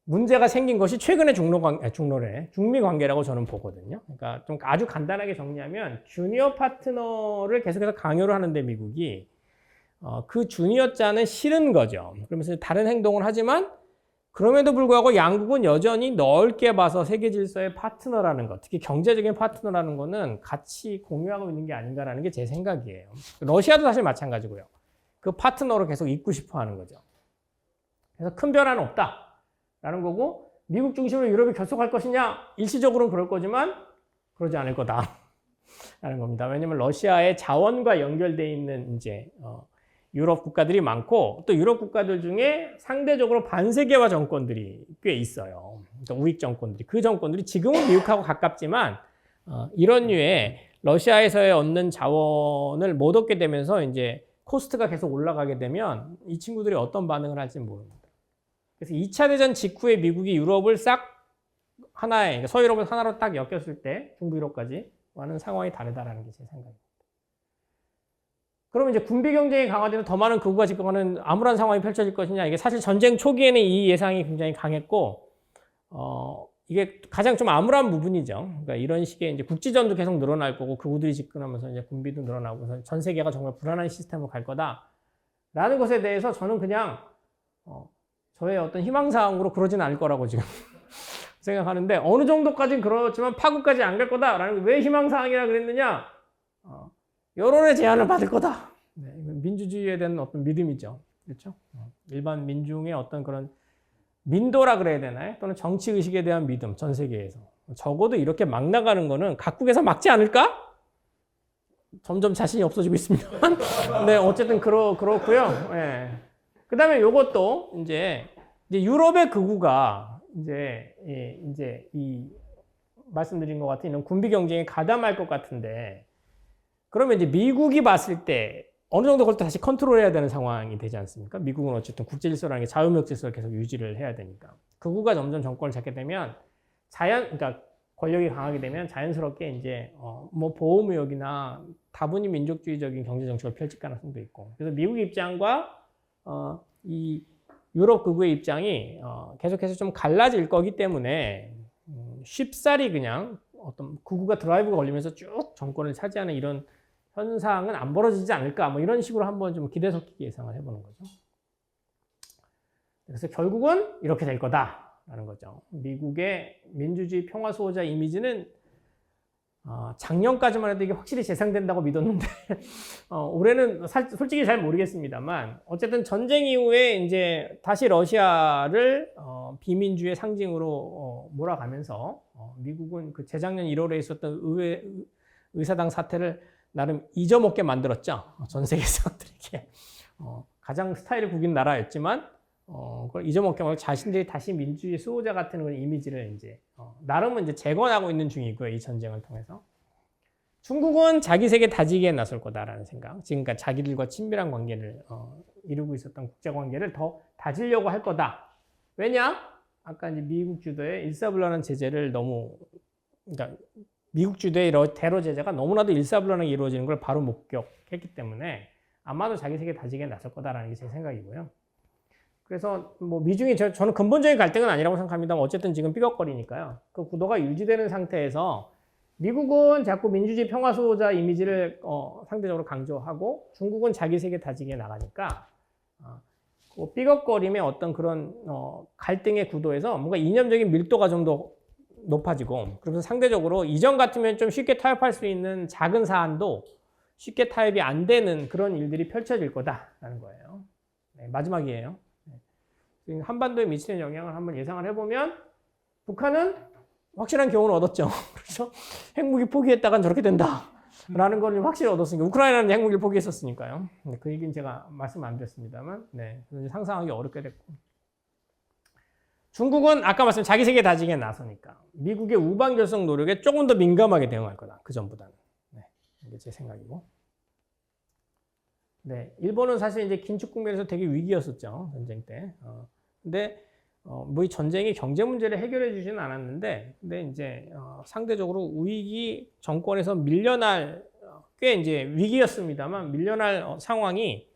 문제가 생긴 것이 최근의 중미 관계라고 저는 보거든요. 그러니까 좀 아주 간단하게 정리하면 주니어 파트너를 계속해서 강요를 하는데 미국이 그 주니어 자는 싫은 거죠. 그러면서 다른 행동을 하지만 그럼에도 불구하고 양국은 여전히 넓게 봐서 세계 질서의 파트너라는 것, 특히 경제적인 파트너라는 거는 같이 공유하고 있는 게 아닌가라는 게 제 생각이에요. 러시아도 사실 마찬가지고요. 그 파트너로 계속 있고 싶어 하는 거죠. 그래서 큰 변화는 없다라는 거고, 미국 중심으로 유럽이 결속할 것이냐? 일시적으로는 그럴 거지만 그러지 않을 거다라는 겁니다. 왜냐하면 러시아의 자원과 연결되어 있는 이제 유럽 국가들이 많고, 또 유럽 국가들 중에 상대적으로 반세계화 정권들이 꽤 있어요. 그러니까 우익 정권들이. 그 정권들이 지금은 미국하고 가깝지만 이런 류의 러시아에서의 얻는 자원을 못 얻게 되면서 이제 코스트가 계속 올라가게 되면 이 친구들이 어떤 반응을 할지 모릅니다. 그래서 2차 대전 직후에 미국이 유럽을 싹 하나의, 그러니까 서유럽을 하나로 딱 엮였을 때 중부유럽까지 하는 상황이 다르다라는 게 제 생각입니다. 그러면 이제 군비 경쟁이 강화되면 더 많은 극우가 집권하는 암울한 상황이 펼쳐질 것이냐. 이게 사실 전쟁 초기에는 이 예상이 굉장히 강했고, 이게 가장 좀 암울한 부분이죠. 그러니까 이런 식의 이제 국지전도 계속 늘어날 거고, 극우들이 집권하면서 이제 군비도 늘어나고, 전 세계가 정말 불안한 시스템으로 갈 거다라는 것에 대해서 저는 그냥 저의 어떤 희망사항으로 그러지는 않을 거라고 지금 생각하는데, 어느 정도까지는 그렇지만 파국까지 안 갈 거다라는, 왜 희망사항이라 그랬느냐? 여론의 제한을 받을 거다. 네, 민주주의에 대한 어떤 믿음이죠. 그렇죠? 일반 민중의 어떤 그런 민도라 그래야 되나요? 또는 정치의식에 대한 믿음, 전 세계에서. 적어도 이렇게 막 나가는 거는 각국에서 막지 않을까? 점점 자신이 없어지고 있습니다. 네, 어쨌든 그렇고요. 네. 그 다음에 요것도 이제 유럽의 극우가 이제 이 말씀드린 것 같은 이런 군비 경쟁에 가담할 것 같은데, 그러면 이제 미국이 봤을 때 어느 정도 그걸 또 다시 컨트롤해야 되는 상황이 되지 않습니까? 미국은 어쨌든 국제질서라는 게 자유무역 질서를 계속 유지를 해야 되니까. 극우가 점점 정권을 잡게 되면 그러니까 권력이 강하게 되면 자연스럽게 이제 뭐 보호무역이나 다분히 민족주의적인 경제 정책을 펼칠 가능성도 있고. 그래서 미국 입장과 이 유럽 극우의 입장이 계속해서 좀 갈라질 거기 때문에 쉽사리 그냥 어떤 극우가 드라이브가 걸리면서 쭉 정권을 차지하는 이런 현상은 안 벌어지지 않을까, 뭐 이런 식으로 한번 좀 기대 섞이게 예상을 해보는 거죠. 그래서 결국은 이렇게 될 거다라는 거죠. 미국의 민주주의 평화 수호자 이미지는 작년까지만 해도 이게 확실히 재상된다고 믿었는데 올해는 솔직히 잘 모르겠습니다만, 어쨌든 전쟁 이후에 이제 다시 러시아를 비민주의 상징으로 몰아가면서 미국은 그 재작년 1월에 있었던 의사당 사태를 나름 잊어먹게 만들었죠. 전 세계 사람들에게 가장 스타일을 구긴 나라였지만 그걸 잊어먹게 하고 자신들이 다시 민주주의 수호자 같은 그런 이미지를 이제 나름은 이제 재건하고 있는 중이고요. 이 전쟁을 통해서. 중국은 자기 세계 다지기에 나설 거다라는 생각. 지금까지 자기들과 친밀한 관계를 이루고 있었던 국제 관계를 더 다지려고 할 거다. 왜냐? 아까 이제 미국 주도의 일사불란한 제재를 그러니까 미국 주도의 대러 제재가 너무나도 일사불란하게 이루어지는 걸 바로 목격했기 때문에 아마도 자기 세계 다지기에 나설 거다라는 게 제 생각이고요. 그래서 뭐 미중이 저는 근본적인 갈등은 아니라고 생각합니다만, 어쨌든 지금 삐걱거리니까요. 그 구도가 유지되는 상태에서 미국은 자꾸 민주주의 평화 수호자 이미지를 상대적으로 강조하고, 중국은 자기 세계 다지기에 나가니까 그 삐걱거림의 어떤 그런 갈등의 구도에서 뭔가 이념적인 밀도가 좀 더 높아지고, 그러면서 상대적으로 이전 같으면 좀 쉽게 타협할 수 있는 작은 사안도 쉽게 타협이 안 되는 그런 일들이 펼쳐질 거다라는 거예요. 네, 마지막이에요. 네. 한반도에 미치는 영향을 한번 예상을 해보면, 북한은 확실한 교훈을 얻었죠. 그렇죠? 핵무기 포기했다간 저렇게 된다라는 걸 확실히 얻었으니까. 우크라이나는 핵무기를 포기했었으니까요. 네, 그 얘기는 제가 말씀 안 드렸습니다만, 네, 상상하기 어렵게 됐고. 중국은 아까 말씀 자기 세계 다지기에 나서니까 미국의 우방 결속 노력에 조금 더 민감하게 대응할 거다. 그 전보다는. 네, 이게 제 생각이고. 네, 일본은 사실 이제 긴축 국면에서 되게 위기였었죠. 전쟁 때. 근데 뭐 이 전쟁이 경제 문제를 해결해 주지는 않았는데, 근데 이제 상대적으로 위기 정권에서 밀려날 꽤 이제 위기였습니다만 밀려날 상황이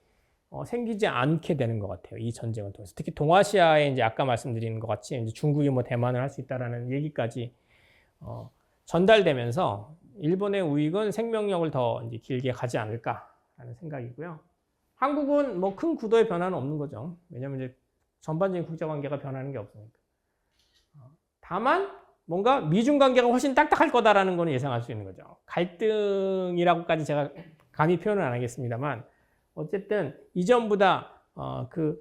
생기지 않게 되는 것 같아요. 이 전쟁을 통해서. 특히 동아시아에 이제 아까 말씀드린 것 같이 이제 중국이 뭐 대만을 할 수 있다라는 얘기까지 전달되면서 일본의 우익은 생명력을 더 이제 길게 가지 않을까라는 생각이고요. 한국은 뭐 큰 구도의 변화는 없는 거죠. 왜냐하면 이제 전반적인 국제 관계가 변하는 게 없으니까. 다만 뭔가 미중 관계가 훨씬 딱딱할 거다라는 거는 예상할 수 있는 거죠. 갈등이라고까지 제가 감히 표현은 안 하겠습니다만 어쨌든 이전보다 그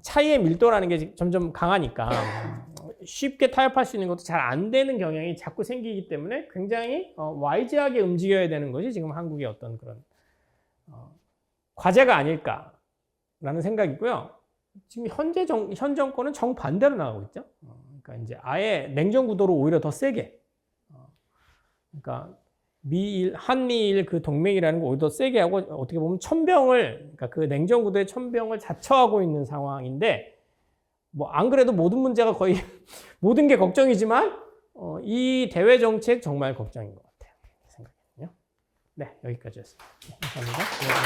차이의 밀도라는 게 점점 강하니까 쉽게 타협할 수 있는 것도 잘 안 되는 경향이 자꾸 생기기 때문에 굉장히 와이즈하게 움직여야 되는 것이 지금 한국의 어떤 그런 과제가 아닐까라는 생각이고요. 지금 현 정권은 정반대로 나가고 있죠. 그러니까 이제 아예 냉전 구도로 오히려 더 세게. 그러니까 한미일 그 동맹이라는 거 오히려 더 세게 하고 어떻게 보면 그러니까 그 냉전 구도의 천병을 자처하고 있는 상황인데 뭐 안 그래도 모든 문제가 거의 모든 게 걱정이지만 이 대외 정책 정말 걱정인 것 같아요. 생각이요. 네, 여기까지였습니다. 감사합니다.